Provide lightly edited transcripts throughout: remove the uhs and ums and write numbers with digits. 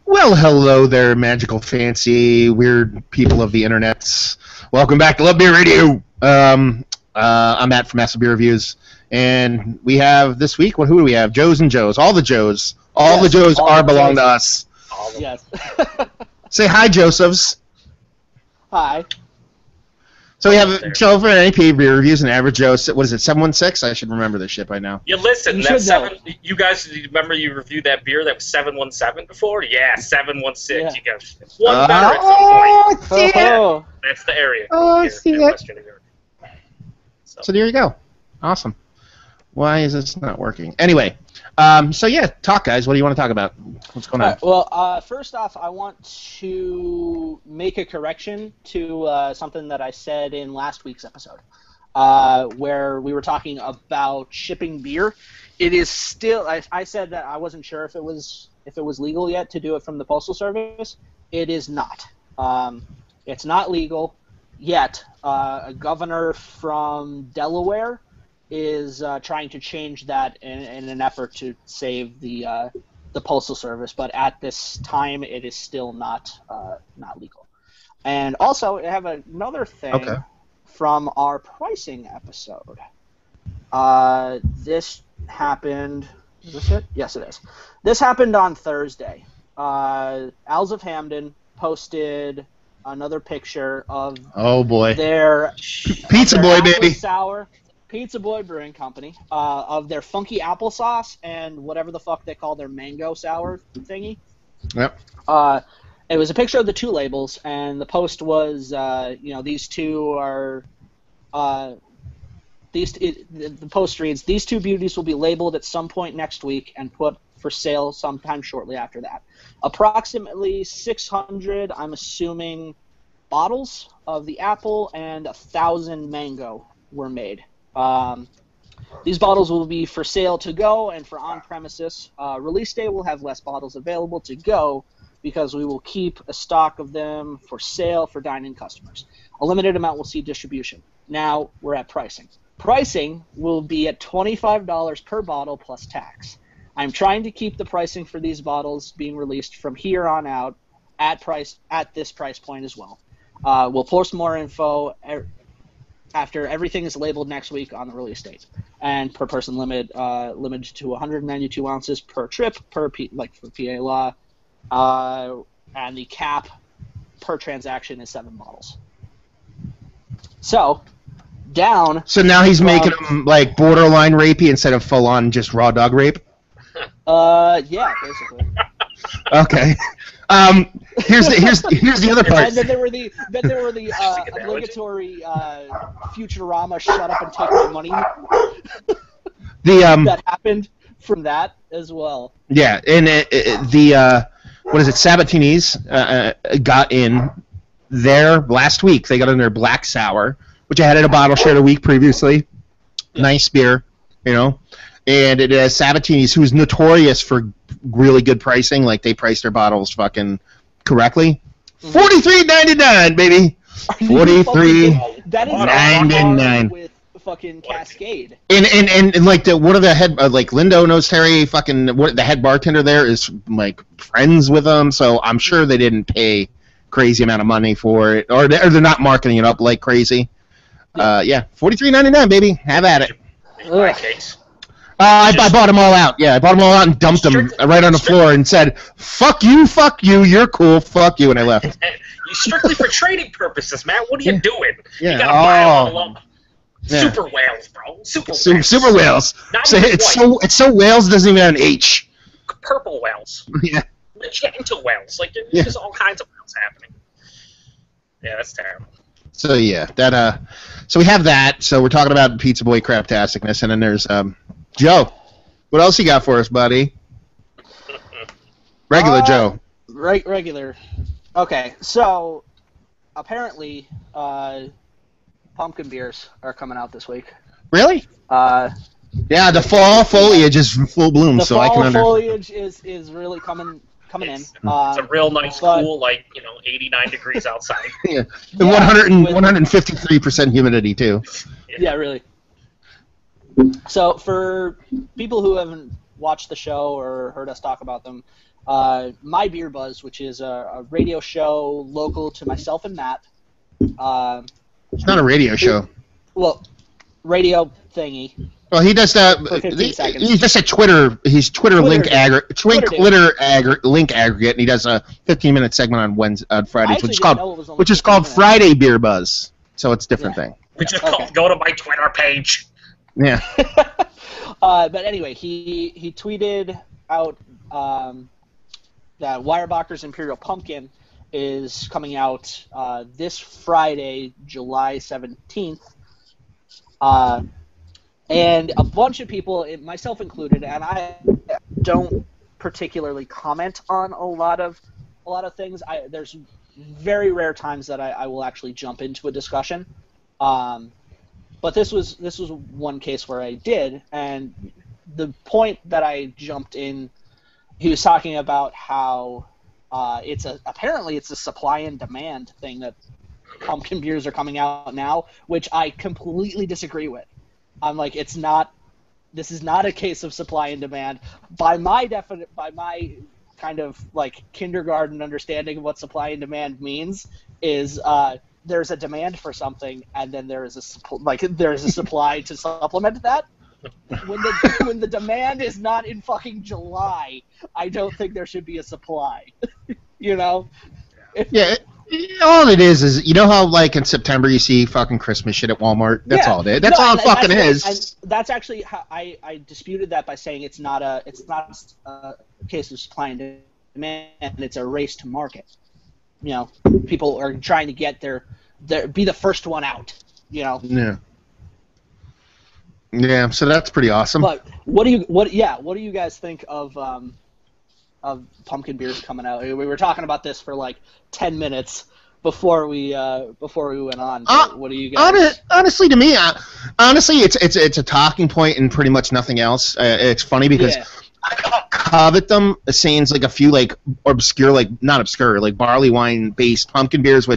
Well, hello there, magical, fancy, weird people of the internets. Welcome back to Love Beer Radio. I'm Matt from Massive Beer Reviews, and we have this week. Who do we have? Joes and Joes. All the Joes. All the Joes belong to us. Yes. Say hi, Josephs. Hi. So we have Joe for IPA Beer Reviews and Average Joe. What is it, 716? I should remember this shit by now. You listen, that's seven. You guys remember you reviewed that beer that was 717 before? Yeah, 716. Yeah. You guys one better at some point. Yeah. That's the area. Oh, here in Western New York. So there you go. Awesome. Why is this not working? Anyway, so yeah, talk, guys. What do you want to talk about? What's going on? Right, well, first off, I want to make a correction to something that I said in last week's episode, where we were talking about shipping beer. It is still. I said that I wasn't sure if it was legal yet to do it from the Postal Service. It is not. It's not legal yet. A governor from Delaware is trying to change that in an effort to save the Postal Service, but at this time it is still not legal. And also, I have another thing from our pricing episode. This happened. Is this it? Yes, it is. This happened on Thursday. Owls of Hamden posted another picture of their Pizza Boy, baby. Sour Pizza Boy Brewing Company, of their funky applesauce and whatever the fuck they call their mango sour thingy. Yep. It was a picture of the two labels, and the post was, these two are, the post reads, "These two beauties will be labeled at some point next week and put for sale sometime shortly after that." Approximately 600, I'm assuming, bottles of the apple and 1,000 mango were made. These bottles will be for sale to go and for on-premises. Release day will have less bottles available to go because we will keep a stock of them for sale for dine-in customers. A limited amount will see distribution. Now we're at pricing. Pricing will be at $25 per bottle plus tax. I'm trying to keep the pricing for these bottles being released from here on out at this price point as well. We'll post more info after everything is labeled next week on the release date, and per person limited to 192 ounces per trip for PA law, and the cap per transaction is 7 bottles. So now he's making them like borderline rapey instead of full on just raw dog rape. Yeah, basically. Okay. Here's the other part. And then there were the obligatory Futurama "shut up and take my money" that happened from that as well. Yeah, and what is it? Sabatini's got in there last week. They got in their black sour, which I had in a bottle shared a week previously. Yeah. Nice beer, And it is Sabatini's, who's notorious for really good pricing. Like, they price their bottles fucking correctly. $43.99, baby. $43.99 with fucking Cascade. And like one of the head, like Lindo knows Terry. Fucking the head bartender there is like friends with them, so I'm sure they didn't pay crazy amount of money for it, or they're not marketing it up like crazy. Yeah, $43.99, baby. Have at it. I bought them all out. Yeah, I bought them all out and dumped them right on the floor and said, fuck you, you're cool, fuck you," and I left. You strictly for trading purposes, man. What are you doing? Yeah. You gotta buy them all up. Yeah. Super whales, bro. Super whales. So it's so whales doesn't even have an H. Purple whales. Yeah. Magenta whales. Like, there's all kinds of whales happening. Yeah, that's terrible. So yeah, so we have that. So we're talking about Pizza Boy craptasticness, and then there's Joe. What else you got for us, buddy? Regular Joe. Regular. Okay, so apparently pumpkin beers are coming out this week. Really? Yeah, the fall foliage is in full bloom, so I can understand. The fall foliage is really coming in. It's a real nice, cool, 89 degrees outside. Yeah, 153% humidity too. Yeah, really. So for people who haven't watched the show or heard us talk about them, My Beer Buzz, which is a radio show local to myself and Matt. It's not a radio show. Well, radio thingy. Well, he does that. For 15 seconds. He's just a Twitter. He's Twitter link aggregate, and he does a 15-minute segment on Fridays, which is called Friday Beer Buzz. So it's a different thing. Which is called go to my Twitter page. Yeah. But anyway, he tweeted out that Weyerbacher's Imperial Pumpkin is coming out this Friday, July 17th. And a bunch of people, myself included, and I don't particularly comment on a lot of things. There's very rare times that I will actually jump into a discussion. But this was one case where I did, and the point that I jumped in, he was talking about how apparently it's a supply and demand thing that pumpkin beers are coming out now, which I completely disagree with. I'm like, this is not a case of supply and demand. By my kind of like kindergarten understanding of what supply and demand means is there's a demand for something, and then there's a supply to supplement that. When the demand is not in fucking July, I don't think there should be a supply. You know? Yeah. All it is you know how like in September you see fucking Christmas shit at Walmart? That's all it is. That's all it fucking is. That's actually how I disputed that by saying it's not a case of supply and demand. It's a race to market. You know, people are trying to get be the first one out. You know. Yeah. Yeah. So that's pretty awesome. But what do you guys think of pumpkin beers coming out? We were talking about this for like 10 minutes before we went on. What do you guys? Honestly, to me, it's a talking point and pretty much nothing else. It's funny because I don't covet them. It seems like a few like obscure, like not obscure, like barley wine based pumpkin beers,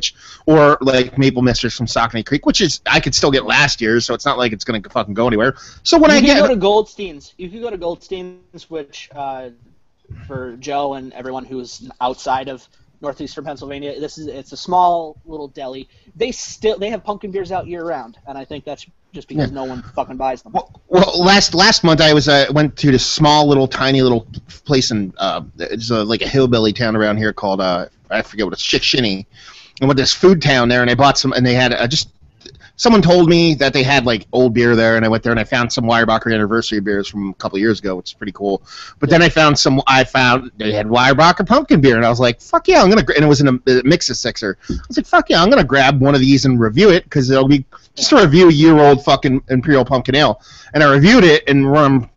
or like Maple Misters from Saucony Creek, which is I could still get last year's, so it's not like it's gonna fucking go anywhere. So when you can go to Goldstein's, which for Joe and everyone who's outside of northeastern Pennsylvania, it's a small little deli. They have pumpkin beers out year round, and I think that's just because no one fucking buys them. Well, last month I went to this small little tiny little place in it's like a hillbilly town around here called I forget what it's, Shinny, and went to this food town there, and I bought some, and they had someone told me that they had like old beer there, and I went there and I found some Weyerbacher anniversary beers from a couple of years ago, which is pretty cool. But then I found they had Weyerbacher pumpkin beer, and I was like, fuck yeah, and it was in a mix of sixer. I was like, fuck yeah, I'm gonna grab one of these and review it, because it'll be just to review a year-old fucking Imperial Pumpkin Ale. And I reviewed it, and I'm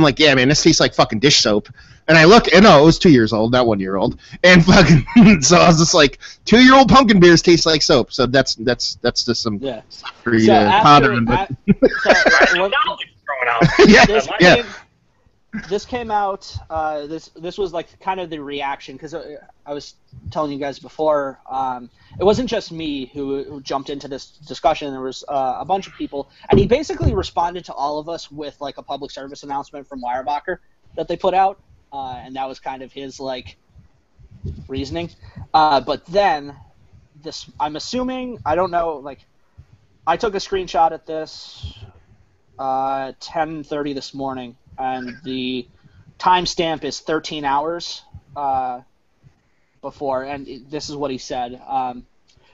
like, yeah, man, this tastes like fucking dish soap. And I look, and no, it was 2 years old, not 1 year old. And fucking, so I was just like, 2-year-old pumpkin beers taste like soap. So that's just some for you to ponder on. This came out. This was like kind of the reaction, because I was telling you guys before. It wasn't just me who jumped into this discussion. There was a bunch of people, and he basically responded to all of us with like a public service announcement from Weyerbacher that they put out. And that was kind of his like reasoning. But then I'm assuming, I don't know, like I took a screenshot at this 10:30 this morning, and the timestamp is 13 hours before, and this is what he said.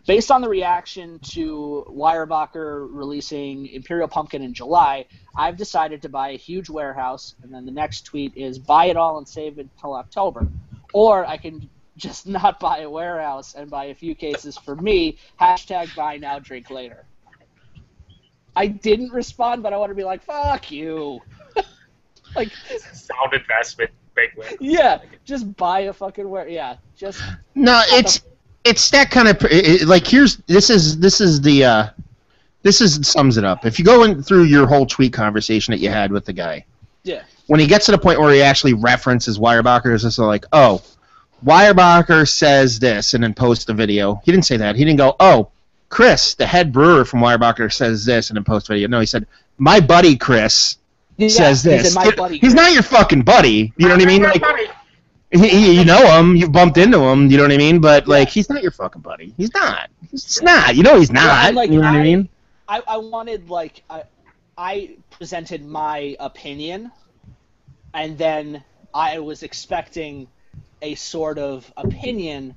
Based on the reaction to Weyerbacher releasing Imperial Pumpkin in July, I've decided to buy a huge warehouse, and then the next tweet is buy it all and save it until October. Or I can just not buy a warehouse and buy a few cases for me, #buy now, drink later. I didn't respond, but I want to be like, fuck you. Like, sound investment, big win. Yeah, just buy a fucking warehouse. Yeah, just. No, it's that kind of like this sums it up. If you go through your whole tweet conversation that you had with the guy, when he gets to the point where he actually references Weyerbacher, it's just like, oh, Weyerbacher says this, and then post the video. He didn't say that. He didn't go, oh, Chris, the head brewer from Weyerbacher, says this, and then post video. No, he said, my buddy Chris says this. He said, my buddy He's not your fucking buddy. You know what I mean? Like, You know him. You've bumped into him. You know what I mean? But like, he's not your fucking buddy. He's not. He's not. You know he's not. Like, you know what I mean? I wanted, like, I presented my opinion, and then I was expecting a sort of opinion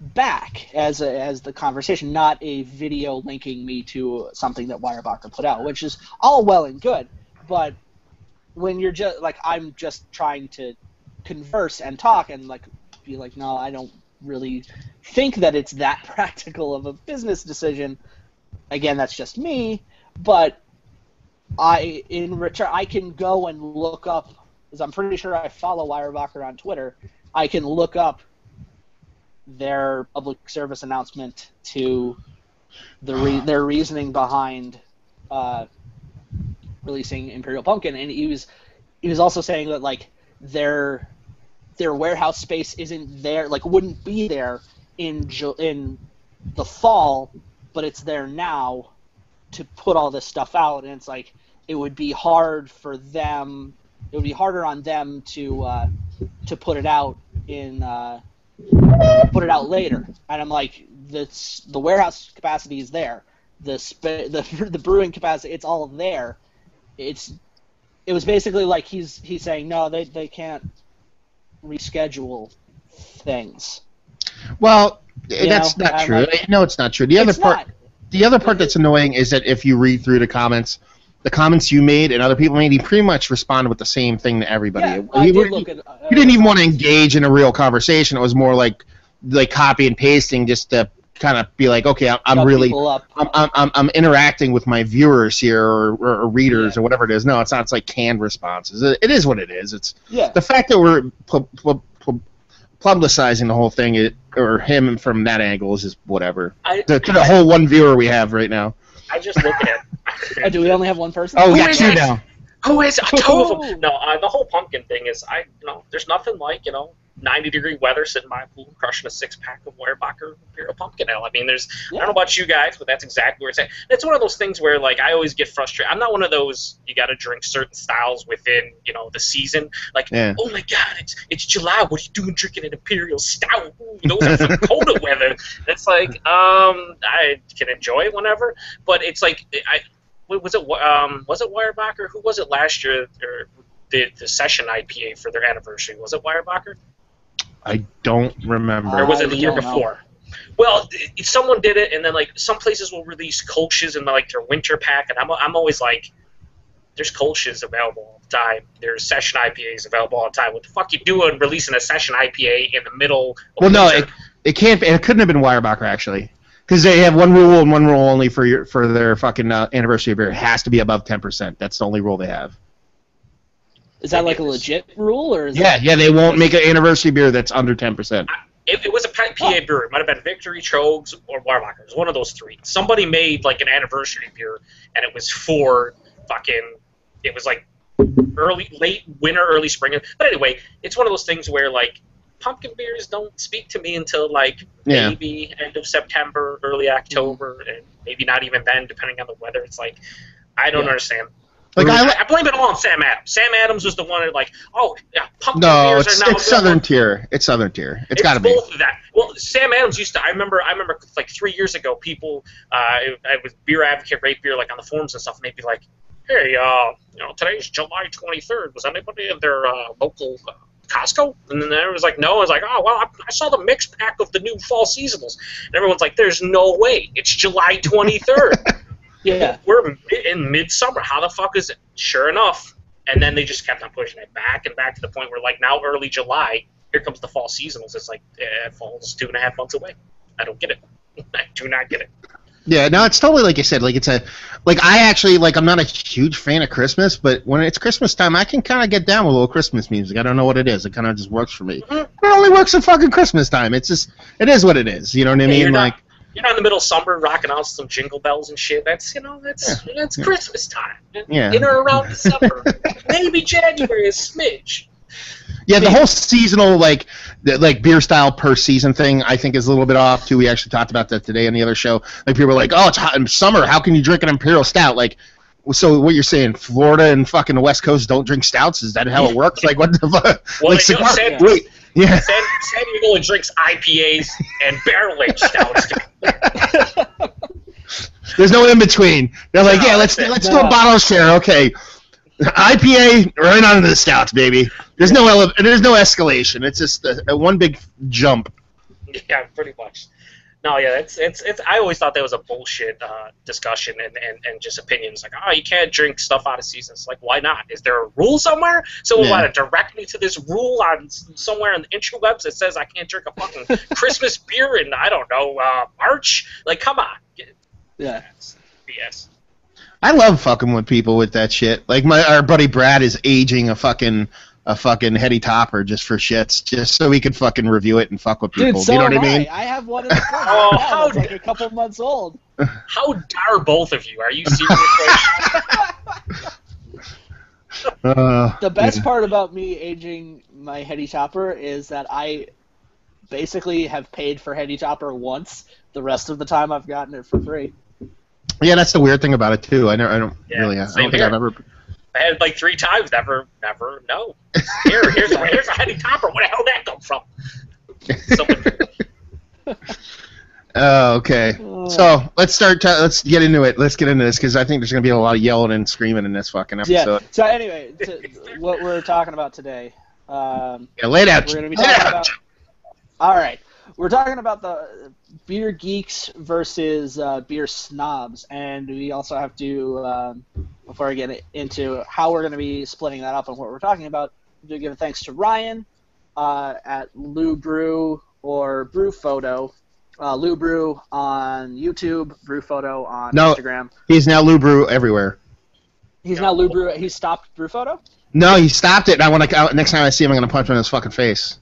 back as the conversation, not a video linking me to something that Weyerbacher put out, which is all well and good. But when you're just, like, I'm just trying to converse and talk and, like, be like, no, I don't really think that it's that practical of a business decision. Again, that's just me, but in return, I can go and look up, because I'm pretty sure I follow Weyerbacher on Twitter, I can look up their public service announcement to their reasoning behind releasing Imperial Pumpkin, and he was also saying that, like, their warehouse space isn't there, like, wouldn't be there in the fall, but it's there now to put all this stuff out, and it's like it would be hard for them. It would be harder on them to put it out later. And I'm like, the warehouse capacity is there, the brewing capacity, it's all there. It was basically like he's saying no, they can't reschedule things. Well, that's not true. No, it's not true. The other part that's annoying is that if you read through the comments you made and other people made, he pretty much responded with the same thing to everybody. Yeah, He didn't even want to engage in a real conversation. It was more like copy and pasting just to kind of be like, okay, I'm interacting with my viewers here or readers or whatever it is. No, it's not. It's like canned responses. It is what it is. It's the fact that we're publicizing the whole thing, or him from that angle, is just whatever. To the whole one viewer we have right now. I just look at it. Do we only have one person? Oh, we got two now. Who is two of them? No, the whole pumpkin thing is, there's nothing like, 90-degree weather, sitting by a pool, crushing a 6-pack of Weyerbacher Imperial Pumpkin Ale. I mean, I don't know about you guys, but that's exactly where it's at. It's one of those things where, like, I always get frustrated. I'm not one of those, you got to drink certain styles within, the season. Like, oh my God, it's July. What are you doing drinking an Imperial Stout? Ooh, those are some colder weather. It's like, I can enjoy it whenever, but it's like, was it Weyerbacher? Who was it last year? Or the session IPA for their anniversary? Was it Weyerbacher? I don't remember. Or was it the year before? Well, someone did it, and then, like, some places will release Kolsch's in, like, their winter pack, and I'm always like, there's Kolsch's available all the time. There's session IPAs available all the time. What the fuck you doing releasing a session IPA in the middle of winter? No, it can't. It couldn't have been Weyerbacher, actually. Because they have one rule and one rule only for their fucking anniversary beer. It has to be above 10%. That's the only rule they have. Is that like a legit rule, or is yeah, they won't make an anniversary beer that's under 10%. It was a PA brewery. It might have been Victory, Trogs, or Weyerbacher. It was one of those three. Somebody made, like, an anniversary beer, and it was for it was like late winter, early spring. But anyway, it's one of those things where, like, pumpkin beers don't speak to me until, like, maybe end of September, early October, and maybe not even then, depending on the weather. It's like, I don't understand. Like, I blame it all on Sam Adams. Sam Adams was the one that, like, pumpkin beers are now... it's Southern Tier. It's Southern Tier. It's got to be. Both of that. Well, Sam Adams used to... I remember, like, 3 years ago, people... I was Beer Advocate, Rate Beer, like, on the forums and stuff, and they'd be like, hey, today's July 23rd. Was anybody at their local... Costco? And then everyone's like, no. I was like, oh, well, I saw the mixed pack of the new fall seasonals. And everyone's like, there's no way. It's July 23rd. Yeah. We're in midsummer. How the fuck is it? Sure enough. And then they just kept on pushing it back and back to the point where, like, now early July, here comes the fall seasonals. It's like, fall's 2.5 months away. I don't get it. I do not get it. Yeah, no, it's totally like you said. Like, it's I actually, like, I'm not a huge fan of Christmas, but when it's Christmas time, I can kind of get down with a little Christmas music. I don't know what it is. It kind of just works for me. Mm-hmm. It only works at fucking Christmas time. It is what it is. You know what I mean? You're not in the middle of summer rocking out some jingle bells and shit. That's Christmas time. Yeah. In or around December. Maybe January, a smidge. Yeah, the whole seasonal, like beer style per season thing, I think is a little bit off too. We actually talked about that today on the other show. Like, people are like, "Oh, it's hot in summer. How can you drink an Imperial Stout?" Like, so what you're saying? Florida and fucking the West Coast don't drink stouts? Is that how it works? Like, what the fuck? Well, like, Yeah. San Diego only drinks IPAs and barrel-aged stouts. There's no in between. They're like, yeah, let's do a bottle share. Okay, IPA right on to the stouts, baby. There's no escalation. It's just a one big jump. Yeah, pretty much. No, yeah, it's. I always thought that was a bullshit discussion and just opinions. Like, oh, you can't drink stuff out of season. It's like, why not? Is there a rule somewhere? Someone want to direct me to this rule on somewhere on the interwebs that says I can't drink a fucking Christmas beer in, I don't know, March? Like, come on. Yeah. BS. I love fucking with people with that shit. Like our buddy Brad is aging a fucking heady topper just for shits, just so he can fucking review it and fuck with people. Dude, so you know what I mean? I have one in the fridge. It's like a couple months old. How dare both of you? Are you serious? The best part about me aging my heady topper is that I basically have paid for heady topper once. The rest of the time I've gotten it for free. Yeah, that's the weird thing about it too. I don't think I've ever. I had like 3 times. Never. No. Here's a heady topper. Where the hell did that come from? Oh, okay. So let's let's get into it. Let's get into this because I think there's gonna be a lot of yelling and screaming in this fucking episode. Yeah. So anyway, what we're talking about today. Lay it out. We're gonna be talking about. All right. We're talking about the Beer Geeks versus Beer Snobs, and we also have to, before I get into how we're going to be splitting that up and what we're talking about, do give thanks to Ryan at Lou Brew or Brew Photo. Lou Brew on YouTube, Brew Photo on Instagram. He's now Lou Brew everywhere. He's now Lou Brew. He stopped Brew Photo? No, he stopped it. And next time I see him, I'm going to punch him in his fucking face.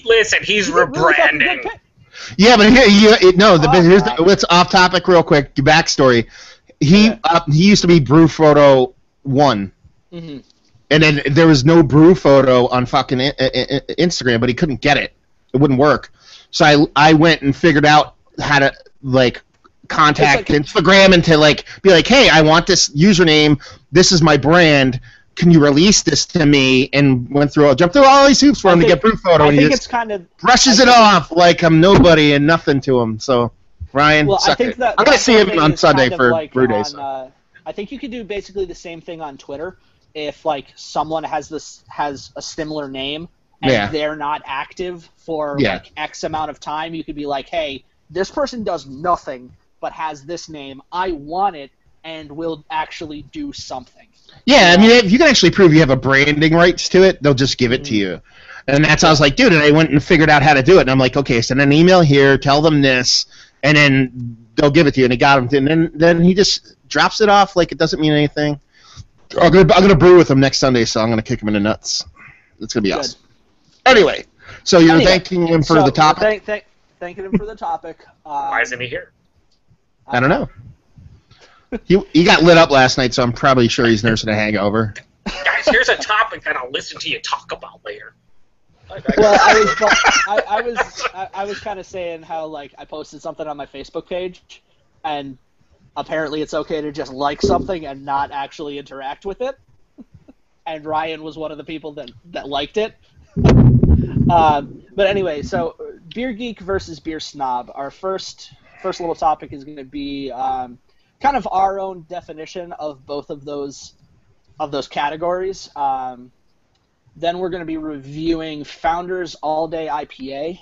Listen, he's rebranding. Yeah, but here's what's off topic real quick. Backstory. He used to be Brew Photo 1. Mm-hmm. And then there was no Brew Photo on fucking Instagram, but he couldn't get it. It wouldn't work. So I went and figured out how to contact Instagram and to be like, hey, I want this username. This is my brand. Can you release this to me? And jumped through all these hoops for him to get Brew Photo. And he just brushes it off like I'm nobody and nothing to him. So, Ryan, I'm going to see him on Sunday for Brew Day. I think you could do basically the same thing on Twitter. If someone has a similar name and they're not active for X amount of time, you could be like, hey, this person does nothing but has this name. I want it and will actually do something. Yeah, I mean, if you can actually prove you have a branding rights to it, they'll just give it to you. And that's how I was like, dude, and I went and figured out how to do it. And I'm like, okay, send an email here, tell them this, and then they'll give it to you. And he got him. And then he just drops it off like it doesn't mean anything. I'm gonna brew with him next Sunday, so I'm gonna kick him in the nuts. It's gonna be awesome. Anyway, so you're thanking him for the topic. Thanking him for the topic. Why isn't he here? I don't know. He got lit up last night, so I'm probably sure he's nursing a hangover. Guys, here's a topic that I'll listen to you talk about later. Well, I was kind of saying how I posted something on my Facebook page, and apparently it's okay to just like something and not actually interact with it. And Ryan was one of the people that liked it. But anyway, so Beer Geek versus Beer Snob. Our first little topic is going to be kind of our own definition of both of those categories. Then we're going to be reviewing Founders All-Day IPA.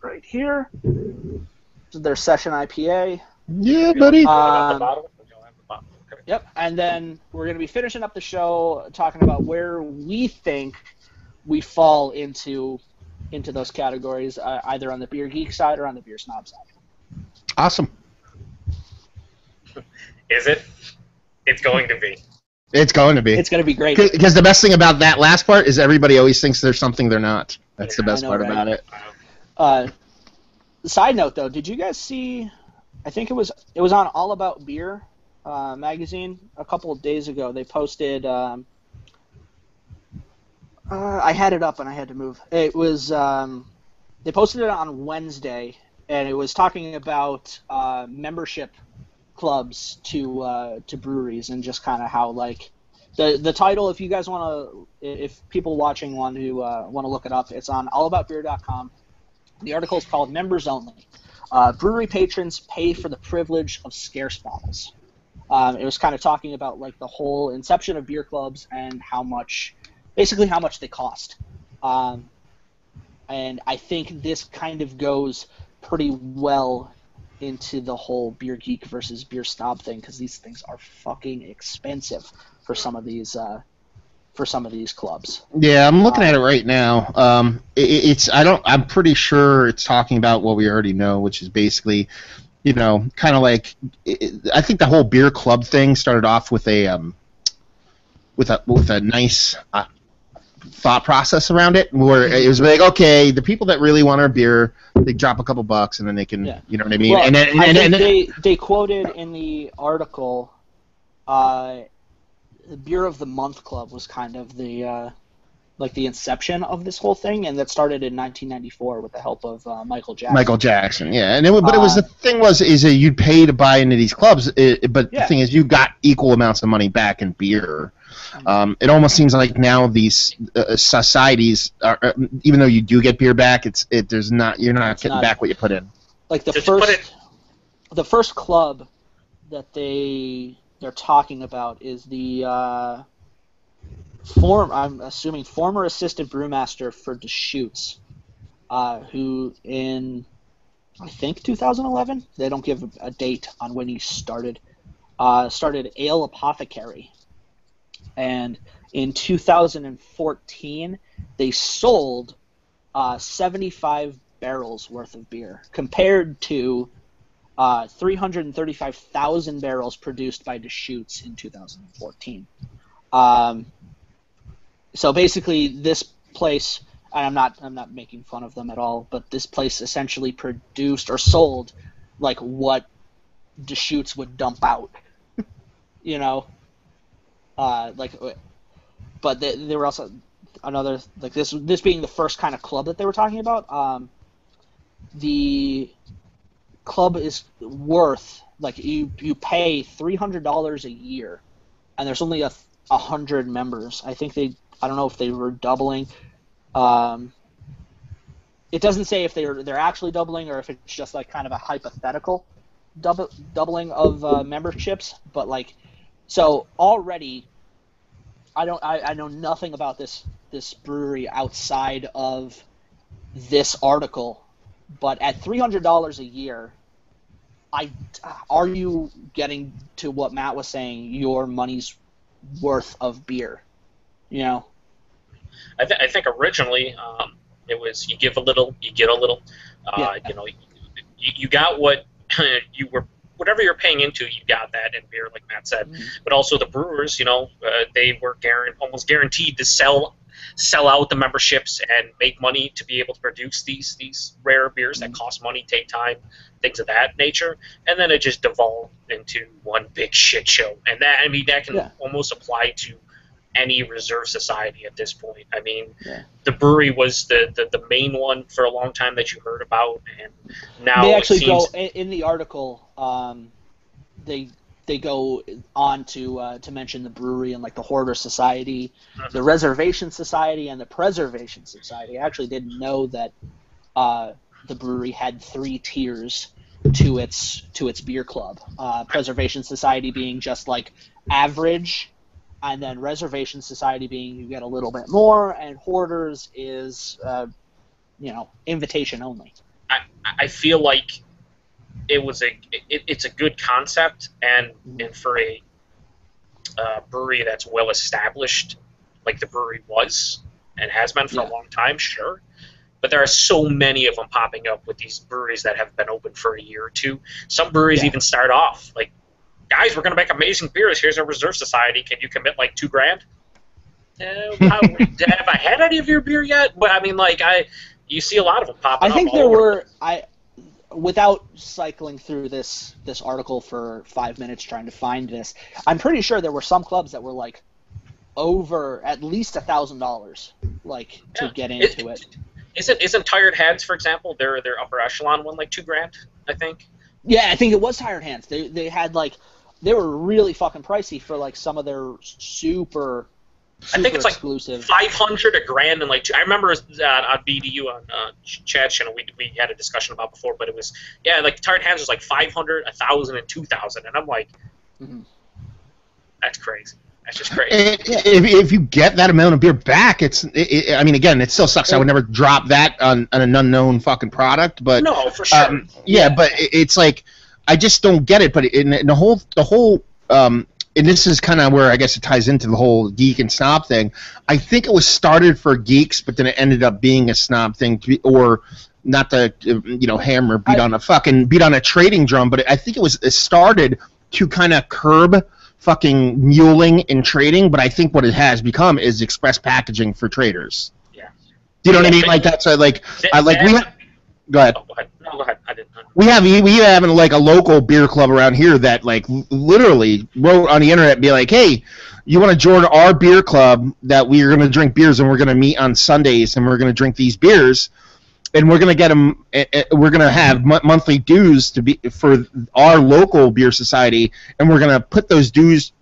Right here. This is their session IPA. Yeah, buddy. Yep, and then we're going to be finishing up the show talking about where we think we fall into those categories, either on the Beer Geek side or on the Beer Snob side. Awesome. Is it? It's going to be. It's going to be. It's going to be great. Because the best thing about that last part is everybody always thinks there's something they're not. That's the best part about it. Side note, though, did you guys see? I think it was on All About Beer magazine a couple of days ago. They posted. I had it up and I had to move. It was. They posted it on Wednesday, and it was talking about membership clubs to breweries and just kind of how The title, if you guys if people watching want to look it up, it's on allaboutbeer.com. The article is called "Members Only." Brewery patrons pay for the privilege of scarce bottles. It was kind of talking about like the whole inception of beer clubs and basically how much they cost. And I think this kind of goes pretty well into the whole Beer Geek versus Beer Snob thing, because these things are fucking expensive for some of these clubs. Yeah, I'm looking at it right now. I'm pretty sure it's talking about what we already know, which is basically, kind of like, I think the whole beer club thing started off with a nice thought process around it, where it was like, okay, the people that really want our beer, they drop a couple bucks and then they can, you know what I mean? Well, and they quoted in the article, the Beer of the Month Club was kind of the inception of this whole thing, and that started in 1994 with the help of Michael Jackson. Michael Jackson, yeah, and but it was the thing is that you'd pay to buy into these clubs, but the thing is, you got equal amounts of money back in beer. It almost seems like now these societies are, even though you do get beer back, you're not getting back what you put in. Like the first club that they're talking about is the I'm assuming former assistant brewmaster for Deschutes, who in I think 2011, they don't give a date on when he started Ale Apothecary. And in 2014, they sold 75 barrels worth of beer, compared to 335,000 barrels produced by Deschutes in 2014. So basically, this place, and I'm not making fun of them at all, but this place essentially produced or sold like what Deschutes would dump out, but they were also another, like this being the first kind of club that they were talking about. The club is worth, like, you pay $300 a year, and there's only 100 members. I don't know if they were doubling. It doesn't say if they're actually doubling or if it's just like kind of a hypothetical doubling of memberships. But like, so already, I know nothing about this brewery outside of this article, but at $300 a year, are you getting to what Matt was saying, your money's worth of beer? I think originally it was you give a little, you get a little. You got what whatever you're paying into, you got that in beer, like Matt said. Mm-hmm. But also the brewers, they were almost guaranteed to sell out the memberships and make money to be able to produce these rare beers that cost money, take time, things of that nature. And then it just devolved into one big shit show. And that can almost apply to any reserve society at this point. I mean, the brewery was the main one for a long time that you heard about, and now they actually it seems... go in the article. They go on to mention the brewery and like the Hoarder Society, the Reservation Society, and the Preservation Society. I actually didn't know that the brewery had 3 tiers to its beer club. Preservation Society being just like average, and then Reservation Society being you get a little bit more, and Hoarders is invitation only. I feel like it's a good concept, and for a brewery that's well established, like the brewery was and has been for a long time, sure. But there are so many of them popping up with these breweries that have been open for a year or two. Some breweries even start off like, guys, we're going to make amazing beers. Here's our reserve society. Can you commit like $2,000? Have I had any of your beer yet? But I mean, like, you see a lot of them popping up. I think there were, without cycling through this article for 5 minutes trying to find this, I'm pretty sure there were some clubs that were like over at least $1,000, like to get into it. Isn't Tired Hands, for example, their upper echelon one like $2,000? I think. Yeah, I think it was Tired Hands. They had like they were really fucking pricey for like some of their super I think it's like exclusive. 500 a grand, and like I remember on BDU on Chad's channel we had a discussion about before, but it was like Tired Hands was like 500, 1,000, and 2,000, and I'm like, that's crazy. That's just crazy. If you get that amount of beer back, I mean, again, it still sucks. I would never drop that on an unknown fucking product, but no, for sure. But it's like I just don't get it. But in the whole and this is kind of where I guess it ties into the whole geek and snob thing. I think it was started for geeks, but then it ended up being a snob thing, or not to hammer beat on a trading drum, but I think it started to kind of curb fucking muling and trading. But I think what it has become is express packaging for traders. Yeah. Do you know what I mean? Like that's Go ahead. Oh, go ahead. No, go ahead. I didn't. We have like a local beer club around here that like literally wrote on the internet, be like, hey, you want to join our beer club that we're going to drink beers and we're going to meet on Sundays and we're going to drink these beers and we're going to get them. We're going to have monthly dues for our local beer society, and we're going to put those dues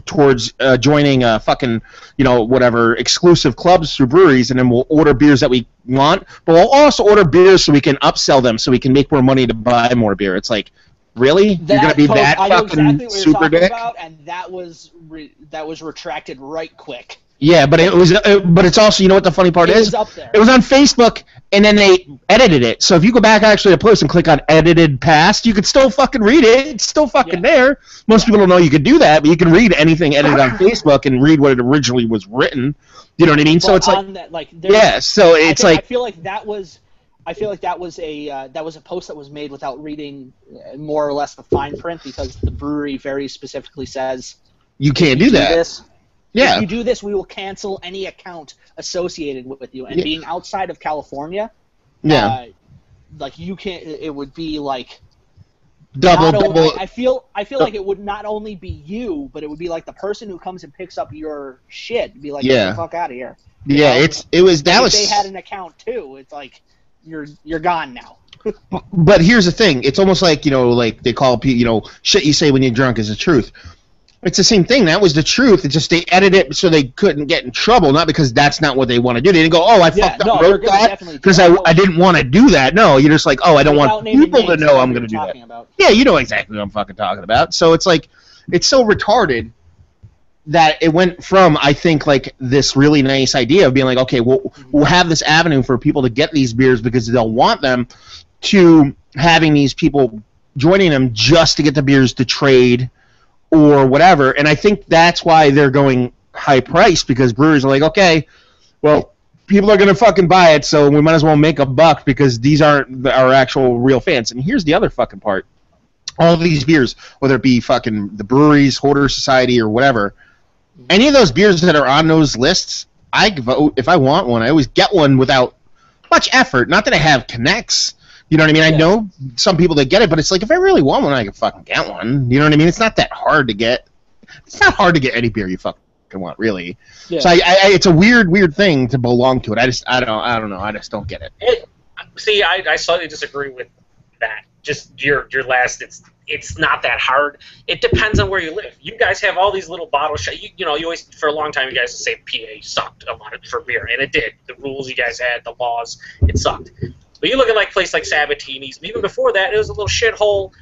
towards joining fucking whatever exclusive clubs through breweries, and then we'll order beers that we want, but we'll also order beers so we can upsell them so we can make more money to buy more beer. It's like, really? You're gonna be that fucking super dick? And that was retracted right quick. Yeah, but but it's also, you know what the funny part is? It was up there. It was on Facebook, and then they edited it. So if you go back actually to post and click on edited past, you could still fucking read it. It's still fucking there. Most people don't know you could do that, but you can read anything edited on Facebook and read what it originally was written. You know what I mean? So it's like, so it's like, I feel like that was a post that was made without reading more or less the fine print, because the brewery very specifically says you can't do that. If you do this, we will cancel any account associated with you. And being outside of California, like you can't. It would be like double. I feel like it would not only be you, but it would be like the person who comes and picks up your shit. Be like, get the fuck out of here. If they had an account too, it's like you're gone now. But here's the thing: it's almost like like they call people, shit you say when you're drunk is the truth. It's the same thing. That was the truth. It's just they edited it so they couldn't get in trouble, not because that's not what they want to do. They didn't go, I fucked up, wrote that because I didn't want to do that. No, you're just like, I don't want people to know I'm going to do that. Yeah, you know exactly what I'm fucking talking about. So it's like, it's so retarded that it went from, I think, like this really nice idea of being like, okay, we'll have this avenue for people to get these beers because they'll want them, to having these people joining them just to get the beers to trade or whatever. And I think that's why they're going high price, because breweries are like, okay, well, people are going to fucking buy it, so we might as well make a buck because these aren't our actual real fans. And here's the other fucking part. All of these beers, whether it be fucking the breweries, Hoarder Society, or whatever, any of those beers that are on those lists, I vote. If I want one, I always get one without much effort. Not that I have connects. You know what I mean? I know some people that get it, but it's like, if I really want one, I can fucking get one. You know what I mean? It's not that hard to get. It's not hard to get any beer you fucking want, really. Yeah. So it's a weird thing to belong to it. I don't know. I just don't get it. I slightly disagree with that. Just your last. It's not that hard. It depends on where you live. You guys have all these little bottle shops. You always, for a long time, you guys would say PA sucked a lot for beer, and it did. The rules you guys had, the laws, it sucked. But you look at like a place like Sabatini's, even before that, it was a little shithole,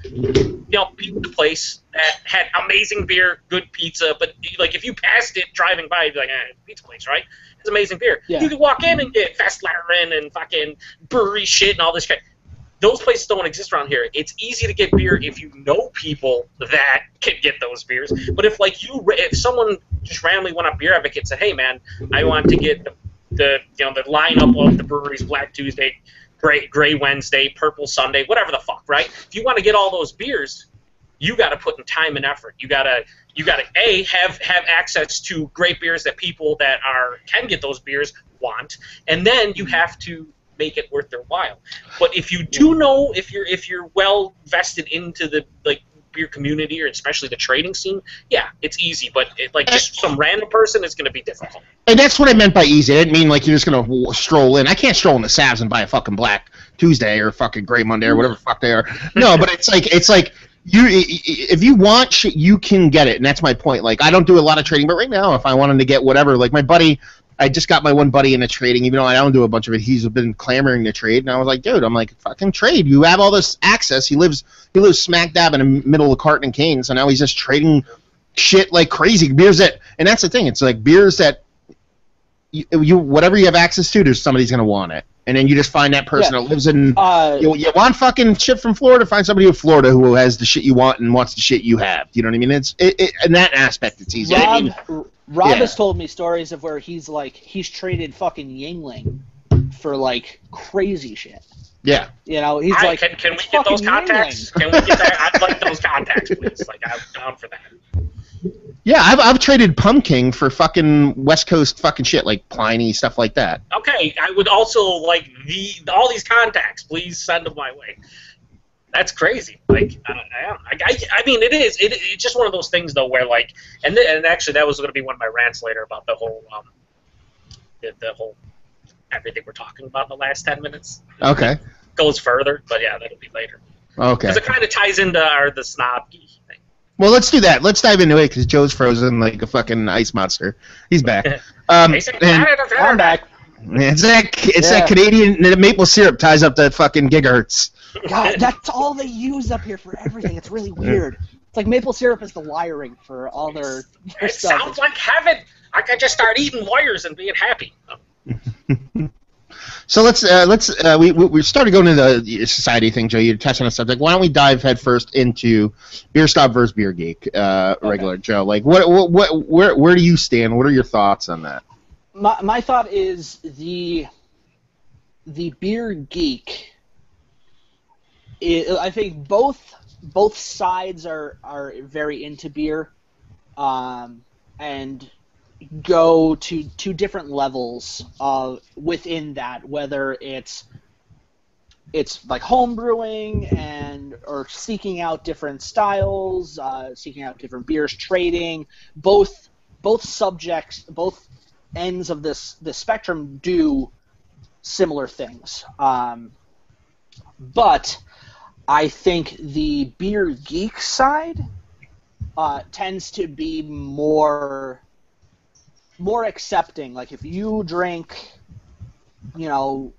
pizza place that had amazing beer, good pizza, but like if you passed it driving by, you'd be like, pizza place, right? It's amazing beer. Yeah. You could walk in and get Fast Laren and fucking brewery shit and all this shit. Those places don't exist around here. It's easy to get beer if you know people that can get those beers. But if someone just randomly went on Beer Advocate and said, hey man, I want to get the lineup of the breweries, Black Tuesday, Gray Wednesday, Purple Sunday, whatever the fuck, right? If you want to get all those beers, you got to put in time and effort. You gotta have access to great beers that people that can get those beers want, and then you have to make it worth their while. But if you do know, if you're well vested into the beer community, or especially the trading scene, it's easy. But just some random person is going to be difficult. And that's what I meant by easy. I didn't mean like you're just going to stroll in. I can't stroll in the Savs and buy a fucking Black Tuesday or fucking Gray Monday or whatever the fuck they are. No, but it's like if you want shit, you can get it, and that's my point. Like, I don't do a lot of trading, but right now, if I wanted to get whatever, like my buddy, I just got my one buddy into trading, even though I don't do a bunch of it. He's been clamoring to trade, and I was like, dude, I'm like, fucking trade. You have all this access. He lives smack dab in the middle of Carton and Kane, so now he's just trading shit like crazy. Beers that, and that's the thing. It's like beers that you whatever you have access to, there's somebody's gonna want it. And then you just find that person that lives in. You want fucking shit from Florida? Find somebody in Florida who has the shit you want and wants the shit you have. You know what I mean? It's in that aspect, it's easy. Rob has told me stories of where he's traded fucking Yingling for like crazy shit. Yeah. You know, he's like, can we get those contacts? Yingling. Can we get that? I'd like those contacts, please. Like, I'm down for that. Yeah, I've traded Pumpkin for fucking West Coast fucking shit, like Pliny, stuff like that. Okay, I would also like all these contacts. Please send them my way. That's crazy. Like, I mean, it's just one of those things though, where like, and actually that was going to be one of my rants later about the whole, the whole everything we're talking about in the last 10 minutes. Okay. Goes further, but yeah, that'll be later. Okay. Because it kind of ties into the snob geek thing. Well, let's do that. Let's dive into it because Joe's frozen like a fucking ice monster. He's back. I'm back. It's that Canadian maple syrup ties up the fucking gigahertz. God, that's all they use up here for everything. It's really weird. It's like maple syrup is the wiring for all their it stuff. Sounds like heaven. I could just start eating wires and being happy. So we started going into the society thing, Joe. You touched on a subject. Why don't we dive headfirst into Beer Snob versus Beer Geek, regular Joe? Like, where do you stand? What are your thoughts on that? My thought is the Beer Geek. I think both sides are very into beer, and go to different levels within that, whether it's like home brewing or seeking out different styles, seeking out different beers, trading. Both subjects, both ends of this spectrum do similar things. But I think the Beer Geek side tends to be more accepting. Like, if you drink, your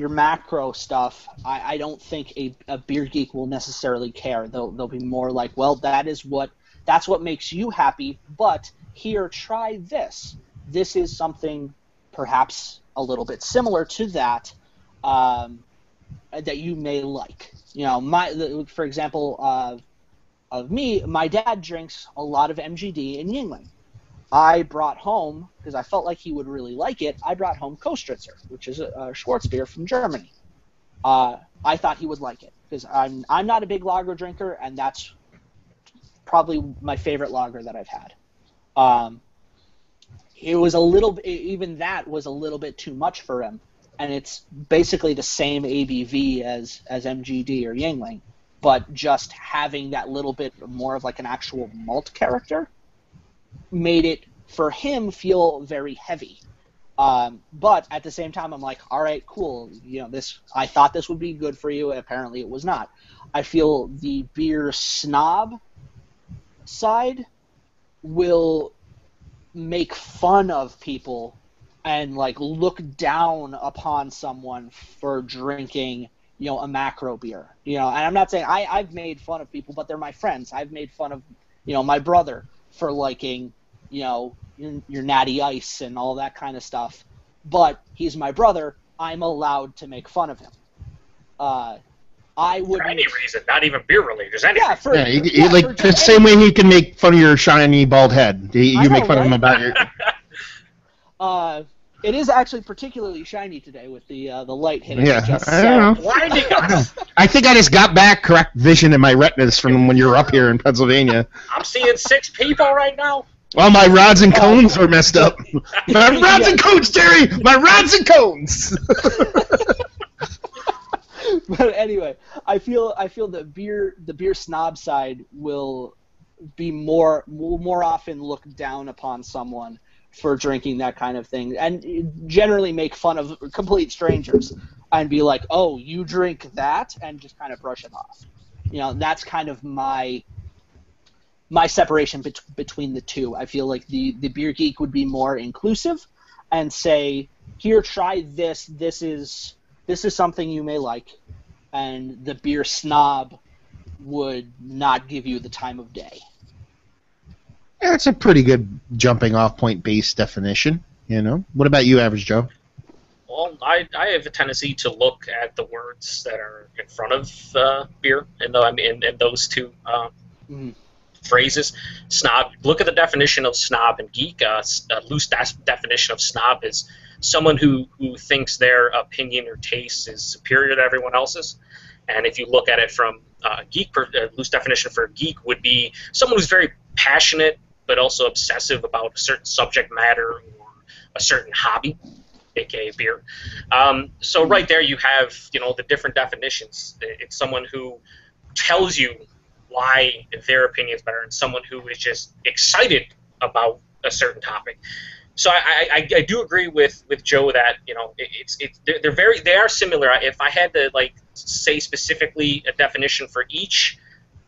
macro stuff, I don't think a Beer Geek will necessarily care. They'll be more like, well, that's what makes you happy, but here, try this. This is something perhaps a little bit similar to that that you may like. For example, of me, my dad drinks a lot of MGD and Yingling. I brought home, because I felt like he would really like it, I brought home Kostritzer, which is a Schwarzbier from Germany. I thought he would like it, because I'm not a big lager drinker, and that's probably my favorite lager that I've had. It was even that was a little bit too much for him, and it's basically the same ABV as MGD or Yingling, but just having that little bit more of like an actual malt character made it, for him, feel very heavy. But at the same time, I'm like, all right, cool. I thought this would be good for you. Apparently it was not. I feel the Beer Snob side will make fun of people and like look down upon someone for drinking, a macro beer. And I'm not saying I've made fun of people, but they're my friends. I've made fun of, my brother for liking, your Natty Ice and all that kind of stuff. But he's my brother. I'm allowed to make fun of him. I would for any reason, not even beer related. Just anything. The same way he can make fun of your shiny bald head. You make fun of him about your. It is actually particularly shiny today with the light hitting. Yeah, I don't know. Blinding us. I think I just got back correct vision in my retinas from when you were up here in Pennsylvania. I'm seeing 6 people right now. Well, my rods and cones were messed up. My rods and cones, Terry! My rods and cones! But anyway, I feel the beer snob side will be more often look down upon someone for drinking that kind of thing, and generally make fun of complete strangers and be like, oh, you drink that, and just kind of brush it off. You know, that's kind of my separation between the two. I feel like the Beer Geek would be more inclusive and say, here, try this. This is something you may like. And the Beer Snob would not give you the time of day. Yeah, it's a pretty good jumping off point base definition, you know. What about you, Average Joe? Well, I have a tendency to look at the words that are in front of beer, and those two phrases. Snob. Look at the definition of snob and geek. A loose definition of snob is someone who thinks their opinion or taste is superior to everyone else's. And if you look at it from geek, loose definition for geek would be someone who's very passionate but also obsessive about a certain subject matter or a certain hobby, aka beer. So right there you have, you know, the different definitions. It's someone who tells you why their opinion is better, and someone who is just excited about a certain topic. So I do agree with Joe that, you know, they are similar. If I had to like say specifically a definition for each,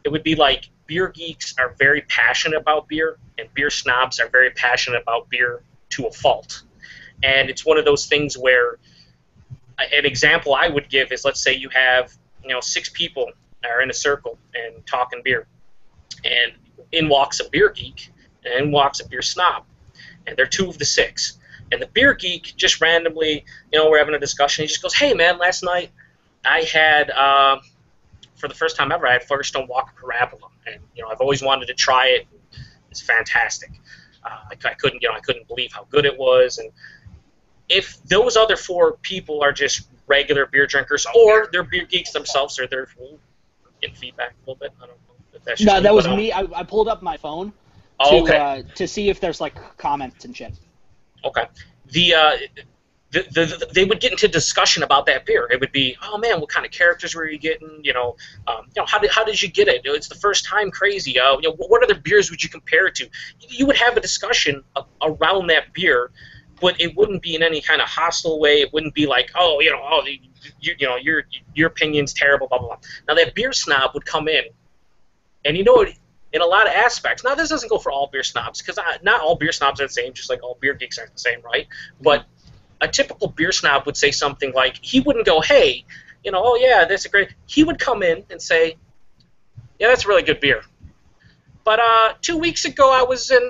it would be like beer geeks are very passionate about beer, and beer snobs are very passionate about beer to a fault. And it's one of those things where an example I would give is, let's say you have, you know, 6 people are in a circle and talking beer, and in walks a beer geek and in walks a beer snob, and they're 2 of the 6. And the beer geek just randomly, you know, we're having a discussion. He just goes, "Hey man, last night I had for the first time ever, I had Firestone Walker Parabola, and you know, I've always wanted to try it. It's fantastic. I couldn't believe how good it was." And if those other 4 people are just regular beer drinkers, or they're beer geeks themselves, or they're getting feedback a little bit. I don't know if that's no, that was me. I pulled up my phone to see if there's like comments and shit. Okay. They would get into discussion about that beer. It would be, "Oh man, what kind of characters were you getting? You know, how did you get it? It's the first time, crazy. You know, what other beers would you compare it to?" You would have a discussion around that beer, but it wouldn't be in any kind of hostile way. It wouldn't be like, "Oh, you know, your opinion's terrible, blah blah blah." Now that beer snob would come in, and you know, in a lot of aspects. Now this doesn't go for all beer snobs, because not all beer snobs are the same, just like all beer geeks aren't the same, right? But a typical beer snob would say something like, he wouldn't go, "Hey, you know, oh yeah, that's a great." He would come in and say, "Yeah, that's a really good beer. But 2 weeks ago, I was in,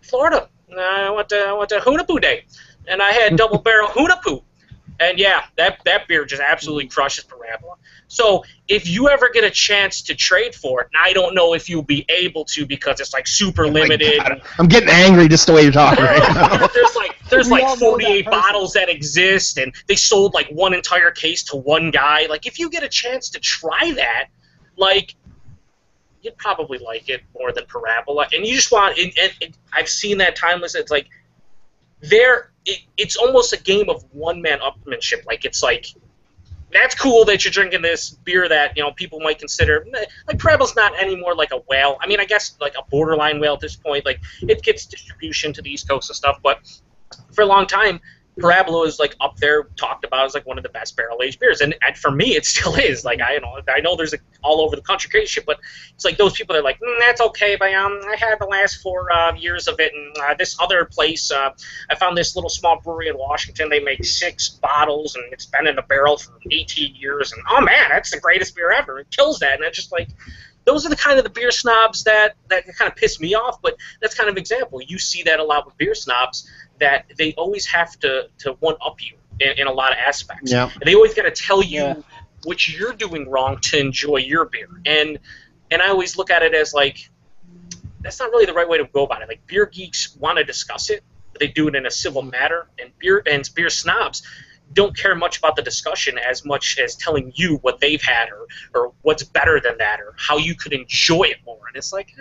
Florida. And I went to Hunapoo Day, and I had double barrel Hunapoo, and yeah, that beer just absolutely crushes Parabola." So if you ever get a chance to trade for it, and I don't know if you'll be able to because it's like super limited. I'm getting angry just the way you're talking right now. there's like 48 bottles that exist, and they sold like one entire case to one guy. Like, if you get a chance to try that, like, you'd probably like it more than Parabola. And you just want, and I've seen that timeless. It's like it's almost a game of one-man upmanship. Like, it's like, that's cool that you're drinking this beer that, you know, people might consider, like, Parabola's not anymore like a whale. I mean, I guess like a borderline whale at this point. Like, it gets distribution to the East Coast and stuff, but for a long time, Parabola is like up there, talked about as like one of the best barrel-aged beers, and for me, it still is. Like, I know there's all over the country crazy shit, but it's like those people that are like, "That's okay, but I had the last 4 years of it, and this other place, I found this little small brewery in Washington. They make 6 bottles, and it's been in the barrel for 18 years, and oh man, that's the greatest beer ever." It kills that, and it's just like, those are the kind of the beer snobs that kind of piss me off. But that's kind of an example. You see that a lot with beer snobs, that they always have to one-up you in a lot of aspects. Yeah. And they always got to tell you what you're doing wrong to enjoy your beer. And I always look at it as like, that's not really the right way to go about it. Like, beer geeks want to discuss it, but they do it in a civil manner. And beer snobs don't care much about the discussion as much as telling you what they've had, or what's better than that, or how you could enjoy it more. And it's like,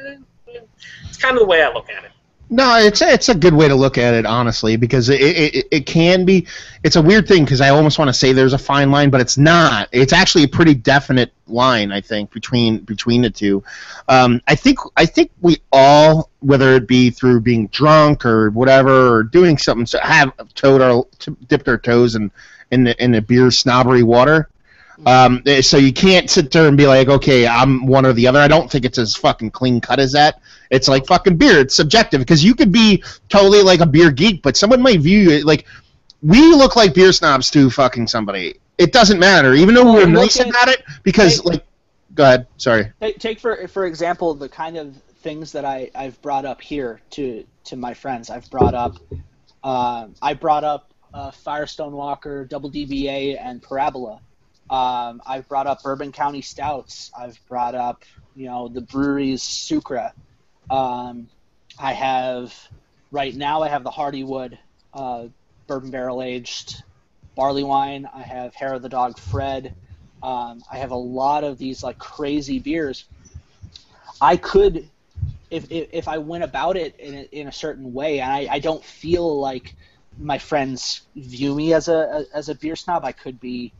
it's kind of the way I look at it. No, it's a good way to look at it, honestly, because it can be. It's a weird thing, because I almost want to say there's a fine line, but it's not. It's actually a pretty definite line, I think, between the two. I think we all, whether it be through being drunk or whatever, or doing something, have dipped our toes in the beer snobbery water. So you can't sit there and be like, okay, I'm one or the other. I don't think it's as fucking clean cut as that. It's like fucking beer. It's subjective because you could be totally like a beer geek, but someone might view it like we look like beer snobs to fucking somebody. It doesn't matter, even though we're nice about it. Because go ahead. Sorry. Take for example the kind of things that I've brought up here to my friends. I brought up Firestone Walker, Double DBA, and Parabola. I've brought up Bourbon County Stouts. I've brought up, the brewery's Sucre. Right now I have the Hardywood bourbon barrel aged barley wine. I have Hair of the Dog Fred. I have a lot of these like crazy beers. I could, if I went about it in a certain way, and I don't feel like my friends view me as a beer snob. I could be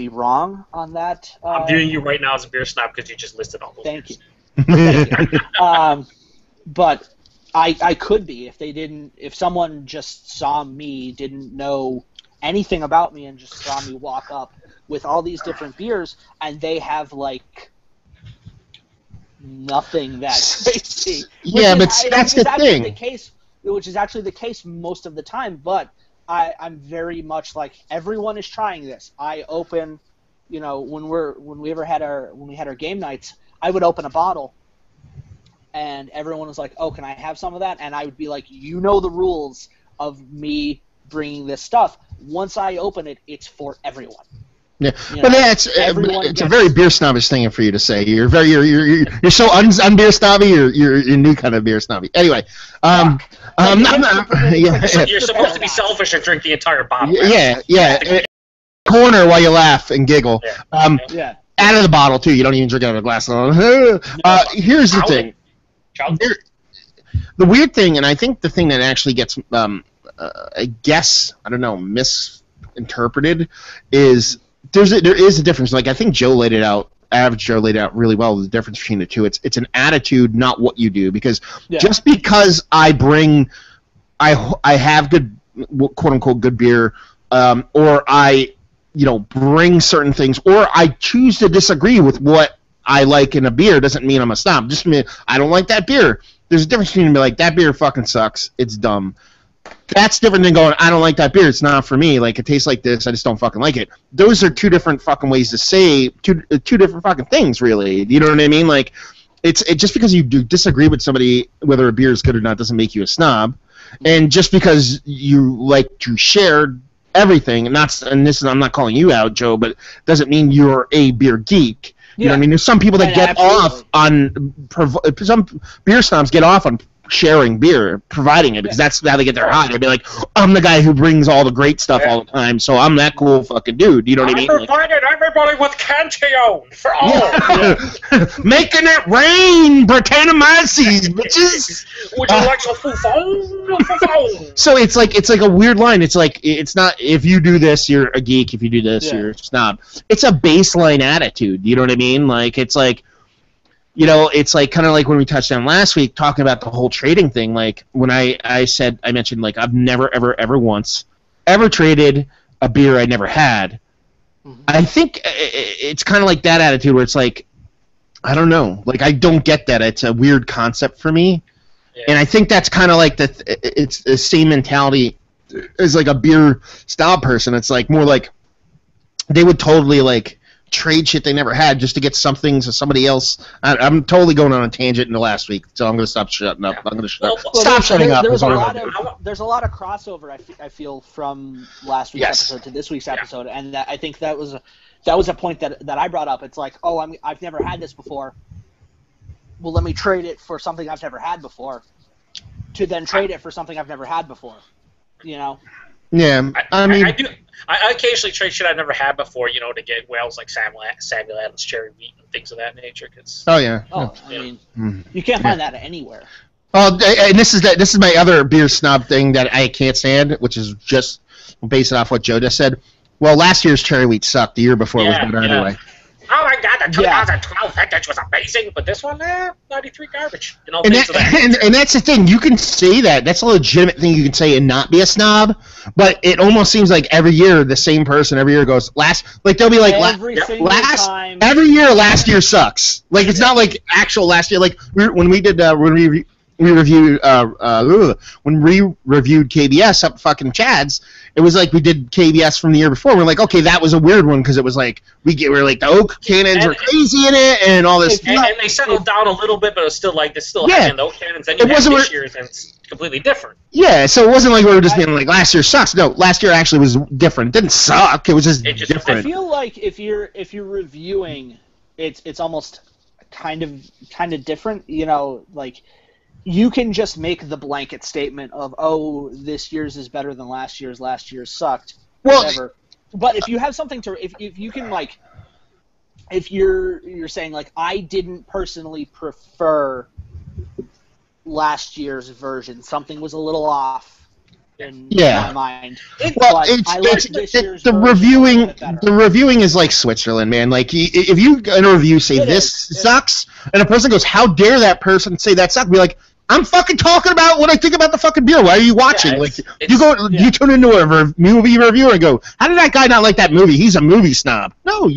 wrong on that. I'm viewing you right now as a beer snob because you just listed all those. Thank you. Thank you. But I could be if someone just saw me, didn't know anything about me, and just saw me walk up with all these different beers, and they have like nothing that crazy. Yeah, but that's the thing. Which is actually the case most of the time, but I'm very much like everyone is trying this. I open, when we had our game nights, I would open a bottle, and everyone was like, "Oh, can I have some of that?" And I would be like, the rules of me bringing this stuff. Once I open it, it's for everyone. Yeah, but it's a very beer snobbish thing for you to say. You're so unbeer snobby. You're a new kind of beer snobby. Anyway, you're supposed to be selfish and drink the entire bottle. Yeah. Corner while you laugh and giggle. Yeah. Out of the bottle too. You don't even drink out of a glass. Here's the thing. The weird thing, and I think the thing that actually gets, I guess, I don't know, misinterpreted, is there is a difference. Like I think Average Joe laid it out really well. The difference between the two, it's an attitude, not what you do. Because just because I have good, quote unquote, good beer, or I, bring certain things, or I choose to disagree with what I like in a beer, doesn't mean I'm a snob. Just mean I don't like that beer. There's a difference between like that beer fucking sucks. It's dumb. That's different than going, I don't like that beer. It's not for me. Like, it tastes like this. I just don't fucking like it. Those are two different fucking ways to say two different fucking things, really. You know what I mean? Like, it's just because you do disagree with somebody, whether a beer is good or not, doesn't make you a snob. And just because you like to share everything, I'm not calling you out, Joe, but doesn't mean you're a beer geek. You know what I mean? There's some people that get off on some beer snobs get off on sharing beer, providing it, because that's how they get their high. They'd be like, I'm the guy who brings all the great stuff all the time, so I'm that cool fucking dude. You know what I mean? I'm providing everybody with Cantillon for all. Making it rain, Britannomyces, bitches. Would you like some fufon? So it's like a weird line. It's like, it's not, if you do this, you're a geek. If you do this, you're a snob. It's a baseline attitude. You know what I mean? Like, it's like, it's like kind of like when we touched on last week talking about the whole trading thing. Like when I mentioned like I've never ever once ever traded a beer I never had. Mm-hmm. I think it's kind of like that attitude where it's like, I don't know, like I don't get that. It's a weird concept for me, and I think that's kind of like it's the same mentality as like a beer style person. It's like more like they would totally like trade shit they never had just to get something to somebody else. I'm totally going on a tangent in the last week, so I'm going to stop shutting up. I'm going to stop shutting up. There's a lot of crossover. I feel from last week's episode to this week's episode, and I think that was a point that I brought up. It's like, I've never had this before. Well, let me trade it for something I've never had before, to then trade it for something I've never had before. Yeah, I occasionally trade shit I've never had before, to get whales like Samuel Adams cherry wheat and things of that nature. You can't find that anywhere. Oh, and this is my other beer snob thing that I can't stand, which is just based off what Joe just said. Well, last year's cherry wheat sucked. The year before was better anyway. Oh my God, the 2012 vintage was amazing, but this one, 93 garbage. You know, and that's the thing. You can say that. That's a legitimate thing you can say and not be a snob. But it almost seems like every year the same person every year goes they'll be like every year last year sucks. Like it's not like actual last year. Like when we did when we reviewed KBS up fucking Chad's. It was like we did KBS from the year before. We're like, okay, that was a weird one because it was like we're like the oak cannons were crazy in it and all this. And they settled down a little bit, but it was still like having the oak cannons. And you have this year's and it's completely different. Yeah, so it wasn't like we were just being like last year sucks. No, last year actually was different. It didn't suck. It was just different. I feel like if you're reviewing, it's almost kind of different. You know, like. You can just make the blanket statement of, oh, this year's is better than last year's sucked, whatever. But if you have something to, if you can, like, if you're saying, like, I didn't personally prefer last year's version, something was a little off in my mind. The reviewing is like Switzerland, man. Like, if you in a review say this sucks, and a person goes, how dare that person say that sucks, be like, I'm fucking talking about what I think about the fucking beer. Why are you watching? You turn into a movie reviewer and go, how did that guy not like that movie? He's a movie snob. No,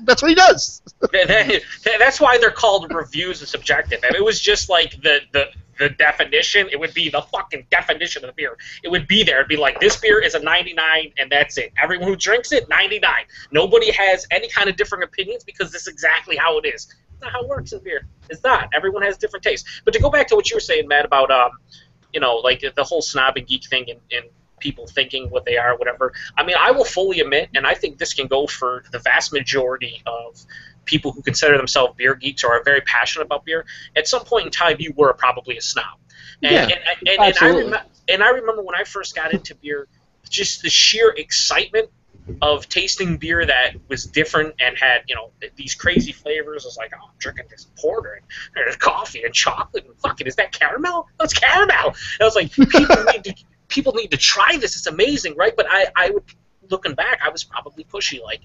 that's what he does. That's why they're called reviews and subjective. If it was just like the definition, it would be the fucking definition of the beer. It would be there. It'd be like, this beer is a 99, and that's it. Everyone who drinks it, 99. Nobody has any kind of different opinions because this is exactly how it is. It's not how it works in beer. It's not. Everyone has different tastes. But to go back to what you were saying, Matt, about like the whole snob and geek thing and people thinking what they are, whatever. I mean, I will fully admit, and I think this can go for the vast majority of people who consider themselves beer geeks or are very passionate about beer. At some point in time, you were probably a snob. And I remember when I first got into beer, just the sheer excitement of tasting beer that was different and had, these crazy flavors. I was like, oh, I'm drinking this porter and there's coffee and chocolate and fucking, is that caramel? Oh, it's caramel. And I was like, people need to try this. It's amazing, right? But I would, looking back, I was probably pushy, like,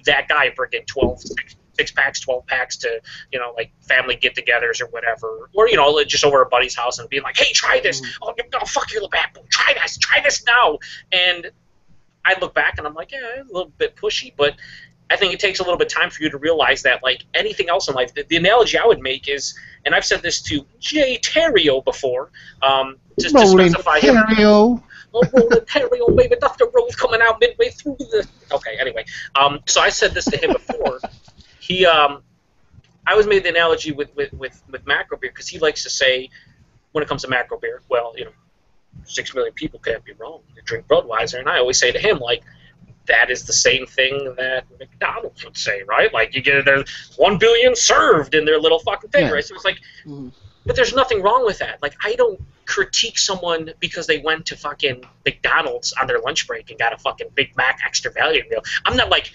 that guy bringing 6-packs, 12-packs to, like family get-togethers or whatever, or, just over a buddy's house and being like, hey, try this. Oh, fuck your little bad boy. Try this now. And I look back and I'm like, yeah, a little bit pushy, but I think it takes a little bit of time for you to realize that, like anything else in life, the analogy I would make is, and I've said this to Jay Terrio before, just to specify him. Rolling Terrio, baby, Dr. Rose coming out midway through the... Okay, anyway. So I said this to him before. I always made the analogy with macro beer, because he likes to say, when it comes to macro beer, well, 6 million people can't be wrong. They drink Budweiser, and I always say to him, like, that is the same thing that McDonald's would say, right? Like, you get their 1 billion served in their little fucking thing, right? So it's like, but there's nothing wrong with that. Like, I don't critique someone because they went to fucking McDonald's on their lunch break and got a fucking Big Mac extra value meal. I'm not like,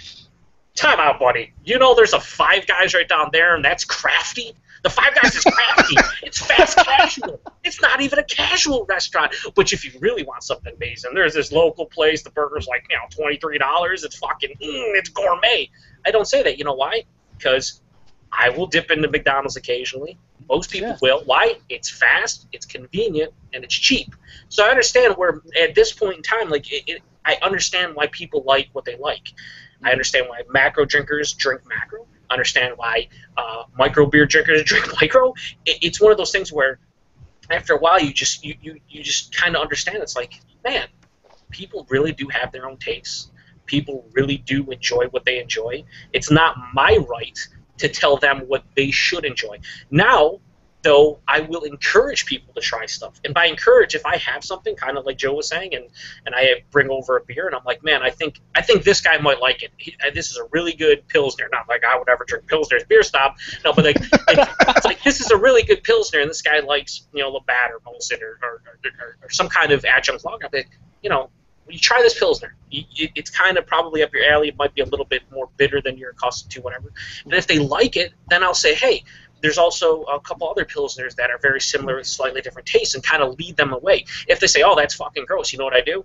time out, buddy. There's a Five Guys right down there, and that's crafty. The Five Guys is crafty. It's fast casual. It's not even a casual restaurant. But if you really want something amazing, there's this local place. The burger's like, $23. It's fucking, it's gourmet. I don't say that. You know why? Because I will dip into McDonald's occasionally. Most people will. Why? It's fast, it's convenient, and it's cheap. So I understand where, at this point in time, like, I understand why people like what they like. I understand why macro drinkers drink macro. I understand why micro beer drinkers drink micro. It's one of those things where, after a while, you just kind of understand. It's like, man, people really do have their own tastes. People really do enjoy what they enjoy. It's not my right to tell them what they should enjoy. Now, though, I will encourage people to try stuff. And by encourage, if I have something, kind of like Joe was saying, and I bring over a beer, and I'm like, man, I think this guy might like it. This is a really good Pilsner. Not like I would ever drink Pilsner's Beer Snob. No, but it's like, this is a really good Pilsner, and this guy likes, Labatt or Molson or some kind of adjunct lager. I'll be like, when you try this Pilsner, it's kind of probably up your alley. It might be a little bit more bitter than you're accustomed to, whatever. But if they like it, then I'll say, hey, there's also a couple other Pilsners that are very similar with slightly different tastes, and kind of lead them away. If they say, oh, that's fucking gross, you know what I do?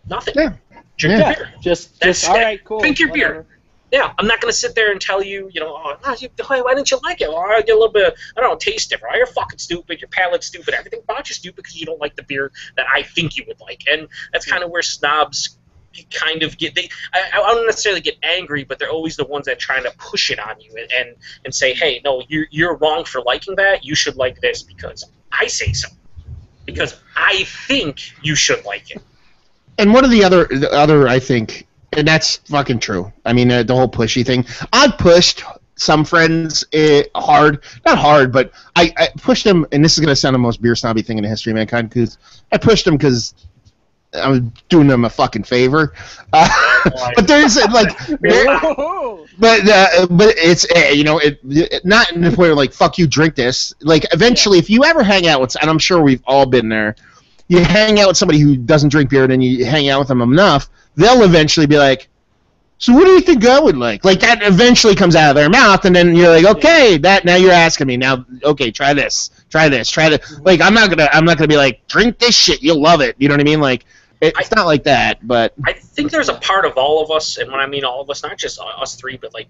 Nothing. Yeah. Drink your beer. Just all right, cool. Drink your beer. Yeah, I'm not going to sit there and tell you, why didn't you like it? Or I get a little bit, I don't know, taste different. You're fucking stupid. Your palate's stupid. Everything about you stupid because you don't like the beer that I think you would like. And that's kind of where snobs kind of get. I don't necessarily get angry, but they're always the ones that trying to push it on you and say, hey, no, you're wrong for liking that. You should like this because I say so. Because I think you should like it. And one of the other I think. And that's fucking true. I mean, the whole pushy thing. I've pushed some friends hard. Not hard, but I pushed them, and this is going to sound the most beer snobby thing in the history of mankind, because I pushed them because I was doing them a fucking favor. But there's, like... but it's, not in the point of, like, fuck you, drink this. Like, eventually, if you ever hang out with... And I'm sure we've all been there. You hang out with somebody who doesn't drink beer, and then you hang out with them enough, they'll eventually be like, so what do you think I would like? Like, that eventually comes out of their mouth, and then you're like, okay, now you're asking me. Now, okay, try this. Like, I'm not gonna be like, drink this shit, you'll love it. You know what I mean? Like, it's not like that, but... I think there's a part of all of us, and when I mean all of us, not just us three, but, like,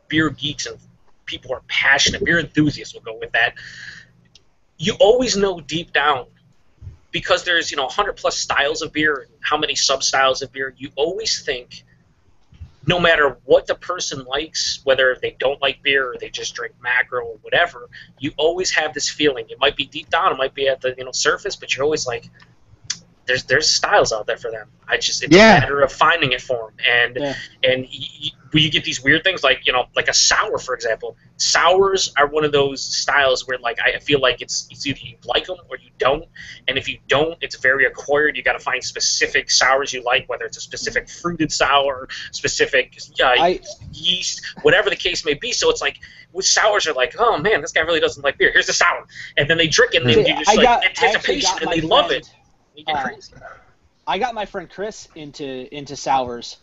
beer geeks and people who are passionate, beer enthusiasts will go with that. You always know deep down, because there's 100+ styles of beer and how many sub-styles of beer, you always think, no matter what the person likes, whether they don't like beer or they just drink macro or whatever, you always have this feeling. It might be deep down, it might be at the surface, but you're always like, there's styles out there for them. It's a matter of finding it for them. And you get these weird things like like a sour, for example. Sours are one of those styles where like I feel like it's either you like them or you don't. And if you don't, it's very acquired. You got to find specific sours you like, whether it's a specific fruited sour, specific yeast, whatever the case may be. So it's like with sours are like, oh man, this guy really doesn't like beer. Here's the sour, and then they drink it and then you just anticipation and they love it. I got my friend Chris into sours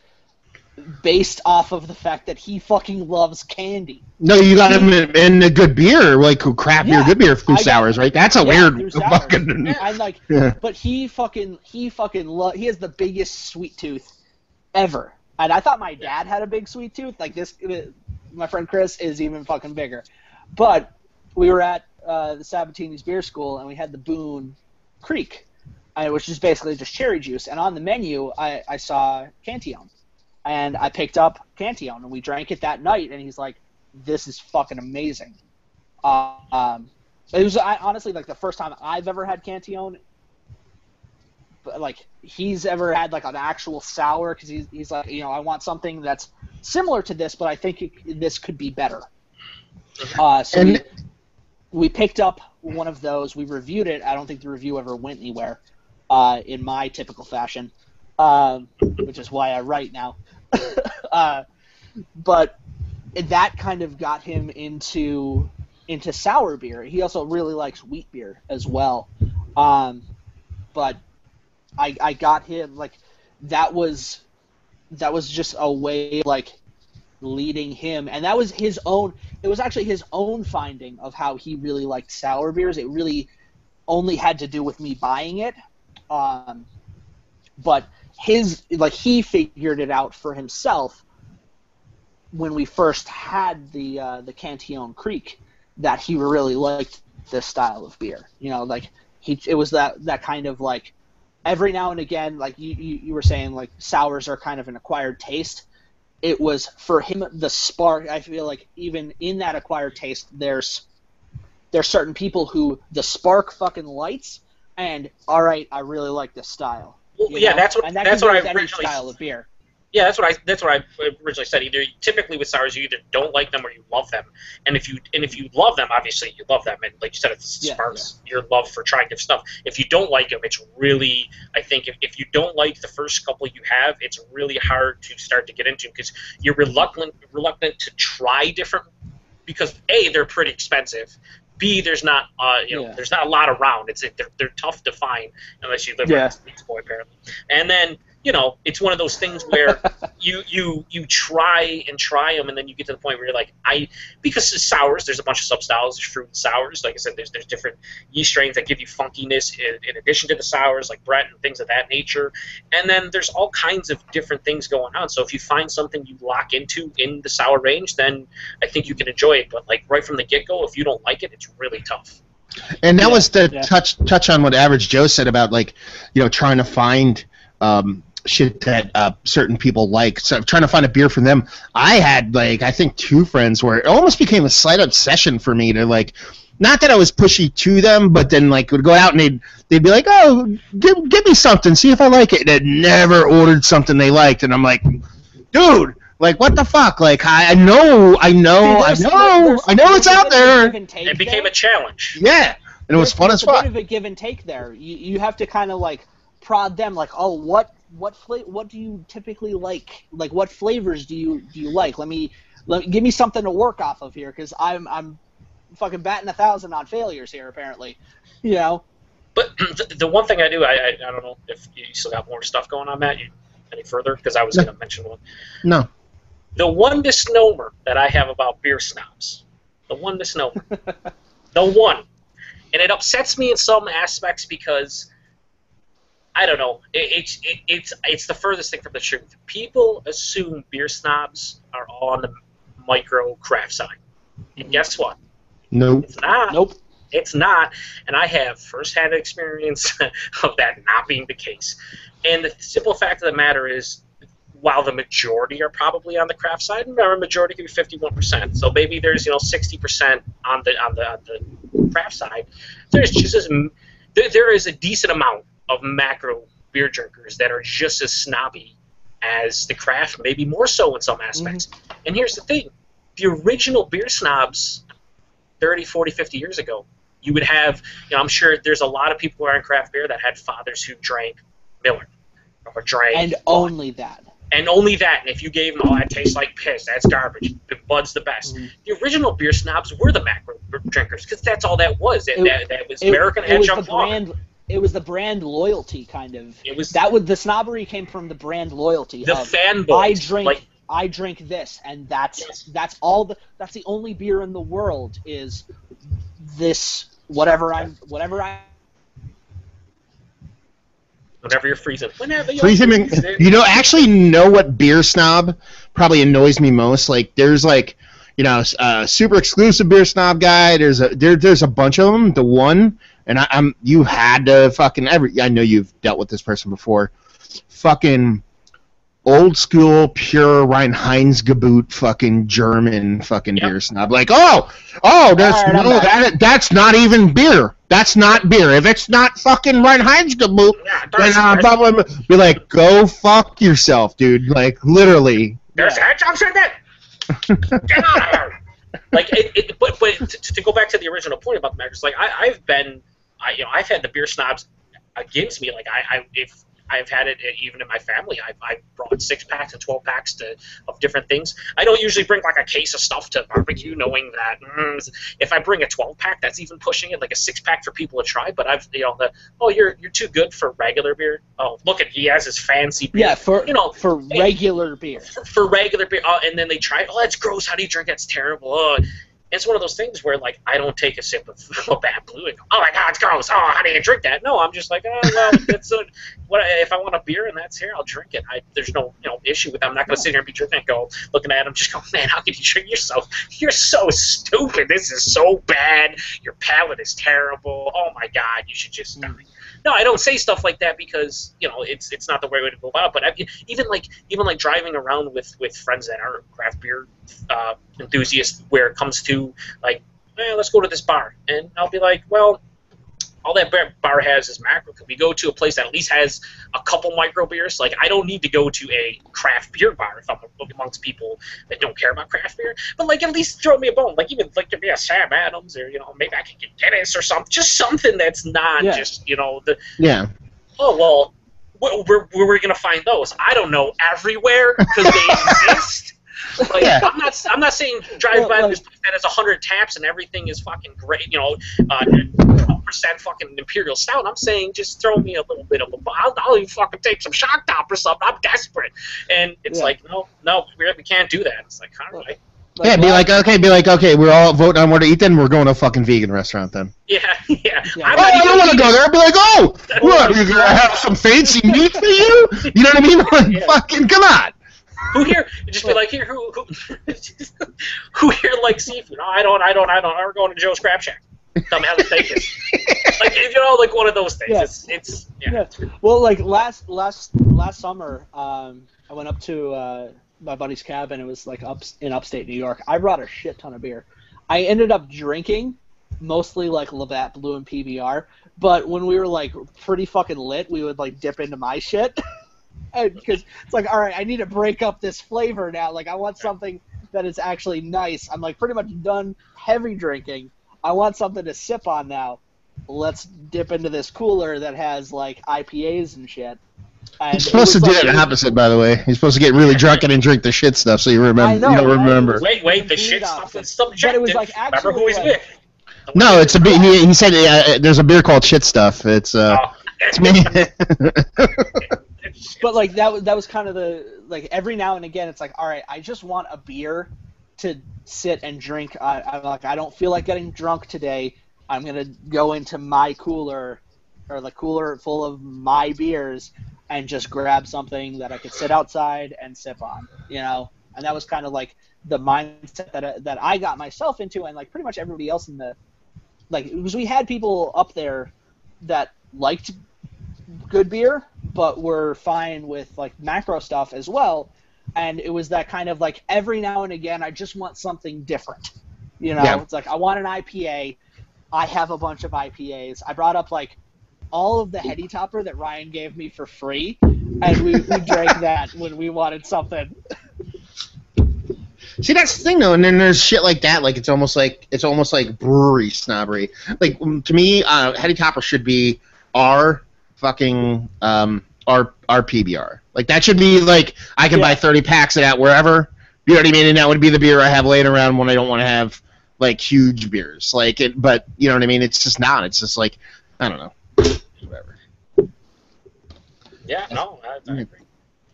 based off of the fact that he fucking loves candy. No, you got him in the good beer, like craft beer, good beer through sours, right? That's a weird fucking. I'm like, but he has the biggest sweet tooth ever, and I thought my dad had a big sweet tooth. Like this, my friend Chris is even fucking bigger. But we were at the Sabatini's beer school, and we had the Boone Creek. Which is basically just cherry juice. And on the menu, I saw Cantillon. And I picked up Cantillon, and we drank it that night, and he's like, this is fucking amazing. It was honestly like the first time I've ever had Cantillon. But, like, he's ever had like an actual sour, because he's like, I want something that's similar to this, but I think this could be better. We picked up one of those. We reviewed it. I don't think the review ever went anywhere. In my typical fashion, which is why I write now. But that kind of got him into sour beer. He also really likes wheat beer as well. But I got him, like, that was just a way of, like, leading him, and that was his own. It was actually his own finding of how he really liked sour beers. It really only had to do with me buying it. But he figured it out for himself when we first had the Cantillon Creek, that he really liked this style of beer. It was that kind of, like, every now and again, like you were saying, like, sours are kind of an acquired taste. It was for him the spark. I feel like even in that acquired taste, there's certain people who the spark fucking lights. And all right, I really like this style. Well, yeah, that's what I originally style of beer. Yeah, that's what I originally said. Typically with sours, you either don't like them or you love them. And if you love them, obviously you love them. And like you said, it sparks your love for trying different stuff. If you don't like them, it's really, I think, if you don't like the first couple you have, it's really hard to start to get into, because you're reluctant to try different, because A, they're pretty expensive. B, there's not there's not a lot around. They're tough to find unless you live with a Beach Boy, apparently. And then you know, it's one of those things where you try them, and then you get to the point where you're like, because it's sours, there's a bunch of sub-styles, there's fruit and sours. Like I said, there's different yeast strains that give you funkiness in addition to the sours, like Brett and things of that nature. And then there's all kinds of different things going on. So if you find something you lock into in the sour range, then I think you can enjoy it. But like right from the get-go, if you don't like it, it's really tough. And that was the touch on what Average Joe said about, like, you know, trying to find shit that certain people like. So trying to find a beer for them. I had, like, I think 2 friends where it almost became a slight obsession for me to, like, not that I was pushy to them, but then, like, would go out and they'd be like, oh, give me something, see if I like it. And they'd never ordered something they liked, and I'm like, dude. Like, what the fuck? Like, I know it's out there. It became a challenge. Yeah, and it was fun as fuck. There's a bit of a give and take there. You have to kind of, like, prod them, like, oh, what do you typically like? Like, what flavors do you like? Give me something to work off of here, because I'm fucking batting 1,000 on failures here, apparently. You know. But the one thing I do, I don't know if you still got more stuff going on, Matt. Any further? Because I was going to mention one. No. The one misnomer that I have about beer snobs, the one misnomer, the one, and it upsets me in some aspects because, I don't know, it's the furthest thing from the truth. People assume beer snobs are all on the micro craft side, and guess what? Nope. It's not. Nope. It's not, and I have first-hand experience of that not being the case. And the simple fact of the matter is, while the majority are probably on the craft side, remember, majority could be 51%. So maybe there's 60% on the craft side. There is a decent amount of macro beer drinkers that are just as snobby as the craft, maybe more so in some aspects. Mm-hmm. And here's the thing: the original beer snobs, 30, 40, 50 years ago, you would have, I'm sure there's a lot of people who are in craft beer that had fathers who drank Miller or drank. And only that. And only that. And if you gave them, that tastes like piss, that's garbage, Bud's the best. Mm-hmm. The original beer snobs were the macro drinkers, because that's all that was. That was American Head Junk Lager. It was the brand loyalty, kind of. The snobbery came from the brand loyalty. The fanboys. I drink this, and that's all. That's the only beer in the world is this. Whatever you're freezing. Actually know what beer snob probably annoys me most? Like, there's like, a super exclusive beer snob guy. There's a bunch of them. The one, and you had to fucking I know you've dealt with this person before. Fucking old school, pure Reinheitsgebot, fucking German fucking beer snob. Like, that's not even beer. That's not beer. If it's not fucking Reinheitsgebot, then I'll probably be like, go fuck yourself, dude. Like, literally. There's Head Junk said that. Get out of here. Like, but to go back to the original point about the macros, like, I've had the beer snobs against me. Like, I've had it even in my family. I brought 6-packs and 12-packs of different things. I don't usually bring like a case of stuff to barbecue, knowing that if I bring a 12-pack, that's even pushing it. Like a 6-pack for people to try. But you're too good for regular beer. Oh, look he has his fancy beer. Yeah, for regular beer. For regular beer, and then they try. Oh, that's gross. How do you drink? That's terrible. It's one of those things where, like, I don't take a sip of Bad Blue and go, oh my God, it's gross. Oh, how do you drink that? No, I'm just like, it's if I want a beer and that's here, I'll drink it. There's no issue with that. I'm not going to sit here and be drinking and go looking at him, just go, man, how can you drink yourself? You're so stupid. This is so bad. Your palate is terrible. Oh my God, you should just die. No, I don't say stuff like that because it's not the right way to go about. But even like driving around with friends that are craft beer enthusiasts, where it comes to like, let's go to this bar, and I'll be like, well, all that bar has is macro. Could we go to a place that at least has a couple micro beers? Like, I don't need to go to a craft beer bar if I'm amongst people that don't care about craft beer. But like, at least throw me a bone. Like, even like give me a Sam Adams, or maybe I can get Guinness or something. Just something that's not just Oh well, where are we gonna find those? I don't know. Everywhere, because they exist. Yeah. I'm not saying drive by this place that has 100 taps and everything is fucking great. 12% fucking imperial stout. I'm saying just throw me a little bit of a. I'll even fucking take some shock top or something. I'm desperate. And it's like, no, we can't do that. It's like, all right. Be like, okay, we're all voting on where to eat then, we're going to a fucking vegan restaurant then. Yeah. I don't want to go there. I'd be like, oh, what, are you going to have some fancy meat for you? You know what I mean? Like, fucking, come on. Who here, just be like, here, who here likes seafood? No, I don't. We're going to Joe's Crab Shack. Tell me how the steak is. Like, like one of those things. Yeah. Well, like last summer, I went up to my buddy's cabin. It was like in upstate New York. I brought a shit ton of beer. I ended up drinking mostly like Labatt Blue and PBR. But when we were like pretty fucking lit, we would like dip into my shit. Because it's like, all right, I need to break up this flavor now. Like, I want something that is actually nice. I'm like pretty much done heavy drinking. I want something to sip on now. Let's dip into this cooler that has like IPAs and shit. And you're supposed to do it opposite, by the way. You're supposed to get really drunk and then drink the shit stuff, so you remember. You don't remember. Wait, the shit stuff is subjective. But it was like actually. Remember who he's with. No, it's a beer. He said there's a beer called Shit Stuff. It's it's me. But like that was kind of the like every now and again it's like, all right, I just want a beer to sit and drink. I'm like, I don't feel like getting drunk today. I'm gonna go into my cooler or the cooler full of my beers and just grab something that I could sit outside and sip on, And that was kind of like the mindset that I got myself into, and like pretty much everybody else in the because we had people up there that liked good beer, but were fine with like macro stuff as well. And it was that kind of like every now and again, I just want something different. It's like I want an IPA. I have a bunch of IPAs. I brought up like all of the Heady Topper that Ryan gave me for free, and we drank that when we wanted something. See, that's the thing though, and then there's shit like that. Like it's almost like brewery snobbery. Like to me, Heady Topper should be our fucking our PBR. Like that should be like I can buy 30 packs of that wherever. You know what I mean? And that would be the beer I have laying around when I don't want to have like huge beers. Like it, but you know what I mean? It's just not. It's just like I don't know. Whatever. Yeah, no, I agree.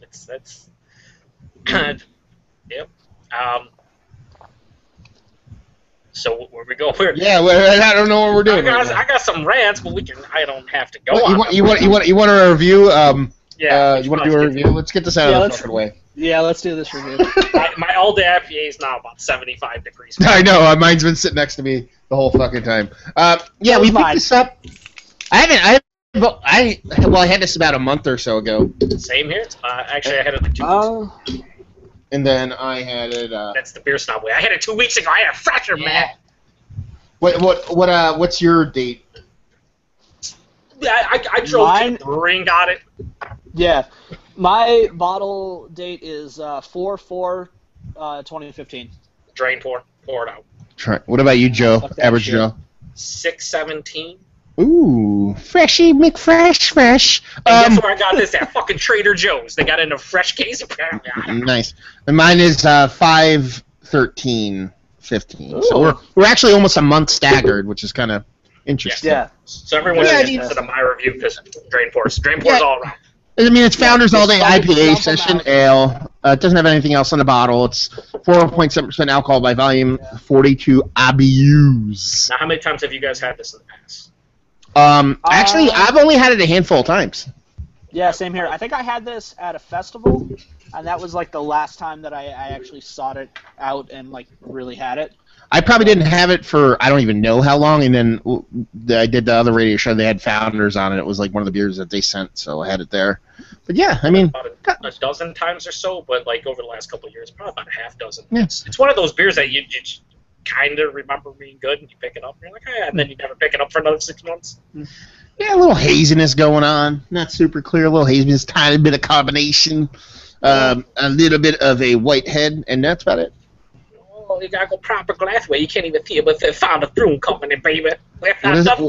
That's yep. So where we go? I don't know what we're doing. I got some rants, but I don't have to go. You want a review? You want to do a review? Let's get this out of the fucking way. Yeah, let's do this review. my all-day IPA is now about 75 degrees. I know. Mine's been sitting next to me the whole fucking time. We picked this up. I had this about a month or so ago. Same here. Actually, I had it like 2 weeks. And then I had it. That's the Beer Snob way. I had it 2 weeks ago. I had a fresher, man. What's your date? I drove to the brewery and got it. Yeah, my bottle date is 4/4/2015. Drain pour it out. What about you, Joe? Average Joe. 6/17. Ooh, freshy McFresh fresh. And guess where I got this at? Fucking Trader Joe's. They got it in a fresh case apparently. Nice. And mine is 5/13/15. So we're actually almost a month staggered, which is kind of interesting. Yeah. So everyone should listen to my review because Drain pours all around. I mean, it's Founders All-Day IPA Session Ale. It doesn't have anything else in the bottle. It's 4.7% alcohol by volume, 42 IBUs. Now, how many times have you guys had this in the past? Actually, I've only had it a handful of times. Yeah, same here. I think I had this at a festival, and that was like the last time that I actually sought it out and like really had it. I probably didn't have it for I don't even know how long, and then I did the other radio show. They had Founders on it. It was like one of the beers that they sent, so I had it there. But yeah, I mean, about a dozen times or so, but like over the last couple of years, probably about a half dozen. Yeah. It's one of those beers that you kind of remember being good, and you pick it up, and you're like, and then you never pick it up for another 6 months. Yeah, a little haziness going on. Not super clear. A little haziness, tiny bit of carbonation, a little bit of a white head, and that's about it. Oh, you gotta go proper glassware. You can't even feel what they found a broom company, baby. Nice. Oh,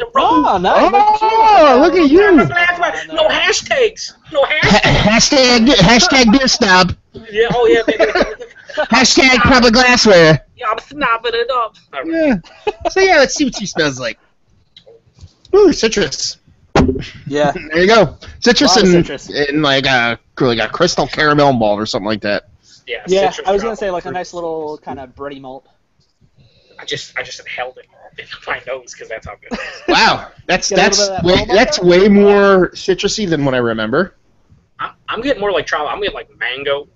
look at you. No hashtags. No hashtags. Hashtag Beer Snob. Yeah, baby. Hashtag public glassware. Yeah, I'm snobbing it up. All right. Yeah. So yeah, let's see what she smells like. Ooh, citrus. Yeah. There you go. Citrus Citrus. and like a crystal caramel malt or something like that. Yeah, Yeah, citrus I was gonna say tropical like a fruit. nice little kind of bready malt. I just inhaled it in my nose because that's how good it is. Wow, that's Get a little bit of that malt that's there? way more citrusy than what I remember. I'm getting more like tropical. I'm getting like mango,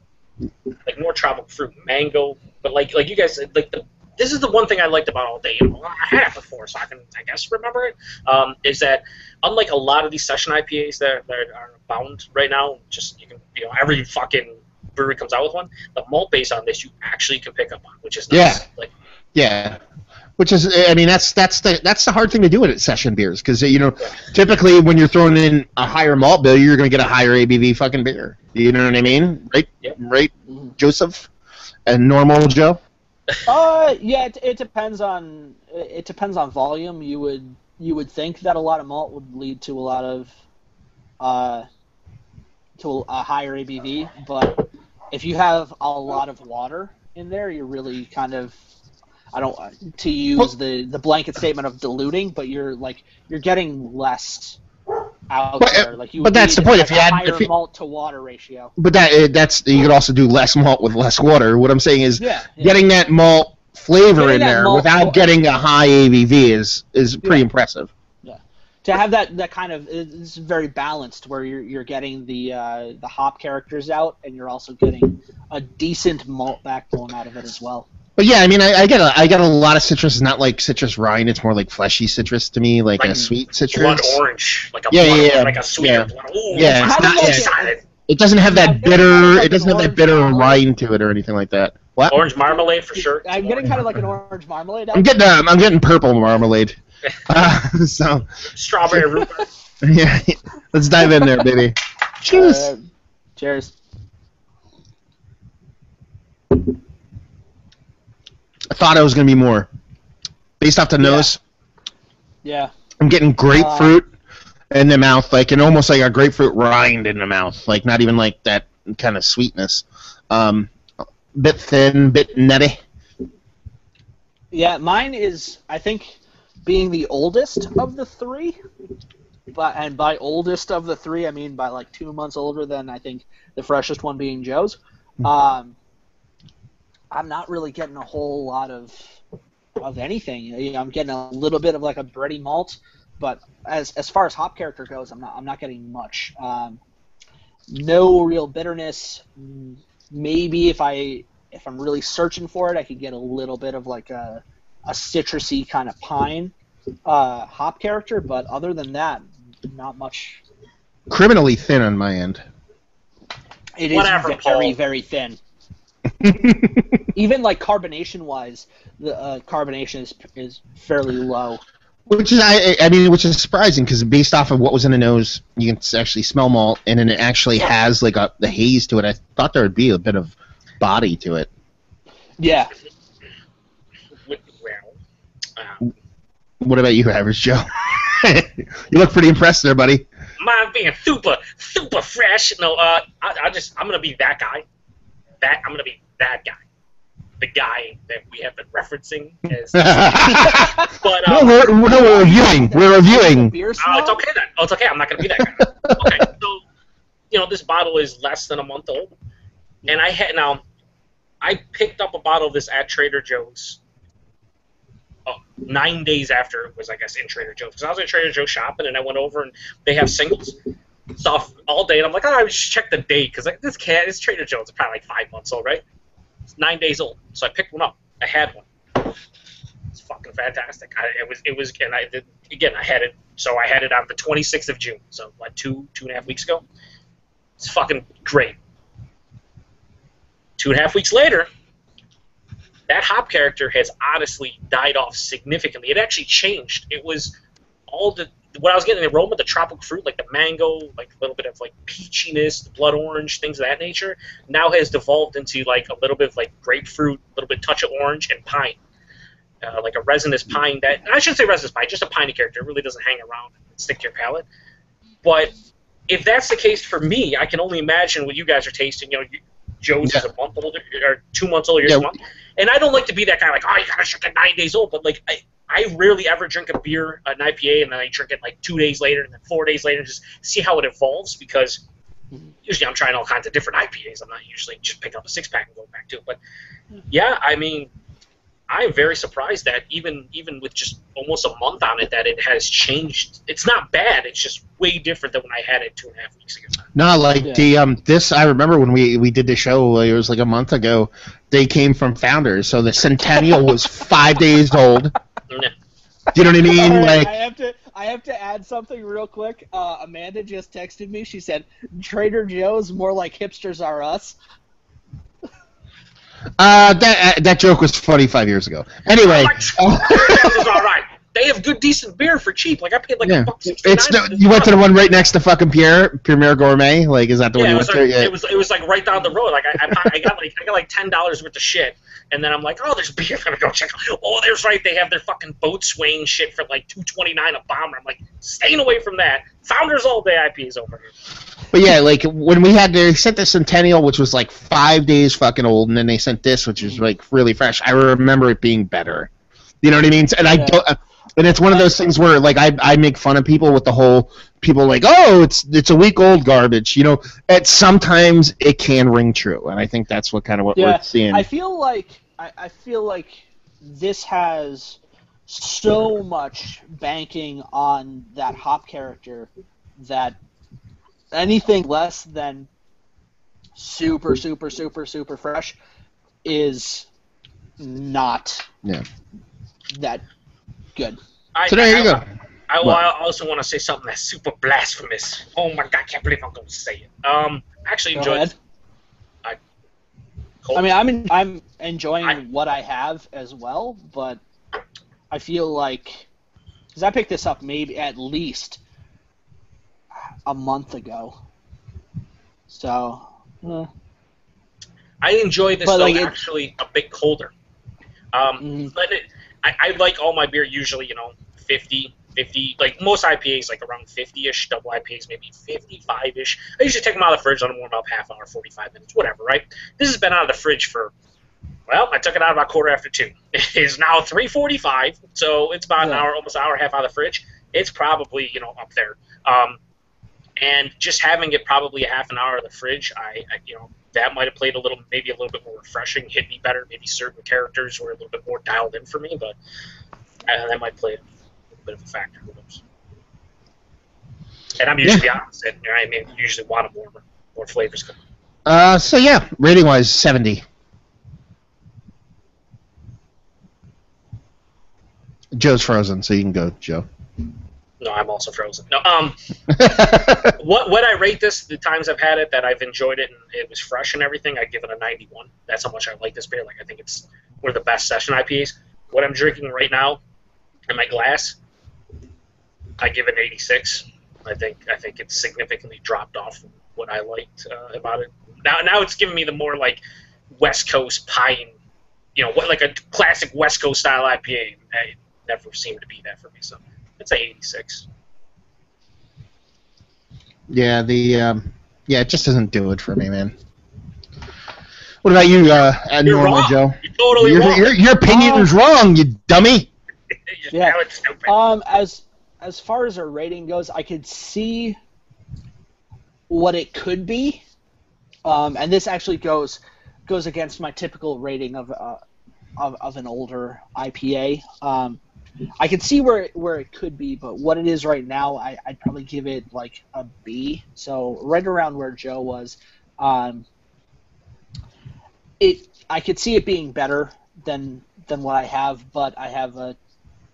like more tropical fruit, mango. But like you guys, like this is the one thing I liked about All Day. I had it before, so I can guess remember it. Is that unlike a lot of these session IPAs that are bound right now, just every fucking brewery comes out with one. The malt base on this you actually can pick up on, which is nice. Yeah. Yeah, which is, I mean, that's the hard thing to do at session beers because typically when you're throwing in a higher malt bill, you're going to get a higher ABV fucking beer. You know what I mean, right? Yep. Right, Joseph, and normal Joe. Yeah, it depends on volume. You would think that a lot of malt would lead to a lot of to a higher ABV, but if you have a lot of water in there, you're really kind of to use the blanket statement of diluting, but you're getting less out there. Like but that's the point. If you add higher malt to water ratio. But that's you could also do less malt with less water. What I'm saying is getting that malt flavor in there without getting a high ABV is pretty impressive. Yeah, to have that kind of it's very balanced where you're getting the hop characters out and you're also getting a decent malt backbone out of it as well. But yeah, I mean, I get a lot of citrus. It's not like citrus rind. It's more like fleshy citrus to me, like a sweet citrus. Blood orange, like a like a sweet blood. Ooh, yeah. It doesn't have that bitter. It doesn't have that bitter rind to it or anything like that. What? Orange marmalade for sure. I'm getting kind of like an orange marmalade. I'm getting purple marmalade. So strawberry rhubarb. Yeah, let's dive in there, baby. Cheers. Cheers. I thought it was going to be more. Based off the nose, yeah, I'm getting grapefruit in the mouth, and almost like a grapefruit rind in the mouth, like not even like that kind of sweetness. Bit thin, bit nutty. Yeah, mine is, I think, being the oldest of the three. And by oldest of the three, I mean by like 2 months older than I think the freshest one being Joe's. I'm not really getting a whole lot of anything. I'm getting a little bit of like a bready malt, but as far as hop character goes, I'm not getting much. No real bitterness. Maybe if I'm really searching for it, I could get a little bit of like a citrusy kind of pine hop character, but other than that, not much. Criminally thin on my end. It is very, Paul. very thin. Even like carbonation-wise, the carbonation is fairly low. Which is surprising because based off of what was in the nose, you can actually smell malt, and then it actually has like the haze to it. I thought there would be a bit of body to it. Yeah. Well, what about you, Average Joe? You look pretty impressed there, buddy. Mine being super fresh. No, I'm gonna be that guy. I'm gonna be that guy. The guy that we have been referencing as. But no, we're reviewing. We're reviewing. Beer Snob? It's okay then. Oh, it's okay. I'm not gonna be that guy. Okay, so this bottle is less than a month old, and I picked up a bottle of this at Trader Joe's. 9 days after it was, I guess, in Trader Joe's. Because I was in Trader Joe's shopping, and I went over, and they have singles. So all day, and I'm like, I just check the date, because this Trader Joe's. It's probably like 5 months old, right? It's 9 days old. So I picked one up. I had one. It's fucking fantastic. And I had it. So I had it on the 26th of June. So like 2.5 weeks ago. It's fucking great. 2.5 weeks later, that hop character has honestly died off significantly. It actually changed. It was what I was getting, the aroma, the tropical fruit, like the mango, like a little bit of like peachiness, the blood orange, things of that nature, now has devolved into like a little bit of like grapefruit, a little bit touch of orange, and pine. Like a resinous pine I shouldn't say resinous pine, just a piney character. It really doesn't hang around and stick to your palate. But if that's the case for me, I can only imagine what you guys are tasting. Joe's is a month older or 2 months older. Yeah. Month. And I don't like to be that guy like, oh, you gotta drink it 9 days old. But like I rarely ever drink a beer, an IPA, and then I drink it like 2 days later and then 4 days later, just see how it evolves because usually I'm trying all kinds of different IPAs. I'm not usually just picking up a 6-pack and going back to it. But yeah, I mean, I'm very surprised that even with just almost a month on it, that it has changed. It's not bad. It's just way different than when I had it 2.5 weeks ago. No, like the this. I remember when we did the show. It was like a month ago. They came from Founders, so the Centennial was 5 days old. Do you know what I mean? Right, like I have to add something real quick. Amanda just texted me. She said, "Trader Joe's more like hipsters are us." That joke was funny 5 years ago. Anyway, is all right. They have good, decent beer for cheap. Like I paid like $1.69. You went to the one right next to fucking Premier Gourmet. Like, is that the one you went to? Yeah, it was like right down the road. Like I got like $10 worth of shit, and then I'm like, oh, there's beer. I'm gonna go check out. Oh, there's right. They have their fucking boat swaying shit for like $2.29 a bomber. I'm like, staying away from that. Founders All-Day IPA is over here. But yeah, like when they sent the Centennial, which was like 5 days fucking old, and then they sent this, which is like really fresh. I remember it being better. You know what I mean? And I don't. And it's one of those things where, like, I make fun of people with the whole people like, oh, it's a week old garbage. You know, sometimes it can ring true, and I think that's what we're seeing. I feel like this has so much banking on that hop character that anything less than super, super, super, super fresh is not that good. So there you go. I also want to say something that's super blasphemous. Oh my god, I can't believe I'm going to say it. I actually enjoyed it. I'm enjoying what I have as well, but I feel like, because I picked this up maybe at least a month ago. So, I enjoy this, though, actually a bit colder. But I like all my beer usually, 50, like most IPAs, like around 50-ish, double IPAs maybe 55-ish. I usually take them out of the fridge, let them warm up half hour, 45 minutes, whatever, right? This has been out of the fridge for, well, I took it out about 2:45. It is now 3:45, so it's about an hour, almost an hour and a half out of the fridge. It's probably, up there. And just having it probably a half an hour in the fridge, that might have played maybe a little bit more refreshing, hit me better. Maybe certain characters were a little bit more dialed in for me, but that might play a little bit of a factor with those. And I'm usually the opposite. I mean, usually want them warmer, more flavors come. So yeah, rating wise, 70. Joe's frozen, so you can go, Joe. No, I'm also frozen. No, what I rate this, the times I've had it, that I've enjoyed it and it was fresh and everything, I give it a 91. That's how much I like this beer. Like, I think it's one of the best session IPAs. What I'm drinking right now in my glass, I give it an 86. I think it's significantly dropped off from what I liked about it. Now it's giving me the more like West Coast pine, like a classic West Coast style IPA. It never seemed to be that for me. So it's an 86. Yeah, it just doesn't do it for me, man. What about you, You're wrong. Joe? You're totally wrong. Your opinion is wrong, you dummy. Yeah. As far as our rating goes, I could see what it could be, and this actually goes against my typical rating of an older IPA. I can see where it could be, but what it is right now, I'd probably give it like a B. So right around where Joe was. I could see it being better than what I have, but I have a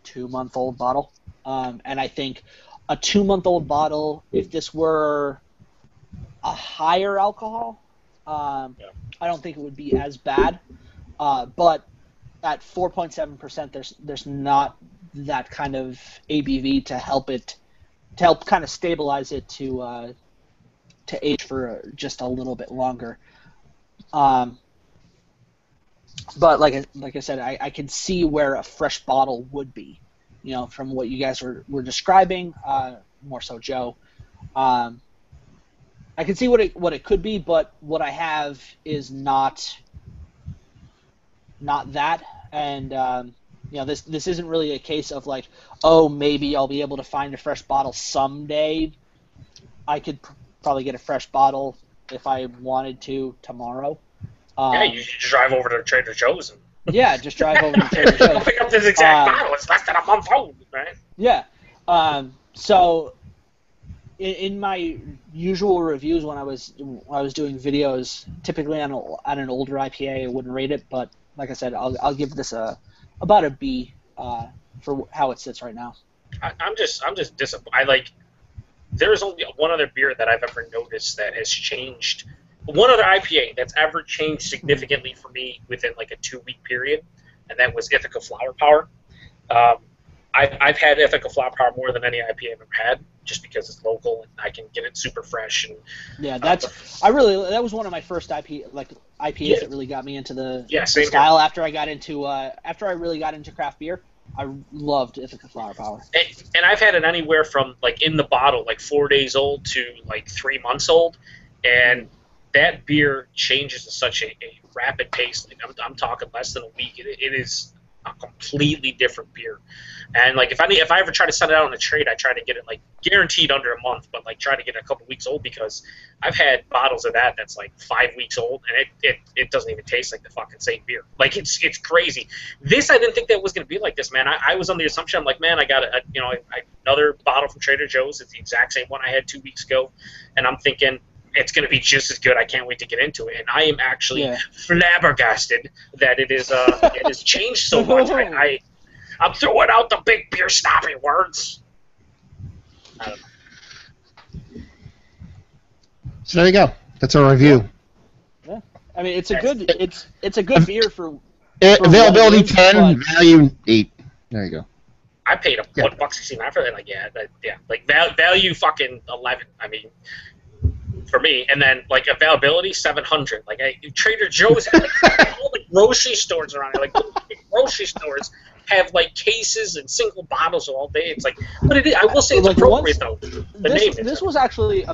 2-month-old bottle, and I think a 2-month-old bottle, if this were a higher alcohol, I don't think it would be as bad. But at 4.7%, there's not that kind of ABV to help kind of stabilize it to age for just a little bit longer. But like I said, I can see where a fresh bottle would be, from what you guys were describing, more so Joe. And I can see what it could be, but what I have is not that, and this isn't really a case of like, oh, maybe I'll be able to find a fresh bottle someday. I could probably get a fresh bottle if I wanted to tomorrow. Yeah, you should drive over to Trader Joe's. Yeah, just drive over to Trader Joe's. Pick up this exact bottle. It's less than a month old, right? Yeah. So in my usual reviews when I was doing videos, typically on an older IPA, I wouldn't rate it, but like I said, I'll give this about a B for how it sits right now. I'm just disappointed. There's only one other beer that I've ever noticed that has changed. One other IPA that's ever changed significantly for me within like a 2-week period, and that was Ithaca Flower Power. I've had Ithaca Flower Power more than any IPA I've ever had, just because it's local and I can get it super fresh. And yeah, that was one of my first IPAs that really got me into the style. Here. After I really got into craft beer, I loved Ithaca Flower Power. And I've had it anywhere from like in the bottle, like 4 days old to like 3 months old, and that beer changes at such a rapid pace. Like I'm talking less than a week. It is a completely different beer. And like if I ever try to send it out on a trade, I try to get it like guaranteed under a month, but like try to get it a couple weeks old, because I've had bottles of that's like 5 weeks old, and it doesn't even taste like the fucking same beer. Like it's crazy. This, I didn't think that was gonna be like this, man. I was under the assumption, I'm like, man, I got another bottle from Trader Joe's. It's the exact same one I had 2 weeks ago, and I'm thinking it's going to be just as good. I can't wait to get into it, and I am actually flabbergasted that it has changed so much. I'm throwing out the big beer snobby words. I don't know. So there you go. That's our review. Yeah, I mean it's a good beer for availability 10, value 8. There you go. I paid $1.69 for that. Like value fucking 11. I mean, for me, and then like availability 700. Like Trader Joe's has all the grocery stores around here. Like grocery stores have like cases and single bottles all day. It's like, but I will say it's like appropriate though. This was actually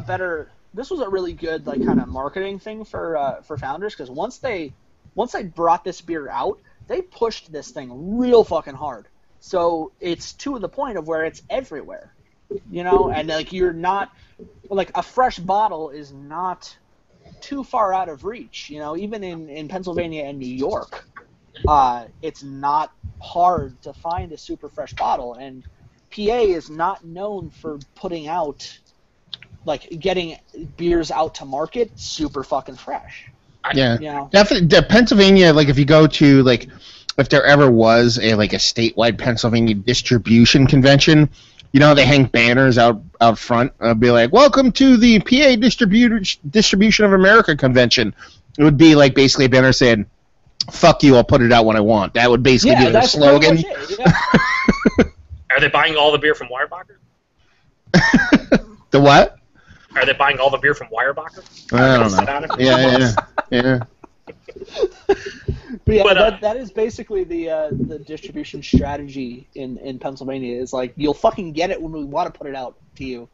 this was a really good like kind of marketing thing for Founders, because once they brought this beer out, they pushed this thing real fucking hard. So it's to the point of where it's everywhere. And like you're not like a fresh bottle is not too far out of reach. Even in Pennsylvania and New York, it's not hard to find a super fresh bottle, and PA is not known for putting out getting beers out to market super fucking fresh. Yeah, definitely. Pennsylvania, like if you go to like if there ever was a statewide Pennsylvania distribution convention. They hang banners out front. It'll be like, "Welcome to the PA Distribution of America convention." It would be like basically a banner saying, "Fuck you, I'll put it out when I want." That would basically be their slogan. Are they buying all the beer from Weyerbacher? The what? Are they buying all the beer from Weyerbacher? I don't know. Yeah. But that is basically the distribution strategy in Pennsylvania. Is like you'll fucking get it when we want to put it out to you,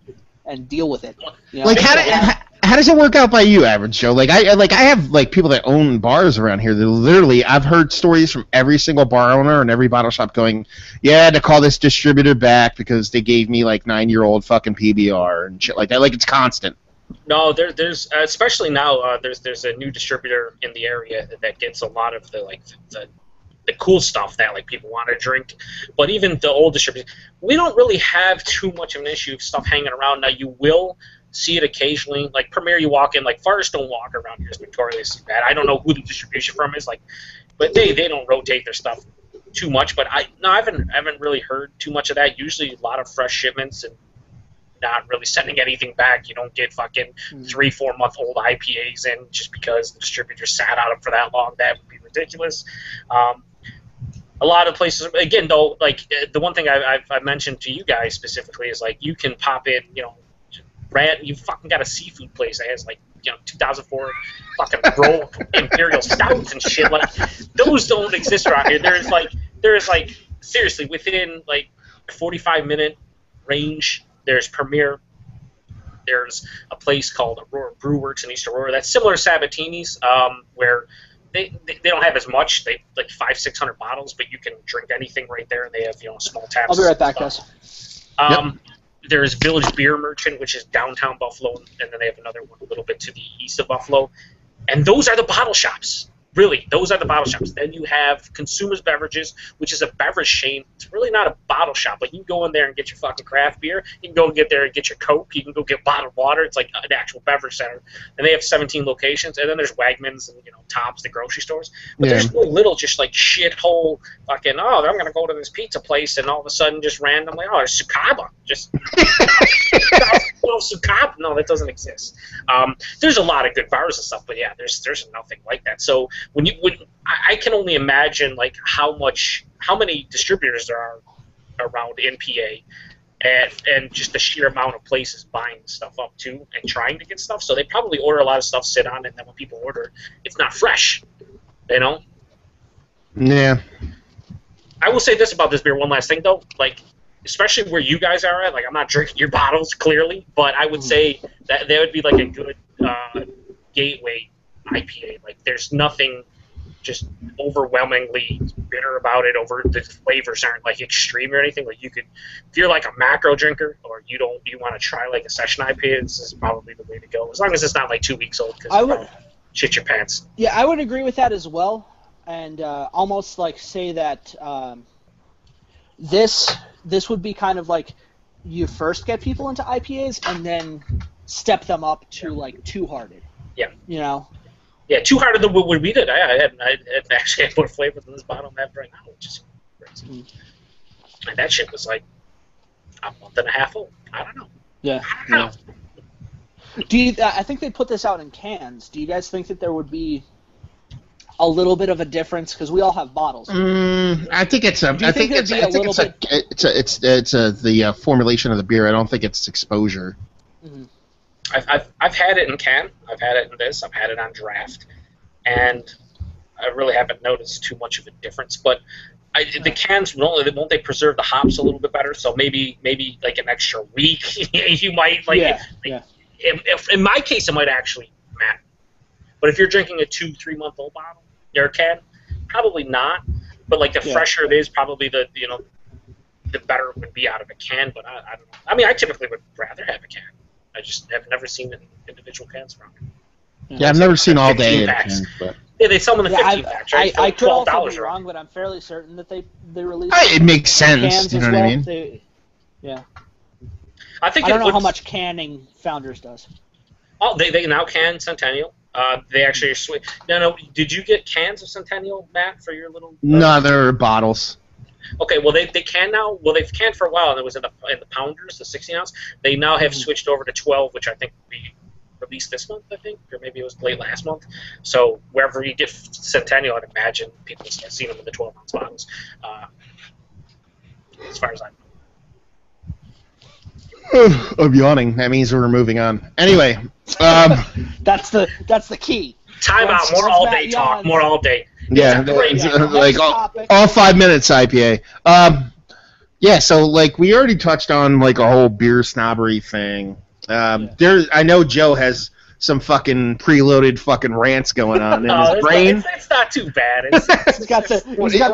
and deal with it. Like how does it work out by you, Average Joe? Like I have like people that own bars around here that literally I've heard stories from every single bar owner and every bottle shop going, yeah, to call this distributor back because they gave me like 9-year-old fucking PBR and shit like that. Like it's constant. No, there's especially now. There's a new distributor in the area that gets a lot of the cool stuff that like people want to drink. But even the old distributors, we don't really have too much of an issue of stuff hanging around. Now you will see it occasionally. Like Premier, you walk in, like Firestone Walker around here is notoriously bad. I don't know who the distribution firm is, but they don't rotate their stuff too much. But I haven't really heard too much of that. Usually a lot of fresh shipments and not really sending anything back. You don't get fucking 3-4 month old IPAs in just because the distributor sat on them for that long. That would be ridiculous. A lot of places, again, though, like the one thing I've mentioned to you guys specifically is like you can pop in, you fucking got a seafood place that has 2004 fucking roll imperial stouts and shit. Like those don't exist around here. There is seriously within 45-minute range. There's Premier, there's a place called Aurora Brew Works in East Aurora that's similar to Sabatini's, where they don't have as much. They like 500-600 bottles, but you can drink anything right there. And they have small taps. I'll be right back, guys. There's Village Beer Merchant, which is downtown Buffalo, and then they have another one a little bit to the east of Buffalo. And those are the bottle shops. Really, those are the bottle shops. Then you have Consumers Beverages, which is a beverage chain. It's really not a bottle shop, but you can go in there and get your fucking craft beer. You can go and get there and get your Coke. You can go get bottled water. It's like an actual beverage center. And they have 17 locations. And then there's Wegmans and Tops, the grocery stores. But there's no little just like shithole fucking, I'm going to go to this pizza place, and all of a sudden just randomly, there's Sukaba. Just Sukaba. No, that doesn't exist. There's a lot of good bars and stuff, but yeah, there's nothing like that. So I can only imagine like how many distributors there are around NPA, and just the sheer amount of places buying stuff up too and trying to get stuff. So they probably order a lot of stuff, sit on, and then when people order, it's not fresh. Yeah. I will say this about this beer. One last thing though, like especially where you guys are at. Like I'm not drinking your bottles clearly, but I would say that would be like a good gateway IPA. Like there's nothing just overwhelmingly bitter about it. Over the flavors aren't like extreme or anything. Like you could, if you're like a macro drinker or you want to try like a session IPA, this is probably the way to go. As long as it's not like 2 weeks old, because I would shit your pants. Yeah, I would agree with that as well, and almost like say that this would be kind of like you first get people into IPAs and then step them up to like Two Hearted. Yeah. Yeah, Two Hearted than what we did. I actually had more flavor than this bottle I have right now, which is crazy. And that shit was like a month and a half old. I don't know. Yeah. I don't know. I think they put this out in cans. Do you guys think that there would be a little bit of a difference because we all have bottles? I think it's the formulation of the beer. I don't think it's exposure. Mm-hmm. I've had it in can. I've had it in this. I've had it on draft, and I really haven't noticed too much of a difference. But the cans won't they preserve the hops a little bit better? So maybe like an extra week you might like. Yeah. If in my case, it might actually matter. But if you're drinking a 2-3 month old bottle or can, probably not. But like the fresher it is, probably the better it would be out of a can. But I don't know. I mean, I typically would rather have a can. I just have never seen individual cans from it. Yeah, I've never seen all day cans, but yeah, they sell them in the 15 packs, right? I could also be wrong, but I'm fairly certain that they release. It makes sense. Cans you know as what well. I mean? I think I don't know how much canning Founders does. Oh, they now can Centennial. They actually are sweet. No. Did you get cans of Centennial, Matt, for your little? No, they're bottles. Okay, well they can now. Well, they've canned for a while, and it was in the Pounders, the 16 ounce. They now have switched over to 12, which I think we released this month, I think, or maybe it was late last month. So wherever you get Centennial, I'd imagine people start seeing them in the 12 ounce bottles. As far as I know. I'm yawning. That means we're moving on. Anyway, that's the key. Time out. More all day talk. More all day. Yeah, like all 5 minutes IPA. Yeah, so like we already touched on like a whole beer snobbery thing. I know Joe has some fucking preloaded fucking rants going on in his brain. It's not too bad. He's got the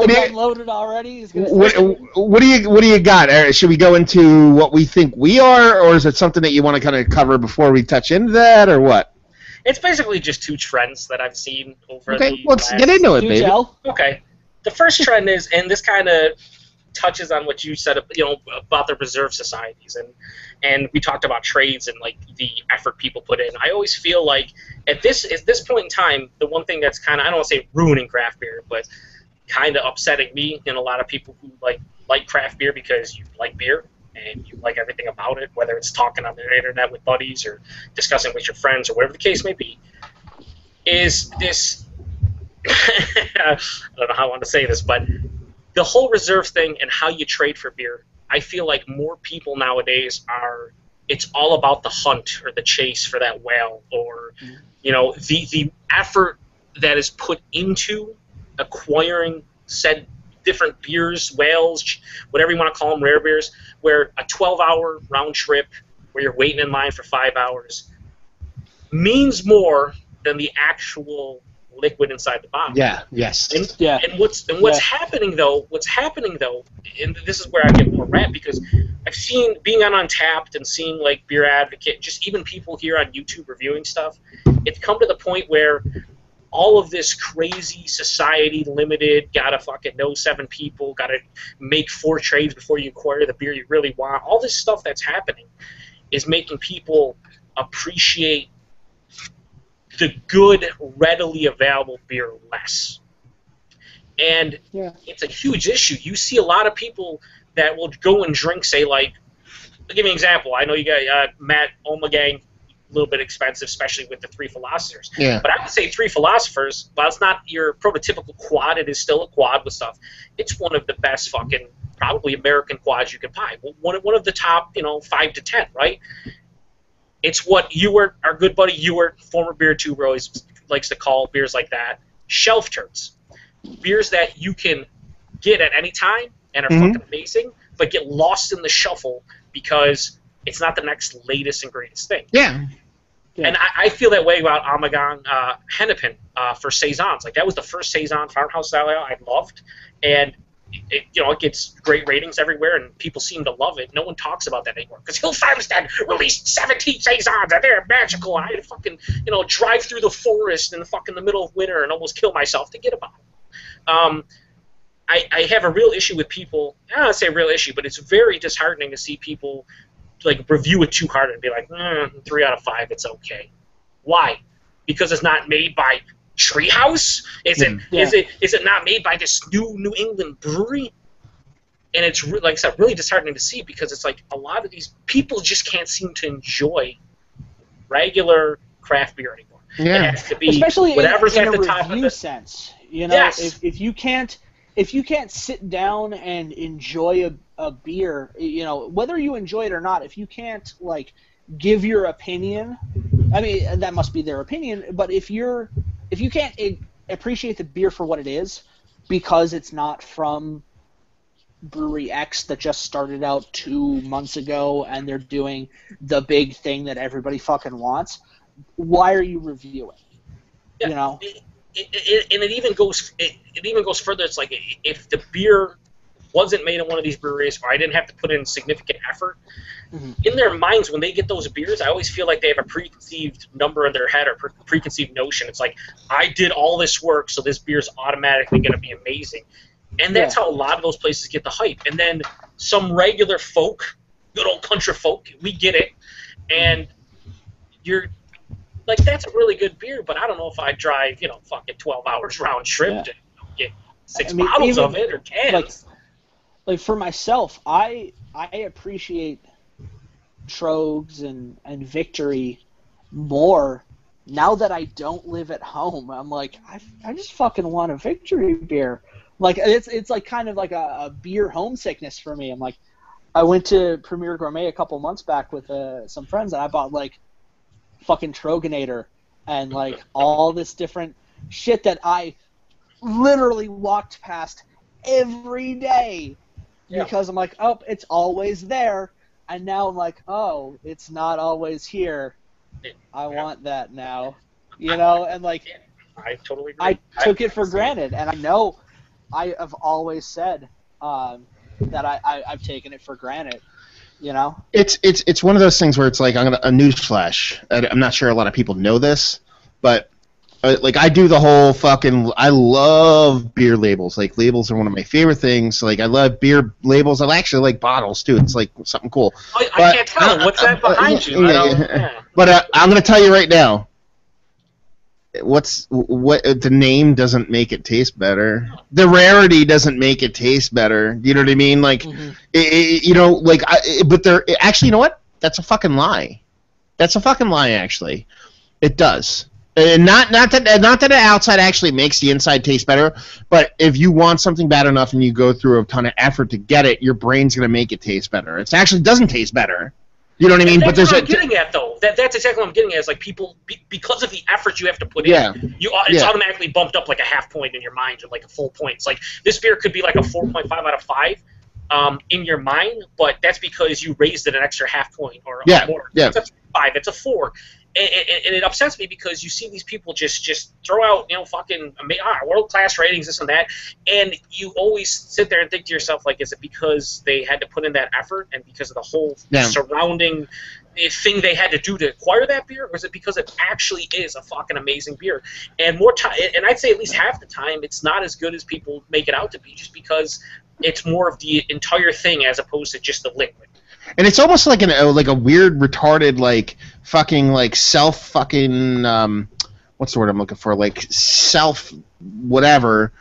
gun loaded already. What do you got? Should we go into what we think we are, or is it something that you want to kind of cover before we touch into that, or what? It's basically just two trends that I've seen over the let's get into it, baby. Okay. The first trend is, and this kind of touches on what you said, about the reserve societies, and we talked about trades and like the effort people put in. I always feel like at this point in time, the one thing that's kind of, I don't want to say ruining craft beer, but kind of upsetting me and a lot of people who like craft beer because you like beer and you like everything about it, whether it's talking on the internet with buddies or discussing with your friends or whatever the case may be, is this, I don't know how I want to say this, but the whole reserve thing and how you trade for beer, I feel like more people nowadays it's all about the hunt or the chase for that whale, or, the effort that is put into acquiring said different beers, whales, whatever you want to call them, rare beers, where a 12-hour round trip, where you're waiting in line for 5 hours means more than the actual liquid inside the bottle. Yeah. Yes. And what's happening though, and this is where I get more rant, because I've seen, being on Untapped and seeing like Beer Advocate, just even people here on YouTube reviewing stuff, it's come to the point where all of this crazy society limited, gotta fucking know 7 people, gotta make 4 trades before you acquire the beer you really want, all this stuff that's happening is making people appreciate the good, readily available beer less. And it's a huge issue. You see a lot of people that will go and drink, say, like, I'll give you an example. I know you got Matt Omegang, a little bit expensive, especially with the 3 Philosophers. Yeah. But I would say 3 Philosophers, while it's not your prototypical quad, it is still a quad with stuff. It's one of the best fucking, probably American quads you can buy. One of the top, 5 to 10, right? It's what Ewart, our good buddy Ewart, former Beer Tuber, always likes to call beers like that shelf turds. Beers that you can get at any time and are fucking amazing, but get lost in the shuffle because it's not the next latest and greatest thing. Yeah. And I feel that way about Omegang Hennepin for Saisons. Like, that was the first Saison farmhouse style ale I loved, and it gets great ratings everywhere, and people seem to love it. No one talks about that anymore because Hill Farmstead released 17 Saisons, and they're magical, and I had to fucking, drive through the forest in the middle of winter and almost kill myself to get a bottle. I have a real issue with people. I don't want to say a real issue, but it's very disheartening to see people like review it too hard and be like, 3 out of 5, it's okay. Why? Because it's not made by Treehouse? Is it not made by this New England brewery? And it's like I said, really disheartening to see, because it's like a lot of these people just can't seem to enjoy regular craft beer anymore. Yeah. It has to be especially whatever's in at the a top of review the sense. Yes. If you can't sit down and enjoy a beer, whether you enjoy it or not, if you can't like give your opinion, I mean that must be their opinion, but if you can't appreciate the beer for what it is because it's not from Brewery X that just started out 2 months ago and they're doing the big thing that everybody fucking wants, why are you reviewing? Yeah. It even goes further. It's like, if the beer wasn't made in one of these breweries, or I didn't have to put in significant effort, in their minds when they get those beers, I always feel like they have a preconceived number in their head or preconceived notion. It's like, I did all this work, so this beer's automatically going to be amazing. And that's how a lot of those places get the hype. And then some regular folk, good old country folk, we get it, and you're like, that's a really good beer, but I don't know if I drive, fucking 12 hours round trip to get 6 bottles of it or cans. Like for myself, I appreciate Trogs and Victory more now that I don't live at home. I'm like, I just fucking want a Victory beer. Like, it's like kind of like a beer homesickness for me. I'm like, I went to Premier Gourmet a couple months back with some friends, and I bought like fucking Troganator and like all this different shit that I literally walked past every day because I'm like, oh, it's always there, and now I'm like, oh, it's not always here. I want that now, and like, I totally agree. I took it for granted, and I know I have always said that I've taken it for granted. It's one of those things where it's like, a newsflash. I'm not sure a lot of people know this, but like, I do the whole fucking. I love beer labels. Like, labels are one of my favorite things. Like, I love beer labels. I actually like bottles too. It's like something cool. I can't tell. What's that behind you? But I'm gonna tell you right now. What the name doesn't make it taste better. The rarity doesn't make it taste better. You know what I mean? Like, but they're actually, you know what? That's a fucking lie. That's a fucking lie. Actually, it does. And not that the outside actually makes the inside taste better, but if you want something bad enough and you go through a ton of effort to get it, your brain's gonna make it taste better. It actually doesn't taste better. You know what I mean? But there's what I'm getting at, though. That's exactly what I'm getting at. Is like, people, because of the effort you have to put in, it's automatically bumped up like a half point in your mind, or like a full point. It's like, this beer could be like a 4.5 out of 5, in your mind, but that's because you raised it an extra half point or more. Yeah. It's a 5, it's a 4. And it upsets me because you see these people just throw out, fucking world-class ratings, this and that, and you always sit there and think to yourself, like, is it because they had to put in that effort and because of the whole surrounding thing they had to do to acquire that beer, or is it because it actually is a fucking amazing beer? And more time, and I'd say at least half the time, it's not as good as people make it out to be, just because it's more of the entire thing as opposed to just the liquid. And it's almost like a weird, retarded, like fucking like self fucking what's the word I'm looking for? Like self whatever.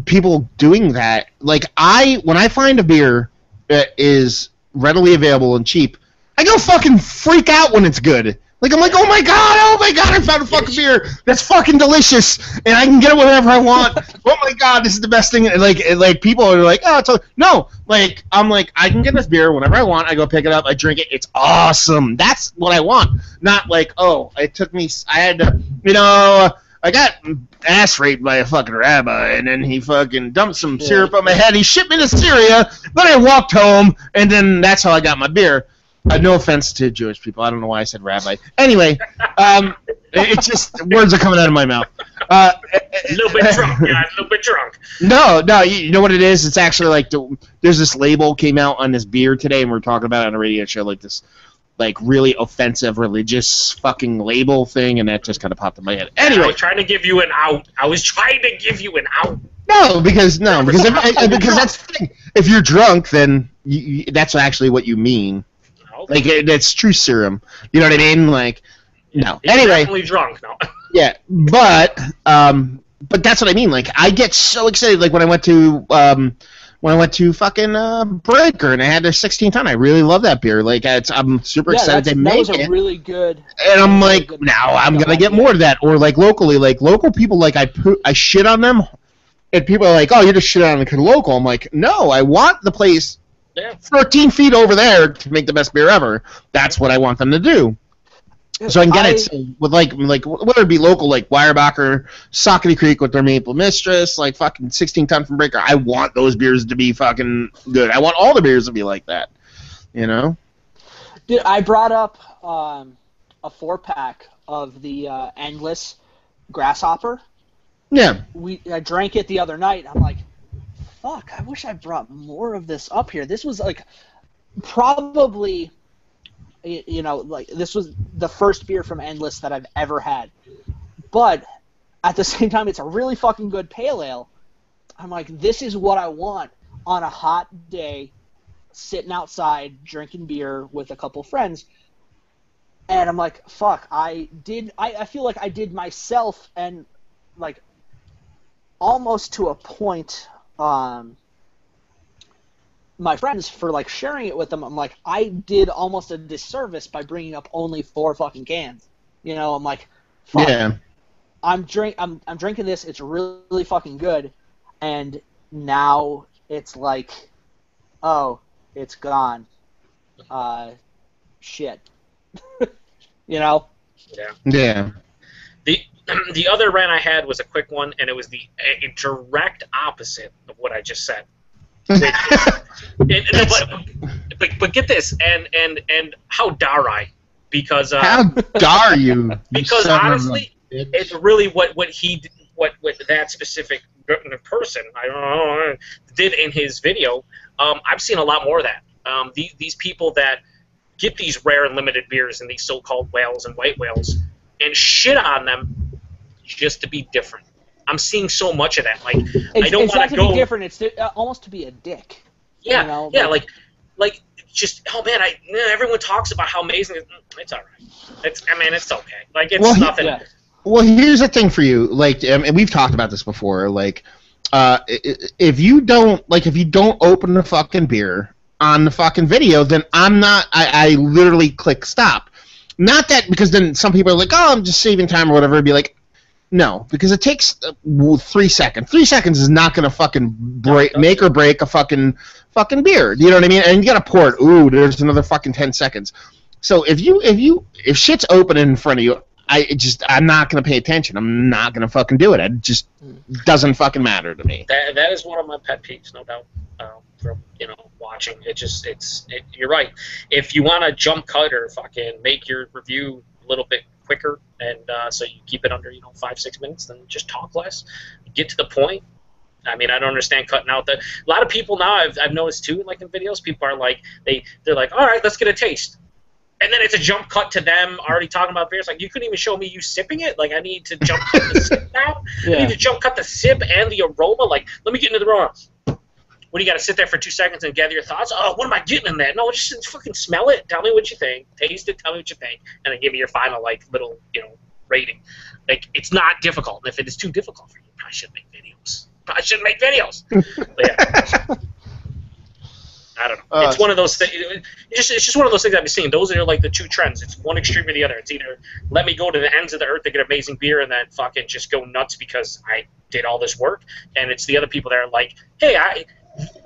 People doing that. Like when I find a beer that is readily available and cheap, I go fucking freak out when it's good. Like, I'm like, oh my god, I found a fucking beer that's fucking delicious, and I can get it whenever I want. Oh my god, this is the best thing. And like people are like, oh, no. Like, I'm like, I can get this beer whenever I want. I go pick it up, I drink it. It's awesome. That's what I want. Not like, oh, I had to, I got ass raped by a fucking rabbi, and then he fucking dumped some syrup on my head. He shipped me to Syria, then I walked home, and then that's how I got my beer. No offense to Jewish people. I don't know why I said rabbi. Anyway, it's just words are coming out of my mouth. A little bit drunk, guys. A little bit drunk. No. You know what it is? It's actually like there's this label came out on this beer today, and we were talking about it on a radio show, like this, like really offensive religious fucking label thing, and that just kind of popped in my head. Anyway, I was trying to give you an out. No, because that's the thing. If you're drunk, then that's actually what you mean. Like, that's true serum. You know what I mean? Like, no. He's anyway. Definitely drunk, no. Yeah, but that's what I mean. Like, I get so excited. Like, when I went to fucking Breaker and I had their 16 ton. I really love that beer. Like, I'm super excited they make it. That was a really good. And I'm like, now I'm gonna get more of that. Or like locally, like local people, like I shit on them, and people are like, oh, you're just shit on the local. I'm like, no, I want the place 13 feet over there to make the best beer ever. That's what I want them to do. So I can get it with like whether it be local, like Weyerbacher, Saucony Creek with their Maple Mistress, like fucking 16 ton from Breaker. I want those beers to be fucking good. I want all the beers to be like that. Dude, I brought up a 4-pack of the Endless Grasshopper. Yeah. I drank it the other night. And I'm like, fuck, I wish I brought more of this up here. This was like probably, this was the first beer from Endless that I've ever had. But at the same time, it's a really fucking good pale ale. I'm like, this is what I want on a hot day, sitting outside, drinking beer with a couple friends. And I'm like, fuck, I feel like I did myself, and like almost to a point, my friends, for like sharing it with them. I'm like, I did almost a disservice by bringing up only 4 fucking cans. I'm like, fuck. Yeah. I'm drinking this. It's really fucking good, and now it's like, oh, it's gone. Shit. Yeah. Yeah. The other rant I had was a quick one, and it was a direct opposite of what I just said. But get this, and how dare I? Because how dare you? Because honestly, it's really what that specific person, I don't know, did in his video. I've seen a lot more of that. These people that get these rare and limited beers and these so-called whales and white whales and shit on them just to be different. I'm seeing so much of that. Like, I don't want to go. It's not to be different. It's almost to be a dick. Yeah, like just, oh man, everyone talks about how amazing it's all right. It's okay. Like, it's nothing. Yeah. Well, here's the thing for you. Like, and we've talked about this before. Like, if you don't open the fucking beer on the fucking video, then I literally click stop. Not that, because then some people are like, oh, I'm just saving time or whatever. It'd be like, no, because it takes 3 seconds. 3 seconds is not gonna fucking make or break a fucking beer. You know what I mean? And you gotta pour it. Ooh, there's another fucking 10 seconds. So if shit's open in front of you, I'm not gonna pay attention. I'm not gonna fucking do it. It just doesn't fucking matter to me. That is one of my pet peeves, no doubt. watching. You're right. If you want to jump cut or fucking make your review a little bit quicker, and so you keep it under 5-6 minutes, then just talk less, get to the point. I mean, I don't understand cutting out a lot of people now. I've noticed too, like in videos, people are like they're like, all right, let's get a taste. And then it's a jump cut to them already talking about beers. Like, you couldn't even show me you sipping it. Like, I need to jump cut the sip now. Yeah. I need to jump cut the sip and the aroma. Like, let me get into the aroma. What do you got to sit there for 2 seconds and gather your thoughts? Oh, what am I getting in that? No, just fucking smell it. Tell me what you think. Taste it. Tell me what you think. And then give me your final, little, rating. Like, it's not difficult. And if it is too difficult for you, you probably shouldn't make videos. But yeah. I don't know. It's one of those things. It's just one of those things I've been seeing. Those are like the two trends. It's one extreme or the other. It's either let me go to the ends of the earth to get amazing beer and then fucking just go nuts because I did all this work. And it's the other people that are like, hey,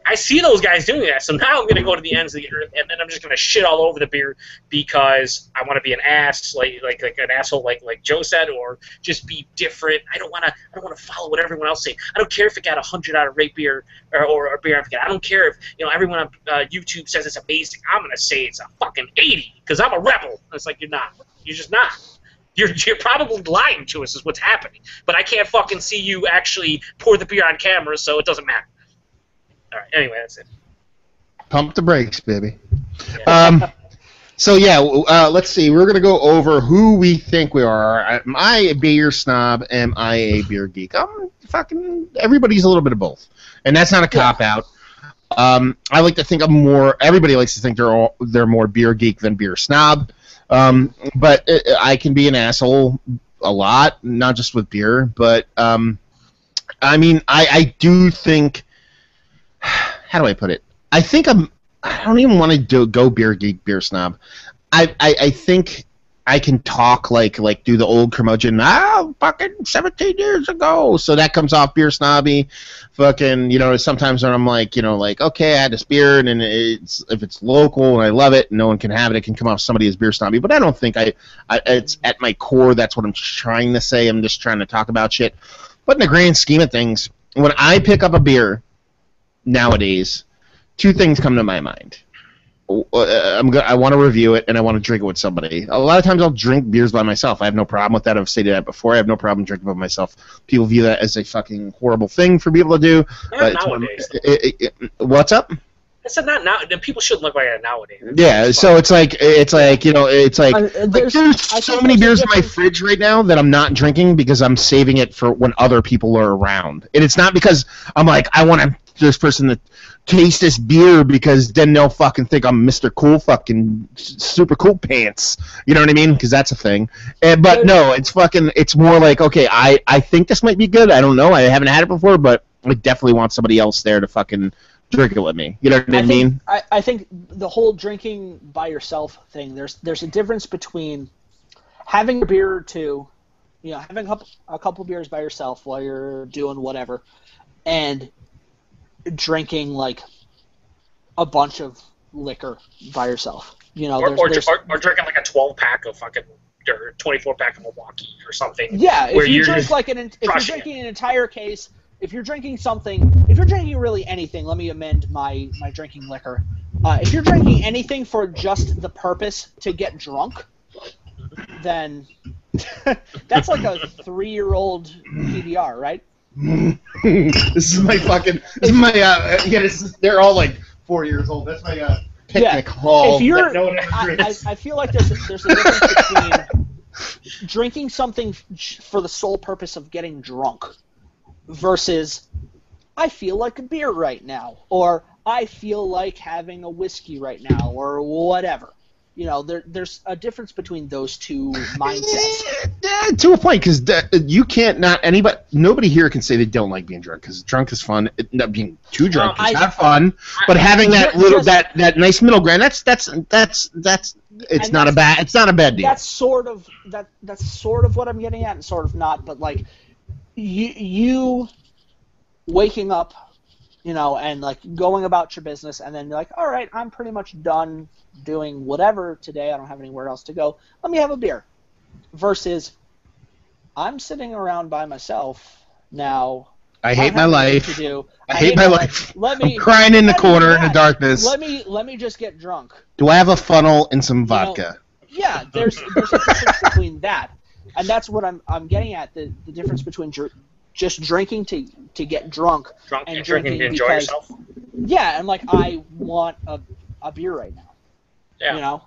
I see those guys doing that, so now I'm going to go to the ends of the earth, and then I'm just going to shit all over the beer because I want to be an ass, like an asshole, like Joe said, or just be different. I don't want to follow what everyone else say. I don't care if it got 100 out of rate beer or beer. I don't care if everyone on YouTube says it's amazing. I'm going to say it's a fucking 80 because I'm a rebel. And it's like, you're not. You're just not. You're probably lying to us is what's happening. But I can't fucking see you actually pour the beer on camera, so it doesn't matter. All right. Anyway, that's it. Pump the brakes, baby. Yeah. So yeah, let's see. We're gonna go over who we think we are. Am I a beer snob? Am I a beer geek? Fucking everybody's a little bit of both, and that's not a cop out. I like to think I'm more. Everybody likes to think they're more beer geek than beer snob. But I can be an asshole a lot, not just with beer, but I mean, I do think. How do I put it? I think I don't even want to go beer geek, beer snob. I think I can talk like do the old curmudgeon. Fucking 17 years ago. So that comes off beer snobby. Fucking, sometimes when I'm like, okay, I had this beer, and if it's local and I love it, and no one can have it, it can come off somebody as beer snobby. But I don't think it's at my core. That's what I'm trying to say. I'm just trying to talk about shit. But in the grand scheme of things, when I pick up a beer nowadays, two things come to my mind. I want to review it, and I want to drink it with somebody. A lot of times I'll drink beers by myself. I have no problem with that. I've stated that before. I have no problem drinking by myself. People view that as a fucking horrible thing for people to do. Not nowadays. What's up? I said not now. People shouldn't look like that nowadays. Yeah, so it's like there's so many beers in my fridge right now that I'm not drinking because I'm saving it for when other people are around. And it's not because I'm like, I want this person to taste this beer because then they'll fucking think I'm Mr. Cool fucking super cool pants. You know what I mean? Because that's a thing. But no, it's more like, okay, I think this might be good. I don't know. I haven't had it before, but I definitely want somebody else there to fucking drink it with me. You know what I mean? I think the whole drinking by yourself thing, there's a difference between having a beer or two, having a couple beers by yourself while you're doing whatever, and drinking like a bunch of liquor by yourself. Or drinking like a 12-pack of fucking or 24-pack of Milwaukee or something. Yeah, if you're drinking an entire case. If you're drinking really anything, let me amend my drinking liquor. If you're drinking anything for just the purpose to get drunk, then that's like a 3-year-old PBR, right? They're all like 4 years old. That's my picnic hall. I feel like there's a difference between drinking something for the sole purpose of getting drunk versus I feel like a beer right now, or I feel like having a whiskey right now, or whatever. There's a difference between those two mindsets. To a point, because you can't nobody here can say they don't like being drunk, because drunk is fun. Not being too drunk is not fun, but having that nice middle ground, it's not a bad deal. That's sort of what I'm getting at, and sort of not, but like you waking up, and like going about your business, and then you're like, all right, I'm pretty much done doing whatever today. I don't have anywhere else to go. Let me have a beer. Versus, I'm sitting around by myself now, I hate my life. I hate my life. I'm crying in the corner in the darkness. Let me just get drunk. Do I have a funnel and some vodka? Yeah, there's a difference between that, and that's what I'm getting at. The difference between just drinking to get drunk and drinking to enjoy yourself. Yeah, and like I want a beer right now. Yeah. You know.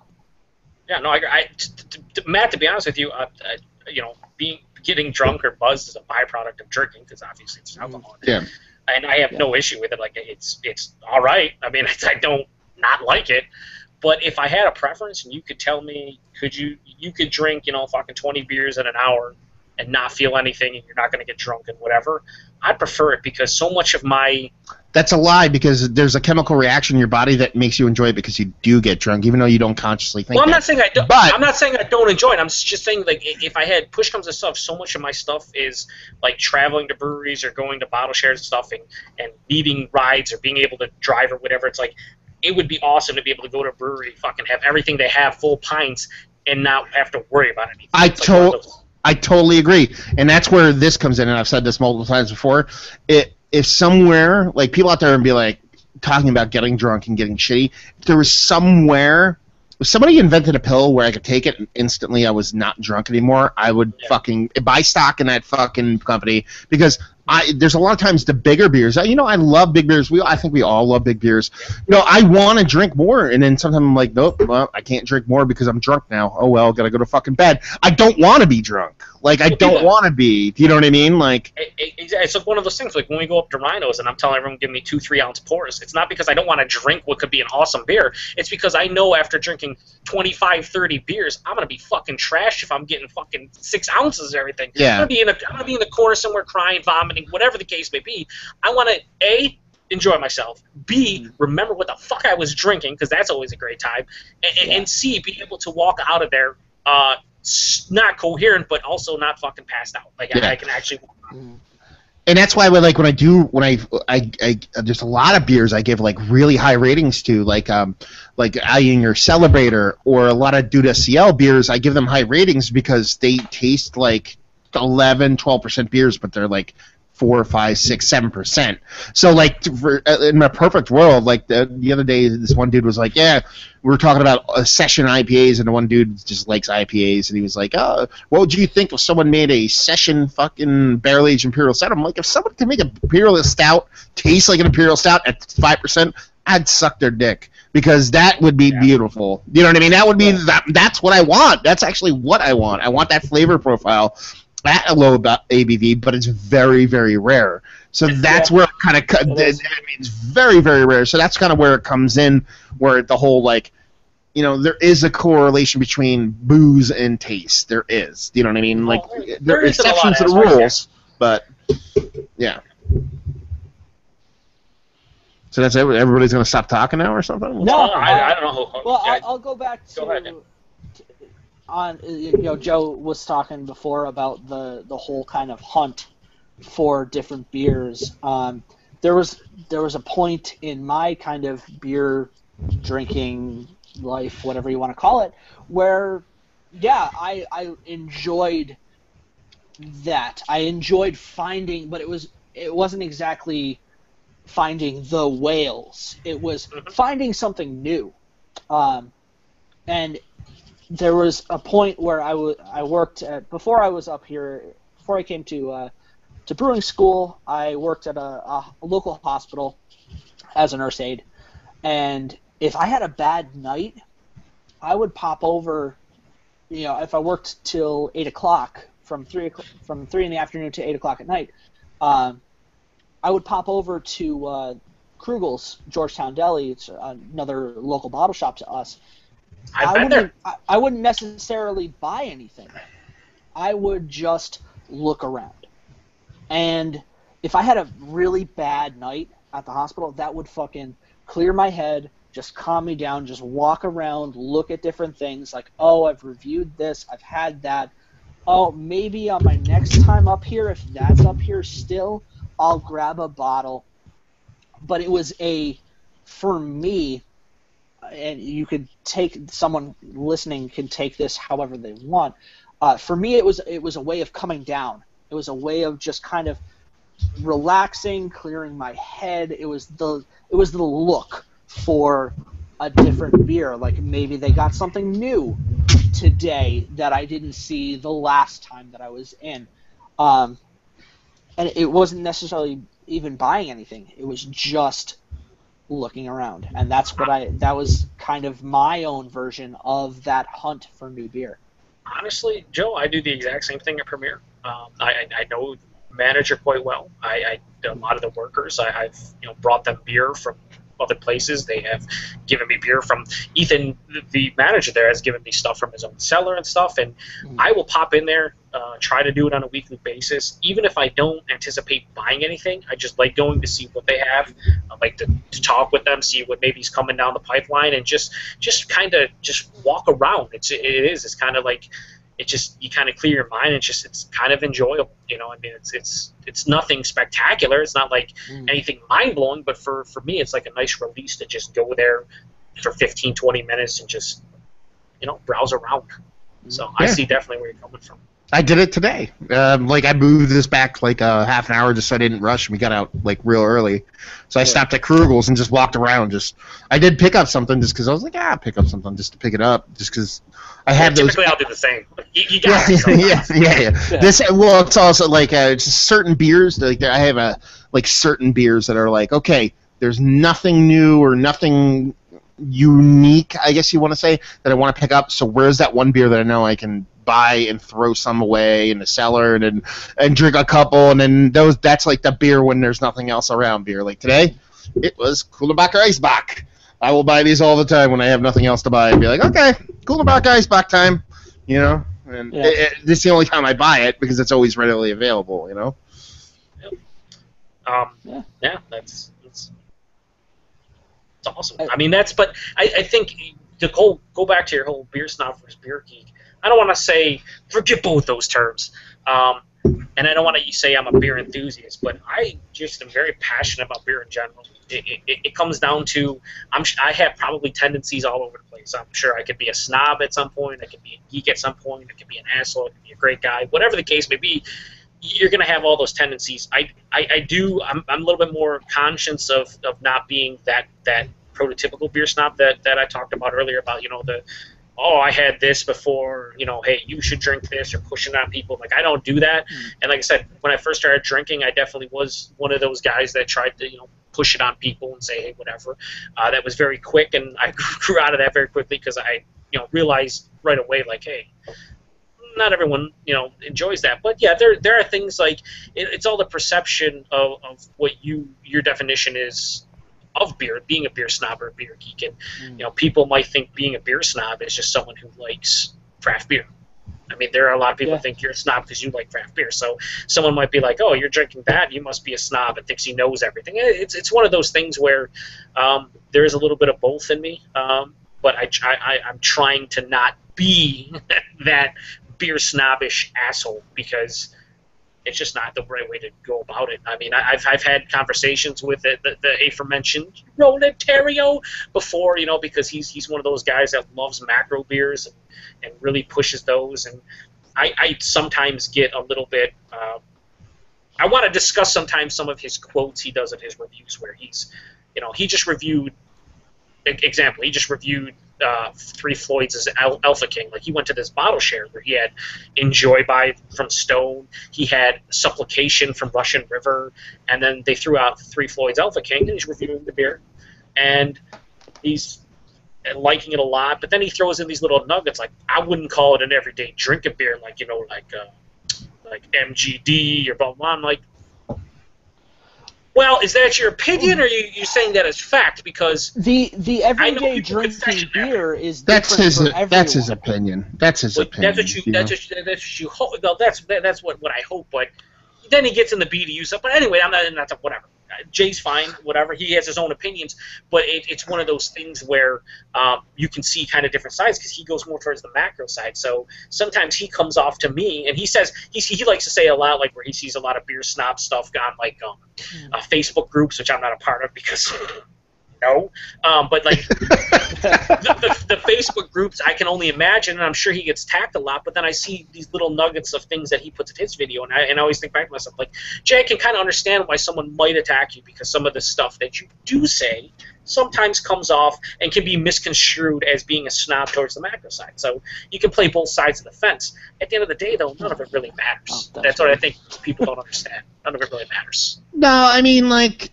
Yeah, no, Matt. To be honest with you, getting drunk or buzzed is a byproduct of drinking because obviously it's alcohol. Yeah. And I have no issue with it. Like it's all right. I mean, I don't not like it. But if I had a preference and you could tell me, you could drink, fucking 20 beers in an hour and not feel anything and you're not going to get drunk and whatever, I'd prefer it because so much of my... That's a lie because there's a chemical reaction in your body that makes you enjoy it because you do get drunk, even though you don't consciously think I'm that. not saying I don't. I'm not saying I don't enjoy it. I'm just saying, like, if I had push comes to shove, so much of my stuff is like traveling to breweries or going to bottle shares and stuff and needing rides or being able to drive or whatever. It's like it would be awesome to be able to go to a brewery, fucking have everything they have, full pints, and not have to worry about anything. I totally agree, and that's where this comes in. And I've said this multiple times before. If somewhere, like people out there and be like talking about getting drunk and getting shitty, if there was somewhere, if somebody invented a pill where I could take it and instantly I was not drunk anymore, I would fucking buy stock in that fucking company because there's a lot of times the bigger beers. I love big beers. I think we all love big beers. I want to drink more, and then sometimes I'm like, nope, well, I can't drink more because I'm drunk now. Oh well, gotta go to fucking bed. I don't want to be drunk. Like I don't want to be. Do you know what I mean? Like it's like one of those things. Like when we go up to Rhinos and I'm telling everyone, give me 2 3-ounce pours. It's not because I don't want to drink what could be an awesome beer. It's because I know after drinking 25, 30 beers, I'm gonna be fucking trash if I'm getting fucking 6 ounces of everything. Yeah. I'm gonna be in the corner somewhere crying, vomiting, whatever the case may be. I want to A, enjoy myself, B, remember what the fuck I was drinking because that's always a great time, and C, be able to walk out of there not coherent but also not fucking passed out. Like I can actually walk out. And that's why when I there's a lot of beers I give like really high ratings to, like Allinger Celebrator or a lot of Duda CL beers. I give them high ratings because they taste like 11-12% beers, but they're like 4, 5, 6, 7%. So like in my perfect world, like the other day, this one dude was like, "Yeah, we were talking about session IPAs," and the one dude just likes IPAs, and he was like, "Oh, what would you think if someone made a session fucking barrel aged imperial stout?" I'm like, if someone can make a imperial stout taste like an imperial stout at 5%, I'd suck their dick. Because that would be beautiful. You know what I mean? That would be that's what I want. That's actually what I want. I want that flavor profile at a low ABV, but it's very, very rare. So that's where it kind of it's very, very rare. So that's kind of where it comes in, where the whole there is a correlation between booze and taste. There is. You know what I mean? Like there are exceptions to the rules, but yeah. So that's everybody's going to stop talking now or something? No, I don't know. Well, I'll go back to... Go ahead. Joe was talking before about the whole kind of hunt for different beers. There was a point in my kind of beer drinking life, whatever you want to call it, where I enjoyed that. I enjoyed finding, but it wasn't exactly finding the whales. It was finding something new. And there was a point where I worked at, before I was up here, before I came to brewing school, I worked at a local hospital as a nurse aide, and if I had a bad night, I would pop over, if I worked till 8 o'clock, from 3 in the afternoon to 8 o'clock at night, I would pop over to Krugel's Georgetown Deli. It's another local bottle shop to us. I wouldn't necessarily buy anything. I would just look around. And if I had a really bad night at the hospital, that would fucking clear my head, just calm me down, just walk around, look at different things, like, oh, I've reviewed this, I've had that. Oh, maybe on my next time up here, if that's up here still, I'll grab a bottle. But it was for me, and you could someone listening can take this however they want. For me, it was a way of coming down. It was a way of just kind of relaxing, clearing my head. It was the look for a different beer. Like maybe they got something new today that I didn't see the last time that I was in. And it wasn't necessarily even buying anything. It was just looking around. And that was kind of my own version of that hunt for new beer. Honestly, Joe, I do the exact same thing at Premier. I know the manager quite well. A lot of the workers, I've brought them beer from other places. They have given me beer from Ethan, the manager there, has given me stuff from his own cellar and stuff. And I will pop in there, try to do it on a weekly basis. Even if I don't anticipate buying anything, I just like going to see what they have. I like to talk with them, see what maybe is coming down the pipeline, and just kind of just walk around. It's kind of like you kind of clear your mind. It's kind of enjoyable, I mean, it's nothing spectacular. It's not like anything mind blowing, but for me, it's like a nice release to just go there for 15, 20 minutes and just browse around. So I see definitely where you're coming from. I did it today. I moved this back like a half an hour just so I didn't rush, and we got out like real early. So I stopped at Krugel's and just walked around. I did pick up something just because I was like, pick up something just to pick it up, just because I have those. Typically, I'll do the same. You got it. Yeah. It's also like certain beers. Like I have certain beers that are like, okay, there's nothing new or nothing unique, I guess you want to say, that I want to pick up. So where's that one beer that I know I can buy and throw some away in the cellar and drink a couple, and then that's like the beer when there's nothing else around beer. Like today, it was Kullerbacher Eisbach. I will buy these all the time when I have nothing else to buy and be like, okay, Kullerbacher Eisbach time, and this is the only time I buy it because it's always readily available, That's awesome. I mean, but I think to go back to your whole Beer Snob versus Beer Geek, I don't want to say, forget both those terms, and I don't want to say I'm a beer enthusiast, but I just am very passionate about beer in general. It comes down to, I have probably tendencies all over the place. I'm sure I could be a snob at some point, I could be a geek at some point, I could be an asshole, I could be a great guy, whatever the case may be. You're going to have all those tendencies. I'm a little bit more conscious of not being that prototypical beer snob that I talked about earlier about, I had this before, hey, you should drink this, or pushing on people. Like, I don't do that. And like I said, when I first started drinking, I definitely was one of those guys that tried to, push it on people and say, hey, whatever. That was very quick, and I grew out of that very quickly because I, realized right away, like, hey, not everyone, enjoys that. But yeah, there are things like it's all the perception of what your definition is of beer, being a beer snob or a beer geek. And people might think being a beer snob is just someone who likes craft beer. I mean, there are a lot of people who think you're a snob because you like craft beer. So someone might be like, oh, you're drinking that, you must be a snob, and thinks he knows everything. It's one of those things where there is a little bit of both in me, but I'm trying to not be that beer snobbish asshole, because it's just not the right way to go about it. I mean, I've had conversations with the aforementioned Roland Terrio before, because he's one of those guys that loves macro beers and really pushes those. And I sometimes get a little bit. I want to discuss sometimes some of his quotes he does of his reviews, where he just reviewed. Example, he just reviewed Three Floyds' Alpha King. Like, he went to this bottle share where he had Enjoy by from Stone, he had Supplication from Russian River, and then they threw out Three Floyds' Alpha King, and he's reviewing the beer, and he's liking it a lot. But then he throws in these little nuggets, like, I wouldn't call it an everyday drink of beer, like like MGD or blah blah. I'm like, well, is that your opinion, or are you saying that as fact? Because the everyday drinking beer is different for everyone. That's his opinion. That's his opinion. That's what you hope. Well, that's what I hope. But then he gets in the BDU stuff. But anyway, I'm not whatever. Jay's fine, whatever. He has his own opinions, but it's one of those things where you can see kind of different sides, because he goes more towards the macro side. So sometimes he comes off to me, and he says he likes to say a lot, like, where he sees a lot of beer snob stuff on like Facebook groups, which I'm not a part of because no. But like the Facebook groups, I can only imagine, and I'm sure he gets attacked a lot. But then I see these little nuggets of things that he puts in his video, and I always think back to myself, like, Jay, I can kind of understand why someone might attack you, because some of the stuff that you do say sometimes comes off and can be misconstrued as being a snob towards the macro side. So you can play both sides of the fence. At the end of the day, though, none of it really matters. That's what I think people don't understand. None of it really matters. No, I mean, like,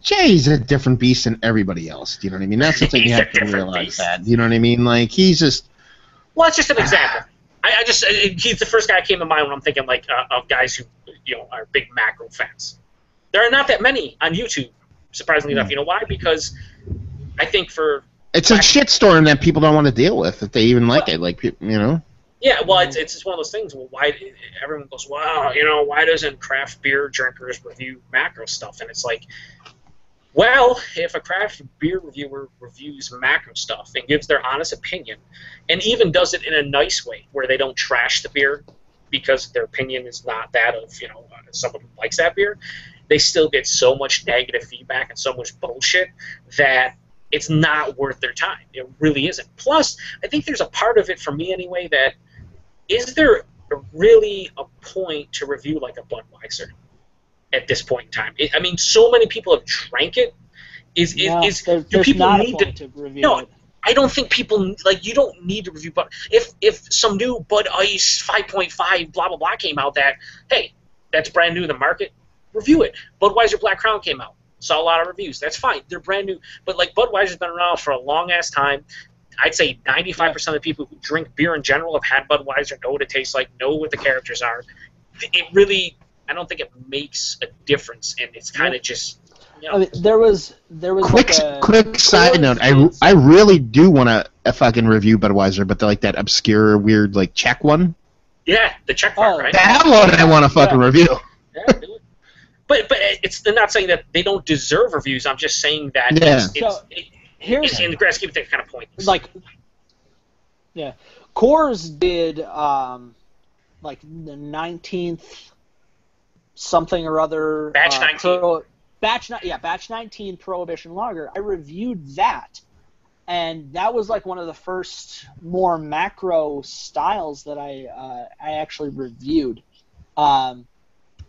Jay's a different beast than everybody else. Do you know what I mean? That's the thing you have to realize. That. You know what I mean? Like, he's just... Well, it's just an example. He's the first guy that came to mind when I'm thinking, like, of guys who, are big macro fans. There are not that many on YouTube, surprisingly enough. You know why? Because I think it's a shitstorm that people don't want to deal with if they even like it. Like, Yeah, well, it's just one of those things. Well, why everyone goes, wow, why doesn't craft beer drinkers review macro stuff? And it's like, well, if a craft beer reviewer reviews macro stuff and gives their honest opinion, and even does it in a nice way where they don't trash the beer because their opinion is not that of someone who likes that beer, they still get so much negative feedback and so much bullshit that it's not worth their time. It really isn't. Plus, I think there's a part of it, for me anyway, that is there really a point to review like a Budweiser at this point in time? I mean, so many people have drank it. Do people need to review it? I don't think people, like, you don't need to review Bud. If some new Bud Ice 5.5 blah blah blah came out, that, hey, that's brand new to the market, review it. Budweiser Black Crown came out, saw a lot of reviews. That's fine. They're brand new. But like, Budweiser's been around for a long ass time. I'd say 95% of the people who drink beer in general have had Budweiser, know what it tastes like, know what the characters are. It really, I don't think it makes a difference, and it's kind of just. I mean, there was quick side note. I really do want to fucking review Budweiser, but like that obscure, weird, like, Czech one. Yeah, the Czech part, right? That one I want to fucking review. Yeah, do it. But they're not saying that they don't deserve reviews. I'm just saying that it's in the grand scheme of things, kind of pointless. Like, yeah, Coors did like the 19th something or other batch 19. Batch 19 Prohibition Lager. I reviewed that, and that was like one of the first more macro styles that I actually reviewed.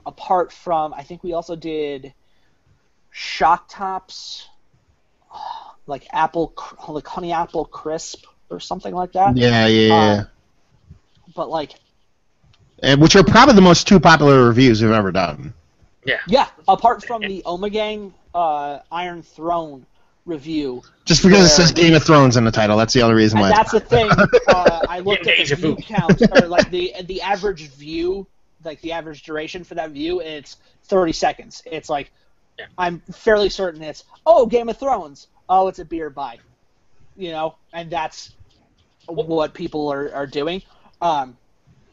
Apart from, I think we also did Shock Tops, like honey apple crisp or something like that. Yeah. But like, which are probably the most two popular reviews we've ever done. Yeah. Apart from the Omegang Iron Throne review. Just because it says Game of Thrones in the title, that's the only reason why. That's the thing. I looked at the view count, or like the average view, like the average duration for that view, and it's 30 seconds. It's like, I'm fairly certain it's, Game of Thrones. Oh, it's a beer buy. And that's what people are doing. But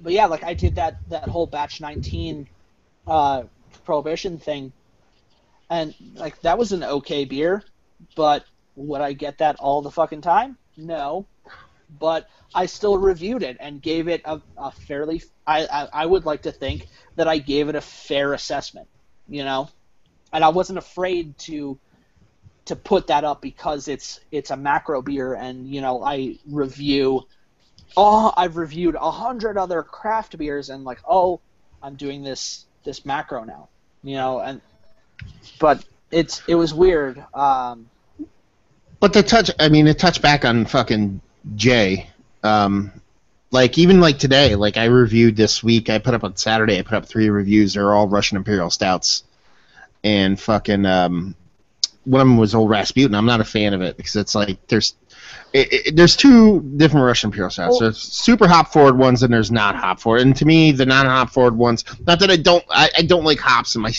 yeah, like, I did that whole batch 19 Prohibition thing, and like, that was an okay beer, but would I get that all the fucking time? No. But I still reviewed it and gave it a fairly, I would like to think that I gave it a fair assessment, and I wasn't afraid to put that up because it's a macro beer, and I've reviewed 100 other craft beers, and like, I'm doing this macro now, but it was weird. But it touched back on fucking Jay. Like, even like today, like, I reviewed this week, I put up 3 reviews. They're all Russian Imperial Stouts. And fucking, one of them was Old Rasputin. I'm not a fan of it because it's like, there's 2 different Russian Imperial Stouts. There's super hop forward ones and there's not hop forward. And to me, the non hop forward ones, not that I don't like hops in my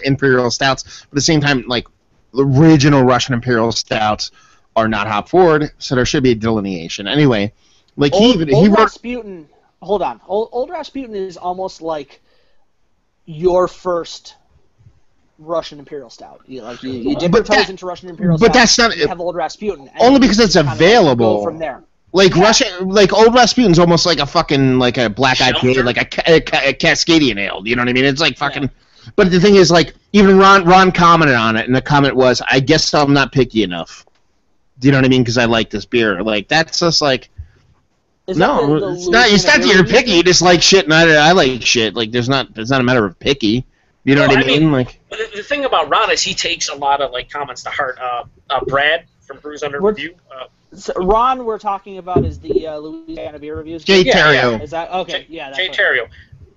Imperial Stouts, but at the same time, like, the original Russian Imperial Stouts are not hop forward, so there should be a delineation. Anyway, like, Old Rasputin. Hold on. Old Rasputin is almost like your first Russian Imperial Stout. You dip your toes into Russian Imperial Stout. But that's not. You have Old Rasputin. Only because it's available. Go from there. Like, like, Old Rasputin's almost like a fucking, like, a black IPA, like a Cascadian ale. You know what I mean? It's like fucking. But the thing is, like, even Ron commented on it, and the comment was, "I guess I'm not picky enough." Do you know what I mean? Because I like this beer. Like, that's just like, no, it's not. It's not that you're picky. You just like shit, and I like shit. Like, it's not a matter of picky. You know what I mean? Like, the thing about Ron is he takes a lot of like comments to heart. Brad from Brews Under Review. So Ron, we're talking about is the Louisiana beer reviews. Jay Terrio. Is that okay? Yeah, Jay Terrio.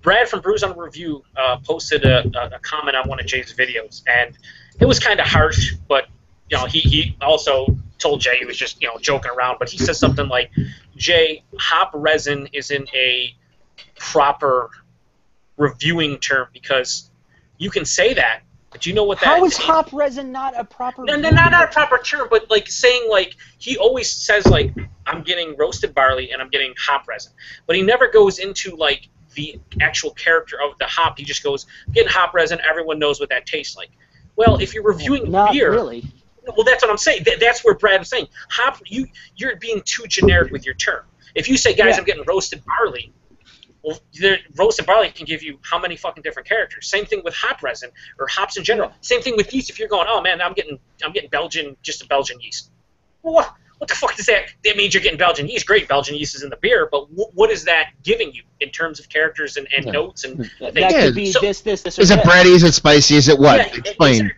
Brad from Brews Under Review posted a comment on one of Jay's videos, and it was kind of harsh, but you know, he also told Jay he was just, you know, joking around, but he says something like, Jay, hop resin isn't a proper reviewing term because you can say that, but you know what that How is hop resin not a proper No, not a proper term, but like saying, like, he always says, like, I'm getting roasted barley and I'm getting hop resin, but he never goes into, like, the actual character of the hop. He just goes, getting hop resin, everyone knows what that tastes like. Well, if you're reviewing Not beer... really. Well, that's what I'm saying. That's where Brad was saying. Hop, you're being too generic with your term. If you say, guys, I'm getting roasted barley, well, roasted barley can give you how many fucking different characters. Same thing with hop resin or hops in general. Same thing with yeast. If you're going, oh man, I'm getting Belgian, just a Belgian yeast. Well, what the fuck does that? That means you're getting Belgian yeast. Great, Belgian yeast is in the beer, but what is that giving you in terms of characters and notes and that could be this, or is it bready? Is it spicy? Is it what? Yeah, Explain.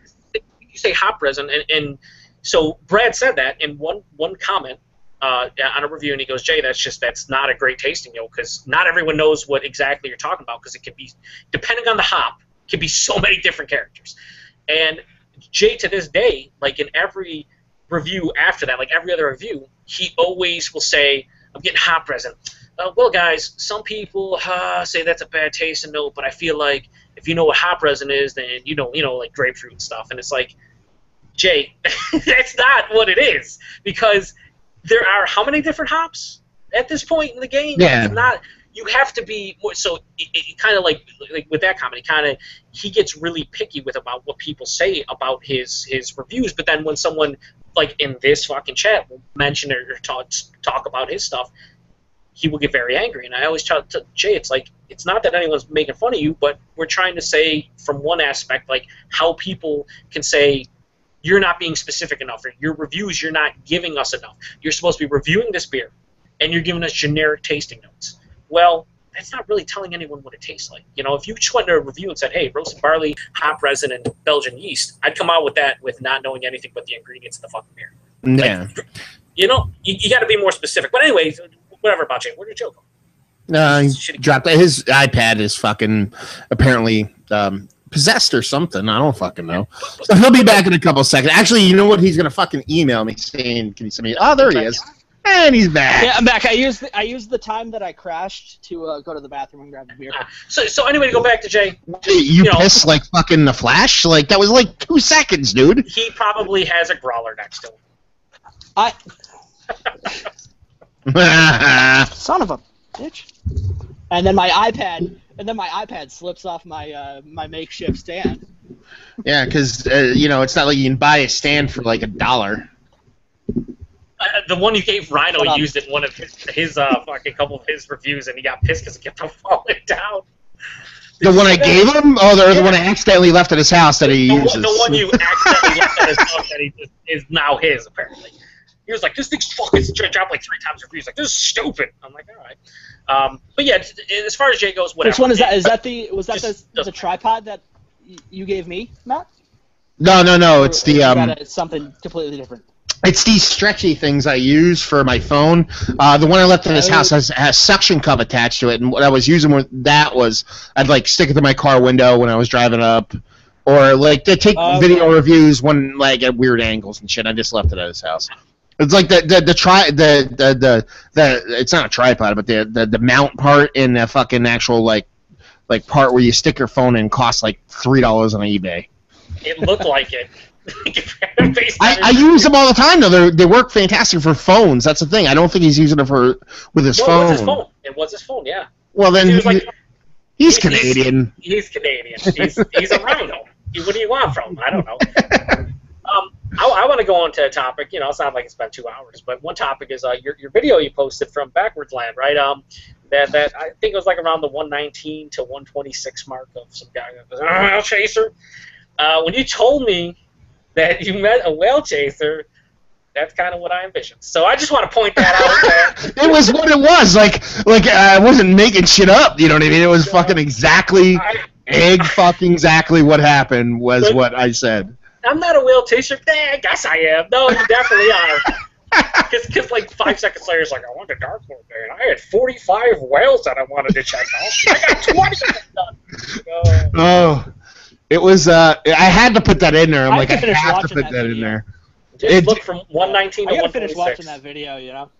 You say hop resin, and so Brad said that in one comment on a review, and he goes, Jay, that's not a great tasting note because not everyone knows what exactly you're talking about because it could be, depending on the hop, it could be so many different characters. And Jay, to this day, like in every review after that, like every other review, he always will say, I'm getting hop resin. Well, guys, some people say that's a bad tasting note, but I feel like if you know what hop resin is, then you know, like grapefruit and stuff. And it's like, Jay, that's not what it is because there are how many different hops at this point in the game? Yeah. It's not. You have to be more. So it kind of like with that comment, he gets really picky about what people say about his reviews. But then when someone like in this fucking chat will mention or talk about his stuff, he will get very angry. And I always tell Jay, it's like, it's not that anyone's making fun of you, but we're trying to say from one aspect, like how people can say you're not being specific enough, or your reviews, you're not giving us enough. You're supposed to be reviewing this beer, and you're giving us generic tasting notes. Well, that's not really telling anyone what it tastes like. You know, if you just went to a review and said, hey, roasted barley, hop resin, and Belgian yeast, I'd come out with that with not knowing anything but the ingredients of the fucking beer. Yeah. Like, you know, you got to be more specific. But anyways, whatever about Jay. Where did Joe go? He dropped his iPad is fucking apparently possessed or something. I don't fucking know. So he'll be back in a couple seconds. Actually, you know what? He's gonna fucking email me saying, "Can you send me?" Oh, there he is, and he's back. Yeah, I'm back. I used the time that I crashed to go to the bathroom and grab a beer. So anyway, to go back to Jay. You pissed like fucking the Flash? Like that was like 2 seconds, dude. He probably has a growler next to him. Son of a bitch. And then my iPad slips off my my makeshift stand. Yeah, because it's not like you can buy a stand for like $1. The one you gave Rhino used it in one of his fucking couple of his reviews, and he got pissed because it kept on falling down. The one I gave him? Oh, the one I accidentally left at his house that he uses. The one you accidentally left at his house that is now his, apparently. He was like, this thing's fucking dropped like 3 times reviews. Like, this is stupid. I'm like, all right. But yeah, as far as Jay goes, whatever. Which one is that? Was that the tripod that you gave me, Matt? No. It's the It's something completely different. It's these stretchy things I use for my phone. The one I left in his house has a suction cup attached to it, and what I was using with that was I'd like stick it to my car window when I was driving up, or like to take video reviews when like at weird angles and shit. I just left it at his house. It's like the it's not a tripod, but the mount part in the fucking actual like part where you stick your phone in costs like $3 on eBay. It looked like it. I use them all the time though. They work fantastic for phones. That's the thing. I don't think he's using it with his phone. It was his phone. It was his phone. Yeah. Well then, he's Canadian. He's Canadian. He's a rhino. What do you want from him? I don't know. I want to go on to a topic. It's not like it's been 2 hours, but one topic is your video you posted from Backwards Land, right? that I think it was like around the 119 to 126 mark of some guy that was a whale chaser. When you told me that you met a whale chaser, that's kind of what I envisioned. So I just want to point that out there. It was what it was. Like I wasn't making shit up. You know what I mean? It was fucking exactly, fucking exactly what happened was what I said. I'm not a whale chaser. I guess I am. No, you definitely are. Because like 5 seconds later, it's like, I went to Dark Lord there, and I had 45 whales that I wanted to check out. I got 20 of them done. Oh, it was. I had to put that in there. I have to put that in there. Just look from 119 to 126. I gotta finish watching that video, you know?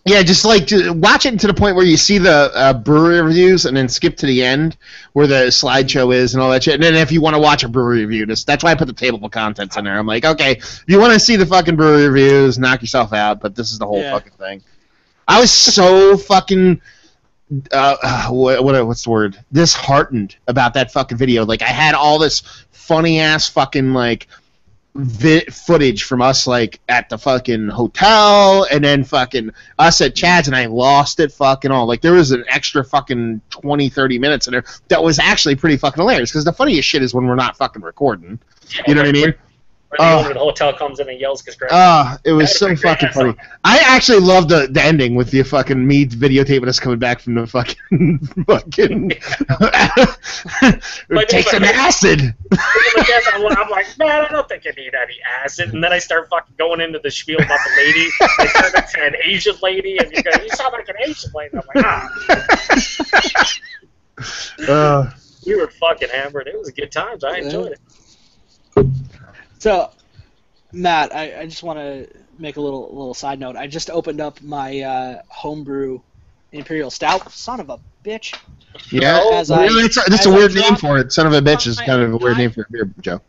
Yeah, just watch it to the point where you see the brewery reviews and then skip to the end where the slideshow is and all that shit. And then if you want to watch a brewery review, that's why I put the table of contents in there. I'm like, okay, if you want to see the fucking brewery reviews, knock yourself out, but this is the whole fucking thing. I was so fucking... what's the word? Disheartened about that fucking video. Like, I had all this funny-ass fucking, like... footage from us like at the fucking hotel and then fucking us at Chad's, and I lost it fucking all. Like there was an extra fucking 20-30 minutes in there that was actually pretty fucking hilarious, because the funniest shit is when we're not fucking recording. You know what I mean? Or the owner of the hotel comes in and yells because it was so fucking funny. I actually loved the ending with the fucking me videotaping us coming back from the fucking take some acid. I'm like, man, I don't think you need any acid. And then I start fucking going into the spiel about the lady. I turned into an Asian lady, and you go, you sound like an Asian lady. I'm like, we were fucking hammered. It was good times. I enjoyed it. So, Matt, I just want to make a little side note. I just opened up my homebrew Imperial Stout. Son of a bitch. Yeah, that's a weird name for it. Son of a bitch is kind of a weird name for a beer, Joe.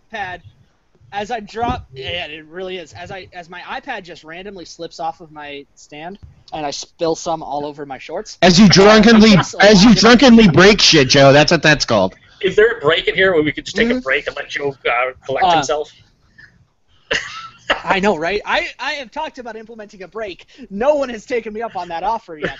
As I drop, yeah, it really is. As my iPad just randomly slips off of my stand, and I spill some all over my shorts. As you drunkenly break shit, Joe. That's what that's called. Is there a break in here where we could just take a break and let Joe collect himself? I know, right? I have talked about implementing a break. No one has taken me up on that offer yet.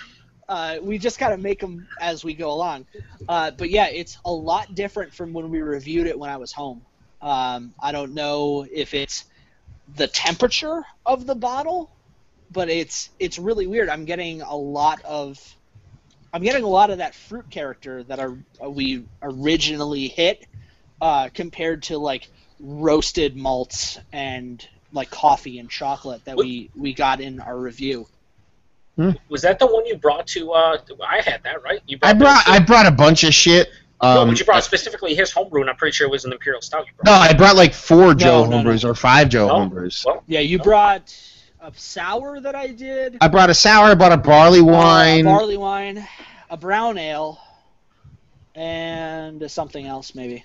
We just gotta make them as we go along. But yeah, it's a lot different from when we reviewed it when I was home. I don't know if it's the temperature of the bottle, but it's really weird. I'm getting a lot of that fruit character that we originally hit, compared to like roasted malts and like coffee and chocolate that we got in our review. Was that the one you brought to? I had that, right? I brought a bunch of shit. No, but you brought specifically his homebrew, and I'm pretty sure it was an Imperial Stout you brought. No, I brought like 4 Joe homebrews or 5 Joe homebrews. Well, yeah, you brought a sour that I did. I brought a sour. I brought a barley wine. A brown ale, and something else maybe.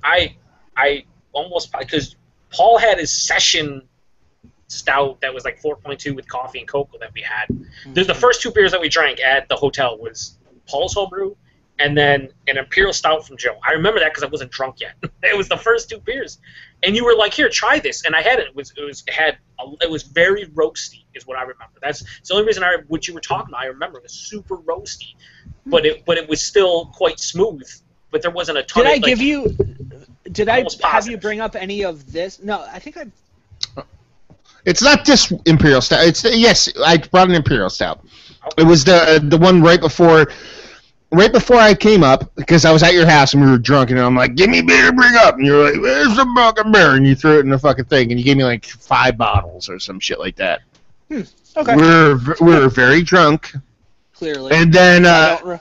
I almost, because Paul had his session stout that was like 4.2 with coffee and cocoa that we had. The first 2 beers that we drank at the hotel was Paul's homebrew, and then an Imperial Stout from Joe. I remember that because I wasn't drunk yet. It was the first 2 beers, and you were like, "Here, try this," and I had it. It was very roasty, is what I remember. That's the only reason what you were talking about. I remember it was super roasty, but it was still quite smooth. But there wasn't a ton. Did I have you bring up any of this? No, I think I. It's not this Imperial Stout. Yes, I brought an Imperial Stout. Okay. It was the one right before I came up, because I was at your house and we were drunk, and I'm like, "Give me beer to bring up," and you're like, "Where's the fucking beer?" And you threw it in the fucking thing, and you gave me like 5 bottles or some shit like that. Okay. We were very drunk. Clearly. And then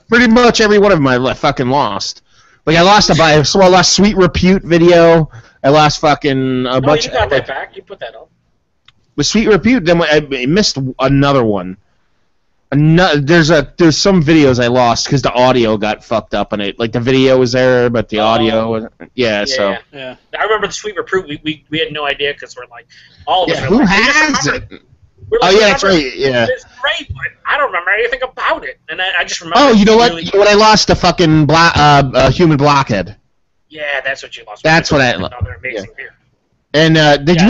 pretty much every one of them I fucking lost. Like I lost Sweet Repute video. I lost fucking a bunch. You got that back. You put that up. With Sweet Repute, then I missed another one. There's some videos I lost because the audio got fucked up on it. Like the video was there, but the audio was so. Yeah. I remember the Sweet Repute. We had no idea because we're like all of us. Who has it? Like, that's right. Yeah. It's great, but I don't remember anything about it, and I just remember. Oh, you know what? You know what? I lost the fucking human blockhead. Yeah, that's what you lost. That's what I. Another amazing beer. And did you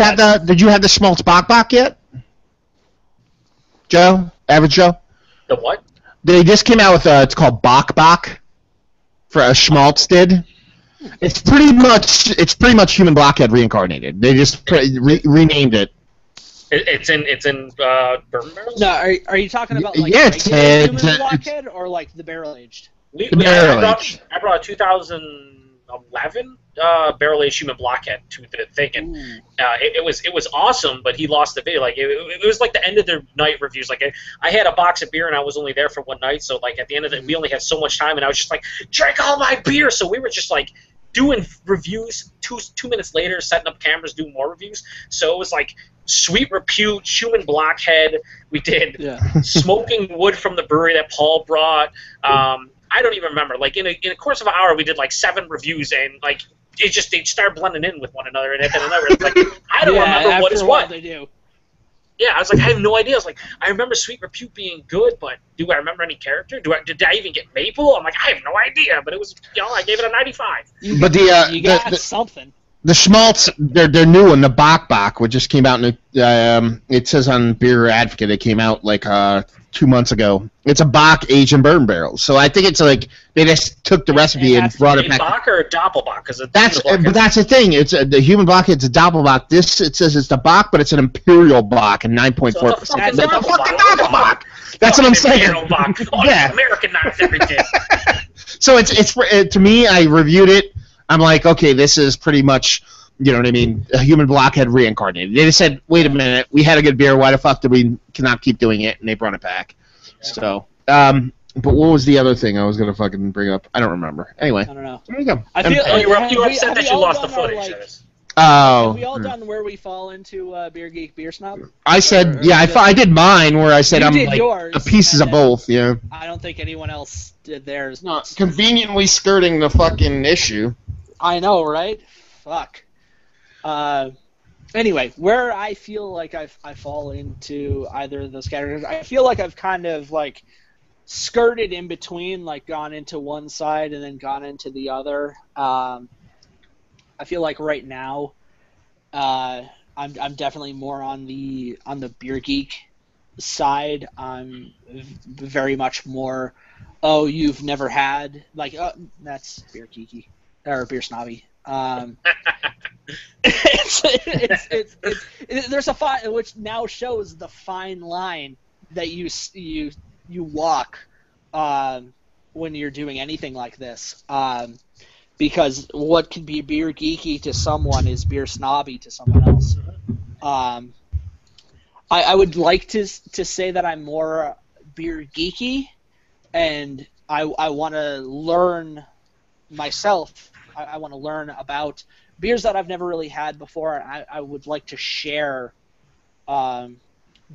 have the Schmaltz Bach yet, Joe? Average Joe? The what? They just came out with it's called Bach for a Schmaltz did. It's pretty much Human Blockhead reincarnated. They just renamed it. It's in bourbon barrels. No, are you talking about like Human Blockhead or like the barrel aged? I brought a 2011 barrel aged Human Blockhead to the thing, and it was awesome. But he lost the video. Like it was like the end of the night reviews. Like I had a box of beer and I was only there for one night, so like at the end of it, we only had so much time, and I was just like, drink all my beer. So we were just like doing reviews. 2 minutes later, setting up cameras, doing more reviews. So it was like Sweet Repute, Human Blockhead. We did Smoking Wood from the brewery that Paul brought. I don't even remember. Like in a course of an hour, we did like 7 reviews, and like they start blending in with one another. And then another, it's like I don't remember what is what. They do. Yeah, I was like, I have no idea. I was like, I remember Sweet Repute being good, but do I remember any character? Did I even get Maple? I'm like, I have no idea. But it was, I gave it a 95. But you got something. The Schmaltz, their new one, the Bach, which just came out, it says on Beer Advocate it came out like 2 months ago. It's a Bach aged in bourbon barrels. So I think it's like they just took the recipe and brought it back. Bach or a Doppelbock? But that's the thing. It's the Human Block. It's a Doppelbock. This it says it's the Bach, but it's an Imperial Bach and 9.4%. It's a fucking Doppelbock. That's what I'm saying. Yeah, Americanized everything. So it's to me. I reviewed it. I'm like, okay, this is pretty much, you know what I mean, a Human Blockhead reincarnated. They just said, wait a minute, we had a good beer, why the fuck did we cannot keep doing it? And they brought it back. Yeah. So, but what was the other thing I was going to fucking bring up? I don't remember. Anyway. I don't know. There you go. You were upset that you lost the footage. Have we all done where we fall into Beer Geek, Beer Snob? I said, I did mine where I said I'm like yours, the pieces of both, yeah. I don't think anyone else did theirs. No, conveniently skirting the fucking issue. I know, right? Fuck. Anyway, where I feel like I fall into either of those categories, I feel like I've kind of like skirted in between, like gone into one side and then gone into the other. I feel like right now, I'm definitely more on the Beer Geek side. I'm very much more. Oh, you've never had like that's Beer Geeky. Or Beer Snobby. There's a fine which now shows the fine line that you walk when you're doing anything like this. Because what can be beer geeky to someone is beer snobby to someone else. I would like to say that I'm more beer geeky, and I want to learn myself. I want to learn about beers that I've never really had before. I would like to share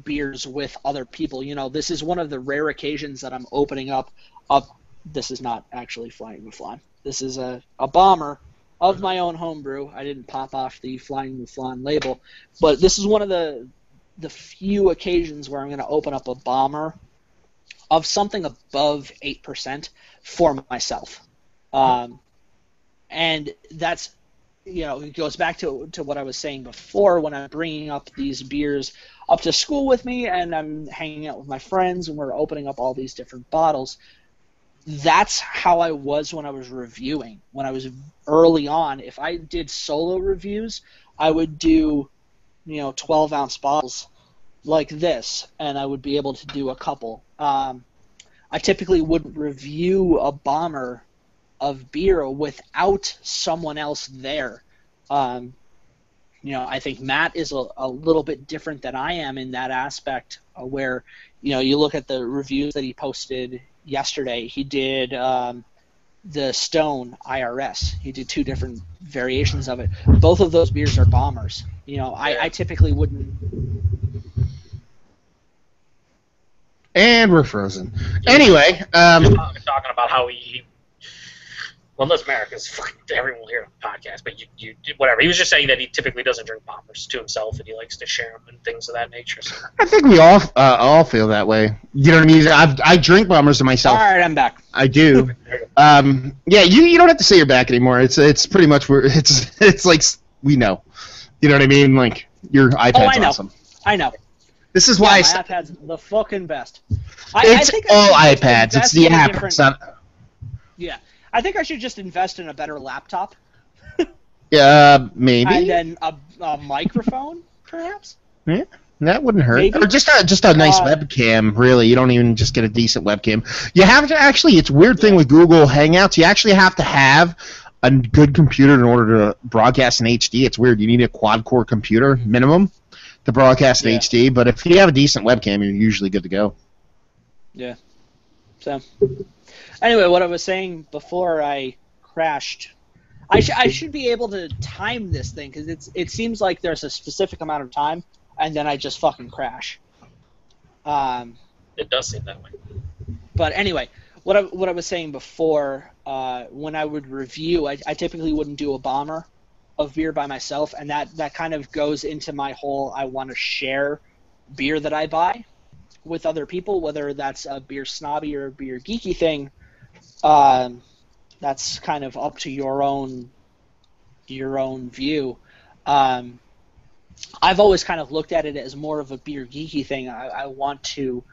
beers with other people. You know, this is one of the rare occasions that I'm opening up. This is not actually Flying Mouflon. This is a bomber of my own homebrew. I didn't pop off the Flying Mouflon label, but this is one of the few occasions where I'm going to open up a bomber of something above 8% for myself. And that's, you know, it goes back to what I was saying before when I'm bringing up these beers up to school with me and I'm hanging out with my friends and we're opening up all these different bottles. That's how I was when I was reviewing. When I was early on, if I did solo reviews, I would do, 12-ounce bottles like this, and I would be able to do a couple. I typically would review a bomber of beer without someone else there. I think Matt is a little bit different than I am in that aspect, where, you look at the reviews that he posted yesterday. He did the Stone IRS. He did 2 different variations of it. Both of those beers are bombers. I typically wouldn't. And we're frozen. Anyway, talking about how he. Well, it doesn't matter because everyone will hear on the podcast, but you whatever. He was just saying that he typically doesn't drink bombers to himself, and he likes to share them and things of that nature. So. I think we all feel that way. You know what I mean? I drink bombers to myself. All right, I'm back. I do. Yeah, you don't have to say you're back anymore. It's pretty much where it's like we know. You know what I mean? Like your iPad's awesome. I know. This is why my iPad's the fucking best. It's all iPads. It's the app. It's not... Yeah. I think I should just invest in a better laptop. Maybe. And then a microphone, perhaps? Yeah, that wouldn't hurt. Maybe. Or just a nice webcam, really. You don't even just get a decent webcam. You have to actually, it's a weird thing with Google Hangouts. You actually have to have a good computer in order to broadcast in HD. It's weird. You need a quad-core computer, minimum, to broadcast in HD. But if you have a decent webcam, you're usually good to go. Yeah. So, anyway, what I was saying before I crashed, I should be able to time this thing, because it seems like there's a specific amount of time, and then I just fucking crash. It does seem that way. But anyway, what I was saying before, when I would review, I typically wouldn't do a bomber of beer by myself, and that kind of goes into my whole I want to share beer that I buy with other people, whether that's a beer snobby or a beer geeky thing. That's kind of up to your own view. I've always kind of looked at it as more of a beer geeky thing. I want to,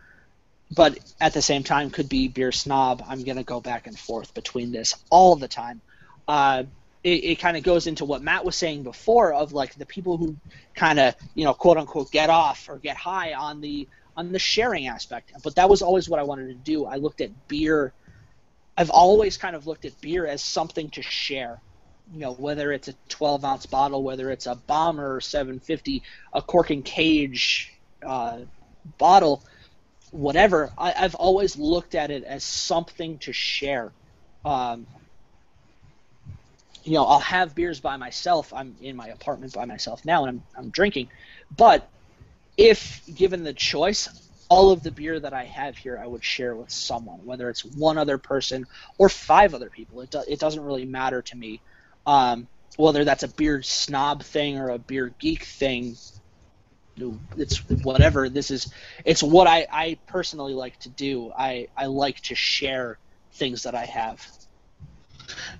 but at the same time could be beer snob. I'm going to go back and forth between this all the time. It kind of goes into what Matt was saying before of like the people who kind of, quote unquote, get off or get high on the sharing aspect. But that was always what I wanted to do. I looked at beer. I've always kind of looked at beer as something to share. Whether it's a 12-ounce bottle, whether it's a Bomber 750, a cork and cage bottle, whatever. I've always looked at it as something to share. I'll have beers by myself. I'm in my apartment by myself now, and I'm drinking. But if given the choice, all of the beer that I have here I would share with someone, whether it's one other person or 5 other people. It doesn't really matter to me. Whether that's a beer snob thing or a beer geek thing, it's whatever. It's what I personally like to do. I like to share things that I have.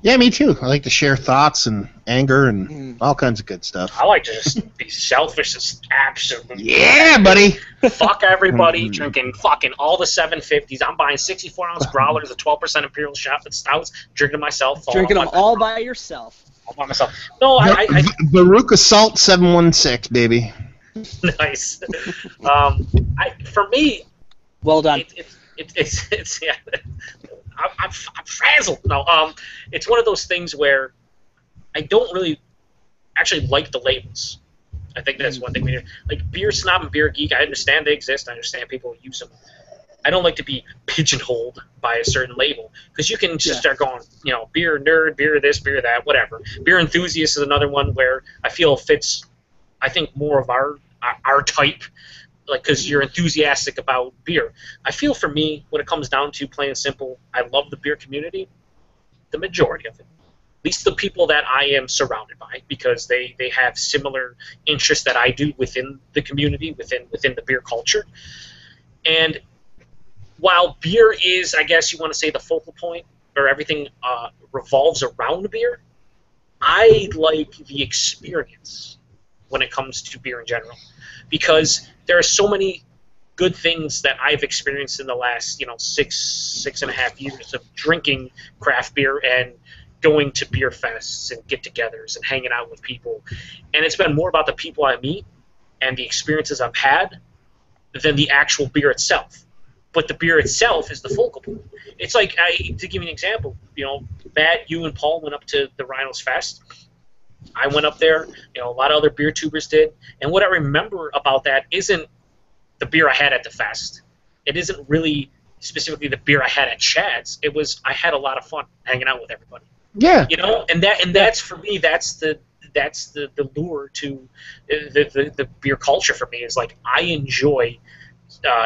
Yeah, me too. I like to share thoughts and anger and all kinds of good stuff. I like to just be selfish as absolutely. Yeah, buddy. Fuck everybody drinking fucking all the 750s. I'm buying 64-ounce growlers, a 12% imperial shot with stouts, drinking myself. Drinking them all by yourself. All by myself. No, I Baruch Assault 716, baby. Nice. For me, well done. It's yeah. I'm frazzled. No, it's one of those things where I don't really actually like the labels. I think that's one thing we do. Like Beer Snob and Beer Geek, I understand they exist. I understand people use them. I don't like to be pigeonholed by a certain label, because you can just start going, beer nerd, beer this, beer that, whatever. Beer enthusiast is another one where I feel fits, I think, more of our type. Like, because you're enthusiastic about beer. I feel for me, when it comes down to plain and simple, I love the beer community, the majority of it. At least the people that I am surrounded by, because they have similar interests that I do within the community, within the beer culture. And while beer is, I guess you want to say, the focal point, or everything revolves around beer, I like the experience when it comes to beer in general. Because there are so many good things that I've experienced in the last, 6.5 years of drinking craft beer and going to beer fests and get-togethers and hanging out with people. And it's been more about the people I meet and the experiences I've had than the actual beer itself. But the beer itself is the focal point. It's like, to give you an example, Matt, you and Paul went up to the Rhinos Fest. I went up there, a lot of other beer tubers did, and what I remember about that isn't the beer I had at the fest. It isn't really specifically the beer I had at Chad's. It was, I had a lot of fun hanging out with everybody. Yeah. And that's for me, that's the lure to the beer culture for me, is like, I enjoy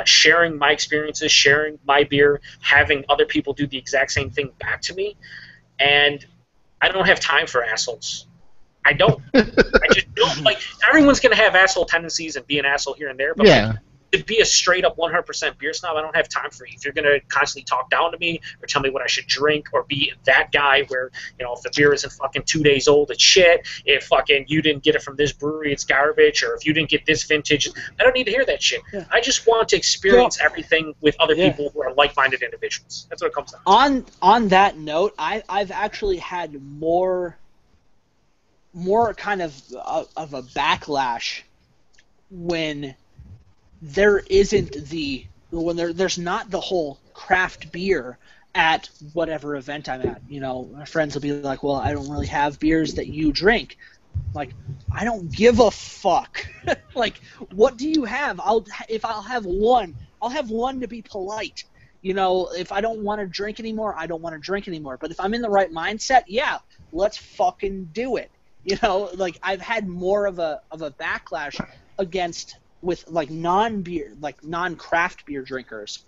sharing my experiences, sharing my beer, having other people do the exact same thing back to me, and I don't have time for assholes. I don't. I just don't. Like, everyone's going to have asshole tendencies and be an asshole here and there, but to be a straight up 100% beer snob, I don't have time for you. If you're going to constantly talk down to me or tell me what I should drink or be that guy where, if the beer isn't fucking 2 days old, it's shit. If fucking you didn't get it from this brewery, it's garbage. Or if you didn't get this vintage, I don't need to hear that shit. Yeah. I just want to experience everything with other people who are like-minded individuals. That's what it comes down to. On that note, I've actually had more kind of a backlash when there's not the whole craft beer at whatever event I'm at. My friends will be like, well, I don't really have beers that you drink. Like, I don't give a fuck. Like, what do you have? I'll have one. I'll have one to be polite. If I don't want to drink anymore, I don't want to drink anymore. But if I'm in the right mindset, yeah, let's fucking do it. Like, I've had more of a backlash with like non-craft beer drinkers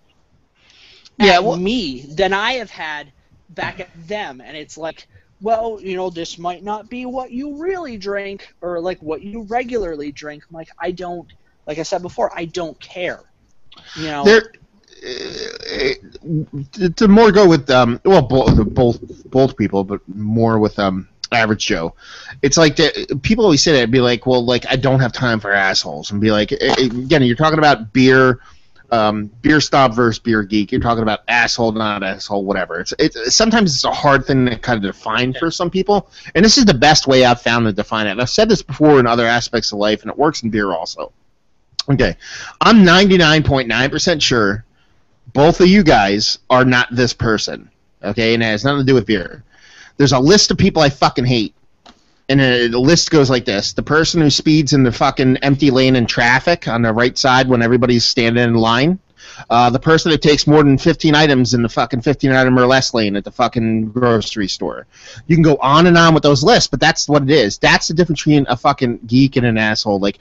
at me than I have had back at them. And it's like, well, this might not be what you really drink or like what you regularly drink. I'm like, like I said before, I don't care. To more go with both people, but more with average Joe. It's like people always say that and be like, well, like, I don't have time for assholes, and be like, again, you're talking about beer snob versus beer geek. You're talking about asshole, not asshole, whatever. It's sometimes it's a hard thing to kind of define for some people, and this is the best way I've found to define it. And I've said this before in other aspects of life, and it works in beer also. Okay, I'm 99.9% sure both of you guys are not this person. Okay, and it has nothing to do with beer. There's a list of people I fucking hate, and the list goes like this: the person who speeds in the fucking empty lane in traffic on the right side when everybody's standing in line, the person that takes more than 15 items in the fucking 15-item or less lane at the fucking grocery store. You can go on and on with those lists, but that's what it is. That's the difference between a fucking geek and an asshole. Like,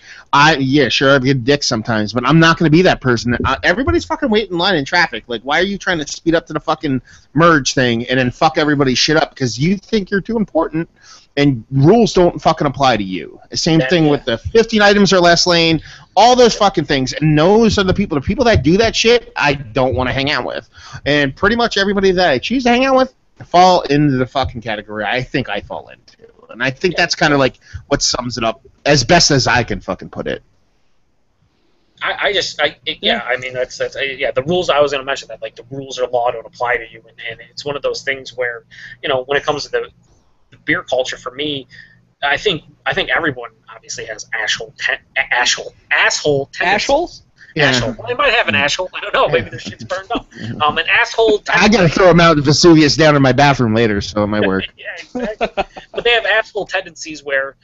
sure, I've got dick sometimes, but I'm not going to be that person. Everybody's fucking waiting in line in traffic. Like, why are you trying to speed up to the fucking merge thing and then fuck everybody's shit up because you think you're too important? And rules don't fucking apply to you. Same thing with the 15 items or less lane, all those fucking things. And those are the people that do that shit, I don't want to hang out with. And pretty much everybody that I choose to hang out with fall into the fucking category I think I fall into. And I think that's kind of like what sums it up as best as I can fucking put it. I mean, that's the rules I was going to mention that, like, the rules or law don't apply to you. And it's one of those things where, when it comes to the beer culture, for me, I think everyone obviously has asshole tendencies. Yeah. Asshole. Well, they might have an asshole. I don't know. Maybe their shit's burned up. An asshole tendency. I gotta throw Mount Vesuvius down in my bathroom later, so it might work. Yeah, exactly. But they have asshole tendencies where,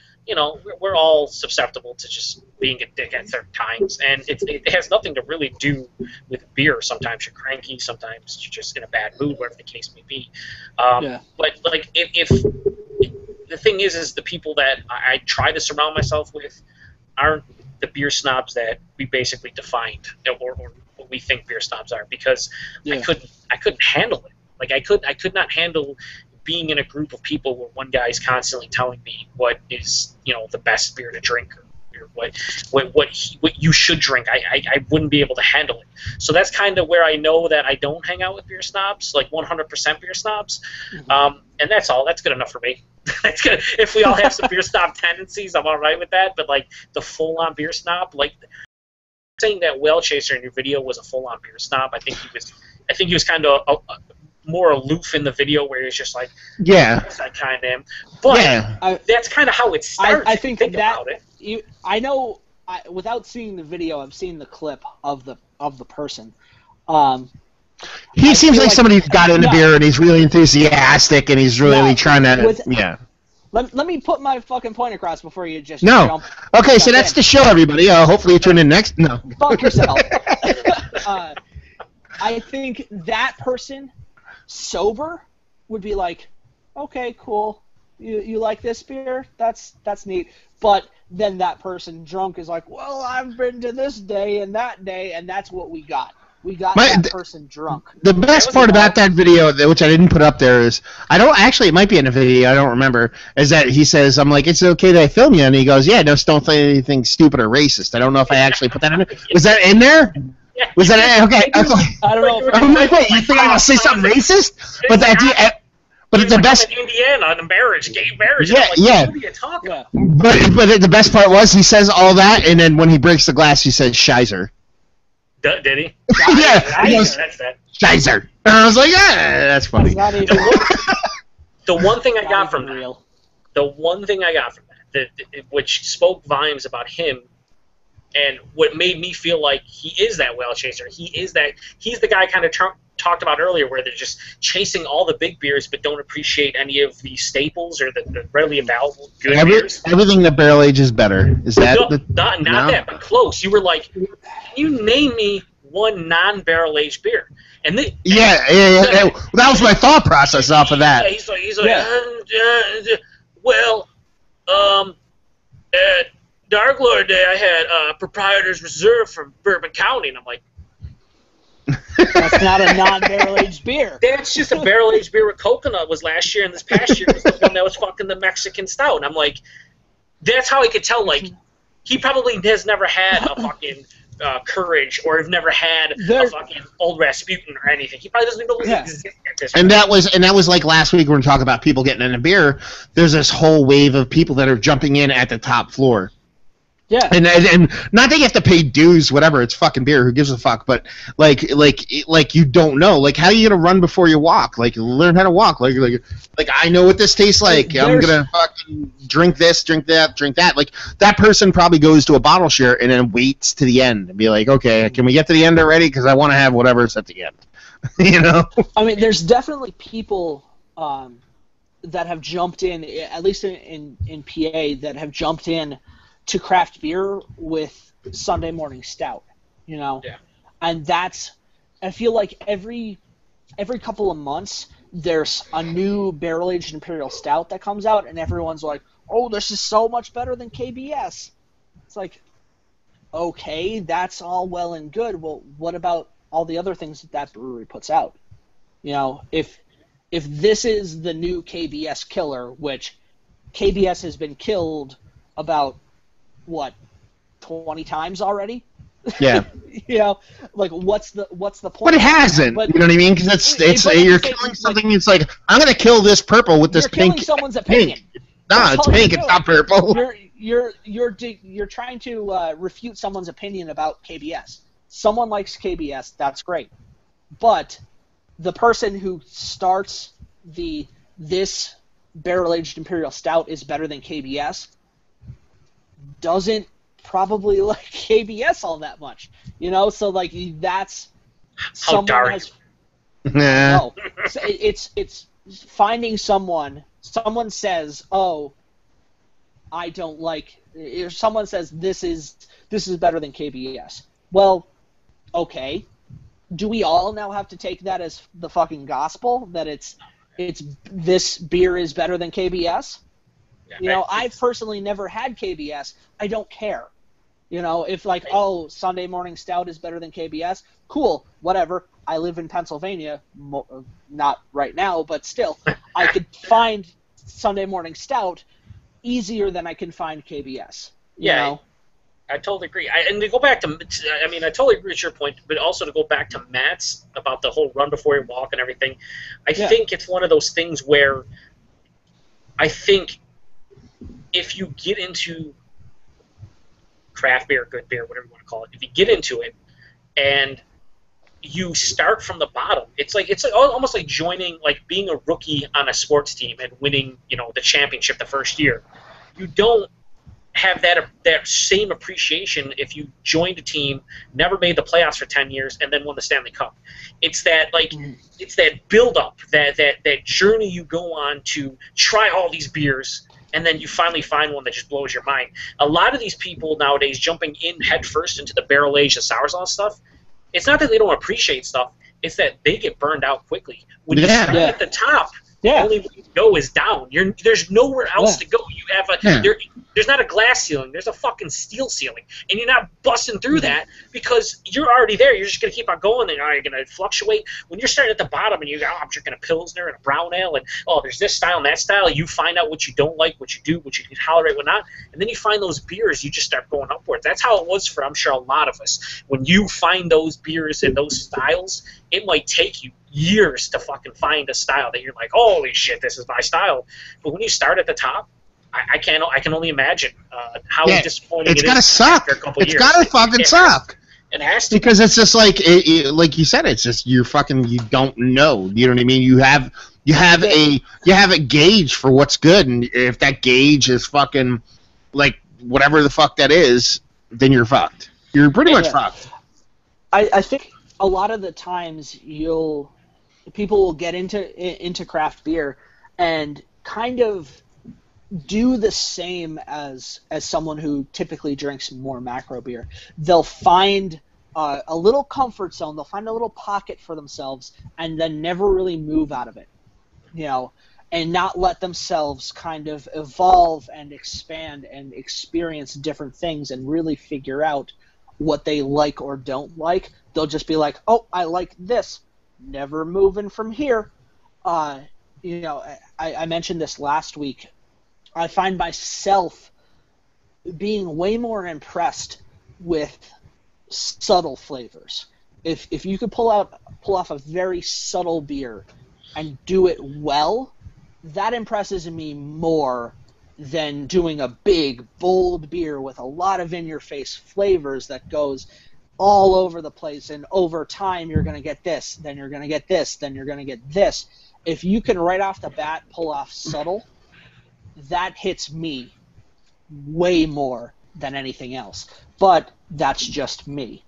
we're all susceptible to just being a dick at certain times, and it has nothing to really do with beer. Sometimes you're cranky, sometimes you're just in a bad mood, whatever the case may be. But like, if the thing is the people that I try to surround myself with aren't the beer snobs that we basically defined, or what we think beer snobs are, because I couldn't handle it. Like, I could not handle being in a group of people where one guy is constantly telling me what is, the best beer to drink, or what you should drink. I wouldn't be able to handle it. So that's kind of where I know that I don't hang out with beer snobs, like 100% beer snobs. And that's all. That's good enough for me. That's good. If we all have some beer snob tendencies, I'm all right with that. But like the full-on beer snob, like saying that Whale Chaser in your video was a full-on beer snob, I think he was kind of more aloof in the video, where he's just like, yes, I kind of am. But that's kind of how it starts. I think that about it. I know, without seeing the video, I've seen the clip of the person. He seems like somebody who's got into beer and he's really enthusiastic and he's really trying to. Let me put my fucking point across before you just jump. Okay, so that's the show, everybody. Hopefully you tune in next. No. Fuck yourself. I think that person sober would be like, okay, cool. You like this beer? That's neat. But then that person drunk is like, well, I've been to this day, and that's what we got. we got that person drunk. The best part about that video, which I didn't put up there, is it might be in a video, I don't remember, is that he says, I'm like, it's okay that I film you, and he goes, yeah, just don't say anything stupid or racist. I don't know if I actually put that in there. Was that in there? Yeah. Was that okay? I don't know. I'm like, wait, you think I'm gonna say something racist? But the best. Indiana on gay marriage. Yeah, like, yeah. What are you talking about? But the best part was he says all that, and then when he breaks the glass, he says "Shizer." Did he? Yeah, he goes, that's that. "Shizer." And I was like, yeah, that's funny. The one thing I got from real. The one thing I got from that, which spoke volumes about him, and what made me feel like he is that whale chaser. He's the guy kind of talked about earlier, where they're just chasing all the big beers but don't appreciate any of the staples or the readily available good beers. Everything that barrel age is better. Is that not that, but close. You were like, can you name me one non-barrel aged beer? And yeah. That was my thought process off of that. He's like, at Dark Lord Day, I had Proprietor's Reserve from Bourbon County, and I'm like, that's not a non-barrel-aged beer. That's just a barrel-aged beer with coconut was last year, and this past year was the one that was fucking the Mexican stout. And I'm like, that's how I could tell, like, he probably has never had a fucking Courage or have never had a fucking Old Rasputin or anything. He probably doesn't even know what exists at this point. And that was like last week when we were talking about people getting in a beer. There's this whole wave of people that are jumping in at the top floor. Yeah, and not that you have to pay dues, whatever. It's fucking beer. Who gives a fuck? But like you don't know. Like, how are you gonna run before you walk? Like, learn how to walk. Like I know what this tastes like. I'm gonna fucking drink this, drink that, drink that. Like, that person probably goes to a bottle share and then waits to the end and be like, okay, can we get to the end already? Because I want to have whatever's at the end. You know. I mean, there's definitely people that have jumped in, at least in PA, that have jumped in to craft beer with Sunday morning stout, you know? Yeah. And I feel like every couple of months there's a new barrel-aged imperial stout that comes out, and everyone's like, oh, this is so much better than KBS. It's like, okay, that's all well and good. Well, what about all the other things that brewery puts out? You know, if this is the new KBS killer, which KBS has been killed about 20 times already? Yeah. You know, like, what's the point? But it hasn't. You know what I mean? Because you're killing something. It's like, I'm gonna kill this purple with this pink. You're killing someone's opinion. Nah, it's pink. It's not purple. You're trying to refute someone's opinion about KBS. Someone likes KBS. That's great. But the person who starts this barrel-aged imperial stout is better than KBS doesn't probably like KBS all that much, you know. So like, that's how dare you? No, it's finding someone. Someone says, "Oh, I don't like." If someone says this is better than KBS, well, okay. Do we all now have to take that as the fucking gospel that it's this beer is better than KBS? You know, I've personally never had KBS. I don't care. You know, if like, oh, Sunday morning stout is better than KBS, cool, whatever. I live in Pennsylvania, not right now, but still, I could find Sunday morning stout easier than I can find KBS. You know? I totally agree. And to go back to, I totally agree with your point, but also to go back to Matt's about the whole run before you walk and everything, I think it's one of those things where I think if you get into craft beer, good beer, whatever you want to call it, if you get into it and you start from the bottom, it's almost like joining, like being a rookie on a sports team and winning, you know, the championship the first year. You don't have that same appreciation if you joined a team, never made the playoffs for 10 years, and then won the Stanley Cup. It's that it's that build up, that journey you go on to try all these beers, and then you finally find one that just blows your mind. A lot of these people nowadays jumping in head first into the barrel aged and sour sauce stuff, it's not that they don't appreciate stuff, it's that they get burned out quickly. When you start at the top, Yeah. Only way to go is down. There's nowhere else to go. You have there's not a glass ceiling. There's a fucking steel ceiling, and you're not busting through that because you're already there. You're just gonna keep on going, and you're gonna fluctuate. When you're starting at the bottom and I'm drinking a Pilsner and a brown ale, and there's this style and that style. You find out what you don't like, what you do, what you can tolerate, what not, and then you find those beers. You just start going upwards. That's how it was for, I'm sure, a lot of us. When you find those beers and those styles, it might take you years to fucking find a style that you're like, holy shit, this is my style. But when you start at the top, I can only imagine how disappointing it's gotta suck. After a couple it's years. Gotta fucking suck. It has to, because it's just like like you said, it's just you don't know. You know what I mean? You have a gauge for what's good, and if that gauge is fucking like whatever the fuck that is, then you're fucked. You're pretty much fucked. I think a lot of the times people will get into craft beer and kind of do the same as someone who typically drinks more macro beer. They'll find a little comfort zone. They'll find a little pocket for themselves, and then never really move out of it, and not let themselves kind of evolve and expand and experience different things and really figure out what they like or don't like. They'll just be like, oh, I like this, never moving from here. I mentioned this last week. I find myself being way more impressed with subtle flavors. If you could pull off a very subtle beer and do it well, that impresses me more than doing a big, bold beer with a lot of in-your-face flavors that goes all over the place, and over time you're going to get this, then you're going to get this, then you're going to get this. If you can right off the bat pull off subtle, that hits me way more than anything else. But that's just me.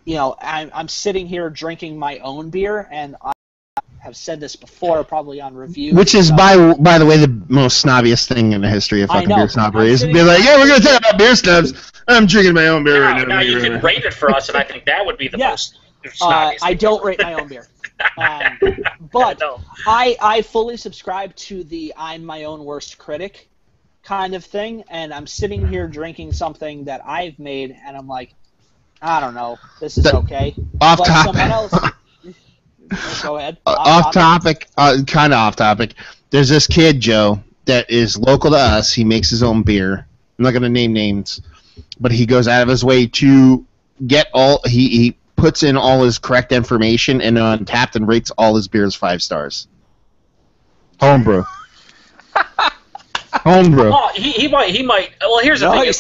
I'm sitting here drinking my own beer, and I have said this before, probably on review. Which is, by the way, the most snobbiest thing in the history of fucking beer snobbery. Is to be like, yeah, we're going to talk about beer snubs. I'm drinking my own beer right now. Now you can rate it for us, and I think that would be the most snobbiest. I don't rate my own beer. But I fully subscribe to the I'm my own worst critic kind of thing, and I'm sitting here drinking something that I've made, and I'm like, I don't know, this is okay. Off topic. Someone else... Go ahead. Off topic, kind of off topic. There's this kid, Joe, that is local to us. He makes his own beer. I'm not going to name names, but he goes out of his way to get he puts in all his correct information and on Untappd and rates all his beers 5 stars. Homebrew. Homebrew. Oh, he might. Well, here's the thing.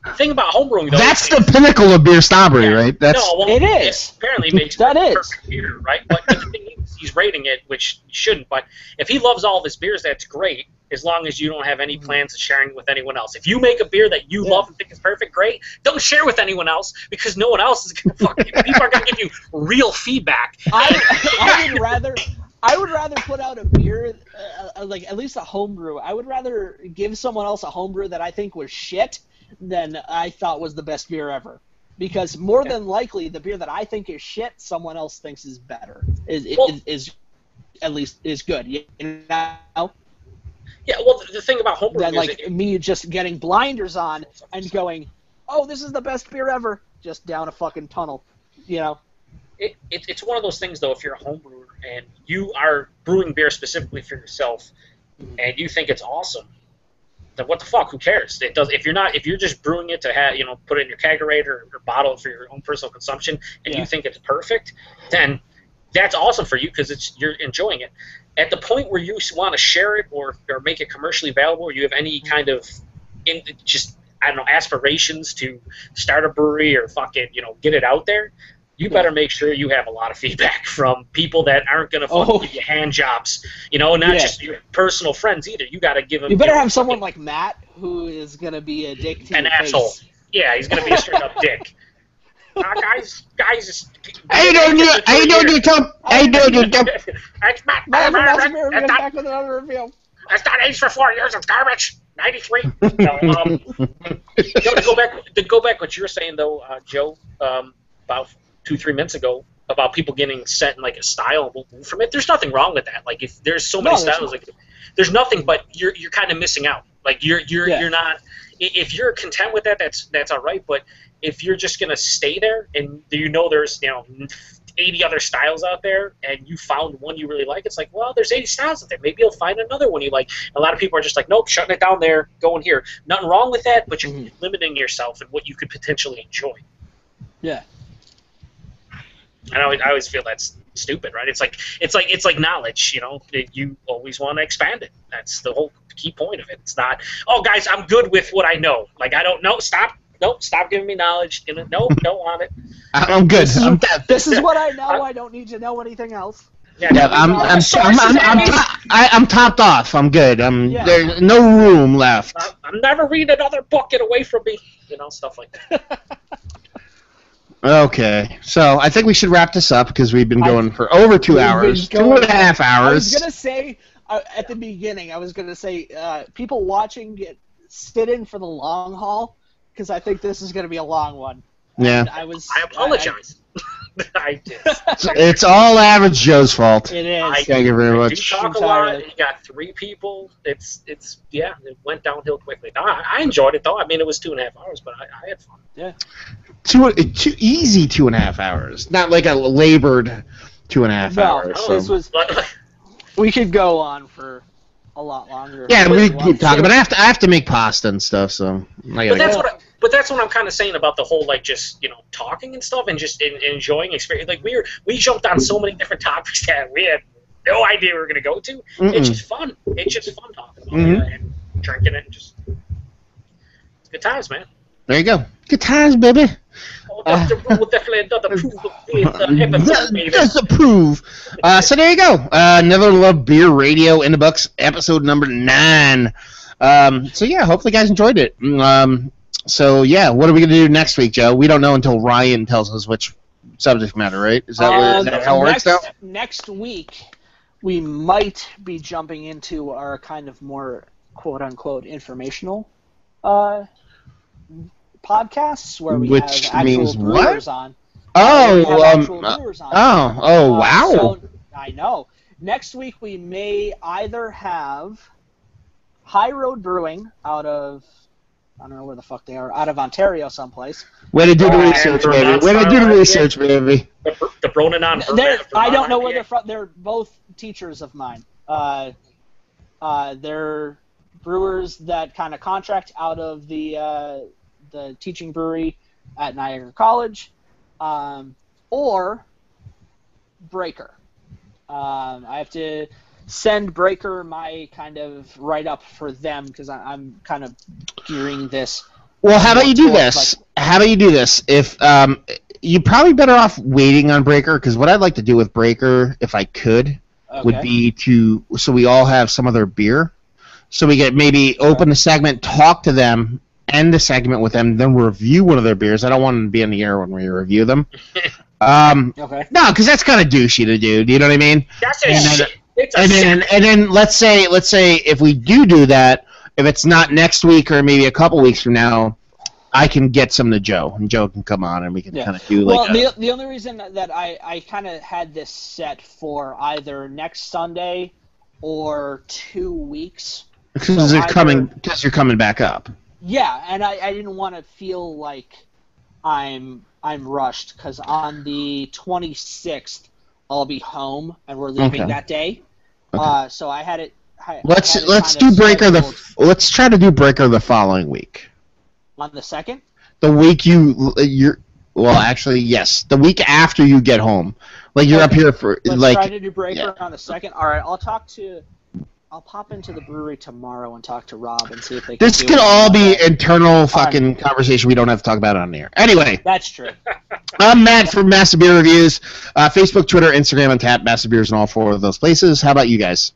The thing about homebrewing, though, that's the pinnacle of beer snobbery, right? It is. It apparently makes perfect beer, right? But the thing is, he's rating it, which he shouldn't. But if he loves all of his beers, that's great, as long as you don't have any plans of sharing it with anyone else. If you make a beer that you love and think is perfect, great. Don't share with anyone else, because no one else is going to fucking... people are going to give you real feedback. I would rather put out a beer, like at least a homebrew. I would rather give someone else a homebrew that I think was shit than I thought was the best beer ever. Because more than likely, the beer that I think is shit, someone else thinks is better. Is at least is good. You know? Yeah, well, the thing about homebrewing than like me just getting blinders on and going, oh, this is the best beer ever, just down a fucking tunnel. It's one of those things, though, if you're a home brewer and you are brewing beer specifically for yourself and you think it's awesome, then what the fuck? Who cares? It does. If you're just brewing it to have, put it in your kegerator or bottle it for your own personal consumption, and you think it's perfect, then that's awesome for you because you're enjoying it. At the point where you want to share it or make it commercially available, or you have any kind of aspirations to start a brewery or fucking get it out there, you better make sure you have a lot of feedback from people that aren't going to fucking give you hand jobs. Not just your personal friends either. You got to give them... You better have someone like Matt who is going to be a dick to an your asshole. face. Yeah, he's going to be a straight-up dick. Guys... How you doing, you Tom? How you doing, you Tom? That's Matt. Back with another review. That's not aged for 4 years. It's garbage. 93. To go back what you were saying, though, Joe, about 2-3 minutes ago, about people getting set in like a style and will move from it. There's nothing wrong with that. Like if there's so many styles, like there's nothing, but you're kind of missing out. Like you're not. If you're content with that, that's all right. But if you're just gonna stay there and there's 80 other styles out there and you found one you really like, it's like, well, there's 80 styles out there. Maybe you'll find another one you like. A lot of people are just like, nope, shutting it down there, going here. Nothing wrong with that, but you're limiting yourself in what you could potentially enjoy. Yeah. I always feel that's stupid, right? It's like knowledge, you always want to expand it. That's the whole key point of it. It's not, oh guys, I'm good with what I know. Like I don't know, stop giving me knowledge. Nope, don't want it. I'm good. This is what I know. I don't need to know anything else. Yeah, I'm topped off. I'm good. There's no room left. I'm never reading another book. Get away from me. Stuff like that. Okay, so I think we should wrap this up because we've been going for over 2 hours, 2.5 hours. I was gonna say at the beginning, people watching sit in for the long haul because I think this is gonna be a long one. Yeah. I apologize. I did. It's all Average Joe's fault. It is. Thank you very much. You talk a lot. You got 3 people. It went downhill quickly. No, I enjoyed it though. I mean, it was 2.5 hours, but I had fun. Yeah. Too easy 2.5 hours. Not like a labored 2.5 hours. No, this was. We could go on for a lot longer. Yeah, we keep talking, but I have to make pasta and stuff, so. But that's what I'm kind of saying about the whole just talking and stuff and just enjoying experience. Like we jumped on so many different topics that we had no idea we were going to go to. It's just fun. It's just fun talking about it and drinking it and just it's good times, man. There you go. Good times, baby. We'll definitely disapprove. So there you go. Another Love Beer Radio in the books, episode number 9. So yeah, hopefully you guys enjoyed it. So yeah, what are we gonna do next week, Joe? We don't know until Ryan tells us which subject matter, right? Is that how it works out? Next week, we might be jumping into our kind of more quote unquote informational podcasts where we have actual brewers on. Wow. So, I know. Next week we may either have High Road Brewing out of, I don't know where the fuck they are, out of Ontario someplace. Way to do the research, baby. Way to do the research, baby. The Bronin on I don't know where they're from. They're both teachers of mine. They're brewers that kind of contract out of the teaching brewery at Niagara College, or Breaker. I have to send Breaker my kind of write-up for them because I'm kind of gearing this. Well, how about you do this? If you're probably better off waiting on Breaker, because what I'd like to do with Breaker, if I could, would be so we all have some of their beer, so we get maybe open the segment, talk to them, end the segment with them, then review one of their beers. I don't want them to be in the air when we review them. No, because that's kind of douchey to do. Do you know what I mean? And then let's say if we do that, if it's not next week or maybe a couple weeks from now, I can get some to Joe, and Joe can come on and we can kind of do the only reason that I kind of had this set for either next Sunday or 2 weeks. Because you're coming back up. Yeah, and I didn't want to feel like I'm rushed because on the 26th I'll be home and we're leaving that day. Okay. So I had it. Let's do Breaker let's try to do Breaker the following week. On the 2nd? The week yes, the week after you get home. Like you're up here for Let's try to do Breaker on the 2nd. All right, I'll pop into the brewery tomorrow and talk to Rob and see if they can. This could all be internal fucking conversation we don't have to talk about on the air. Anyway. That's true. I'm Matt from Massive Beer Reviews. Facebook, Twitter, Instagram, and Tap Massive Beers in all 4 of those places. How about you guys?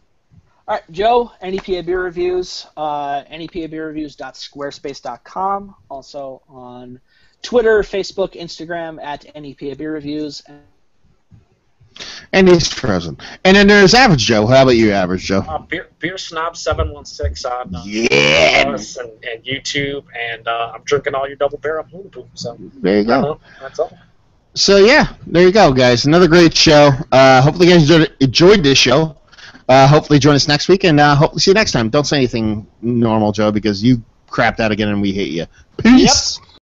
All right, Joe, NEPA Beer Reviews, nepabeerreviews.squarespace.com. Also on Twitter, Facebook, Instagram at NEPA Beer Reviews. And he's frozen. And then there's Average Joe. How about you, Average Joe? Beer Snob 716 on and YouTube, and I'm drinking all your double barrel Moon Poop. So there you go. That's all. So yeah, there you go, guys. Another great show. Hopefully you guys enjoyed this show. Hopefully join us next week, and hopefully see you next time. Don't say anything normal, Joe, because you crapped out again and we hate you. Peace. Yep.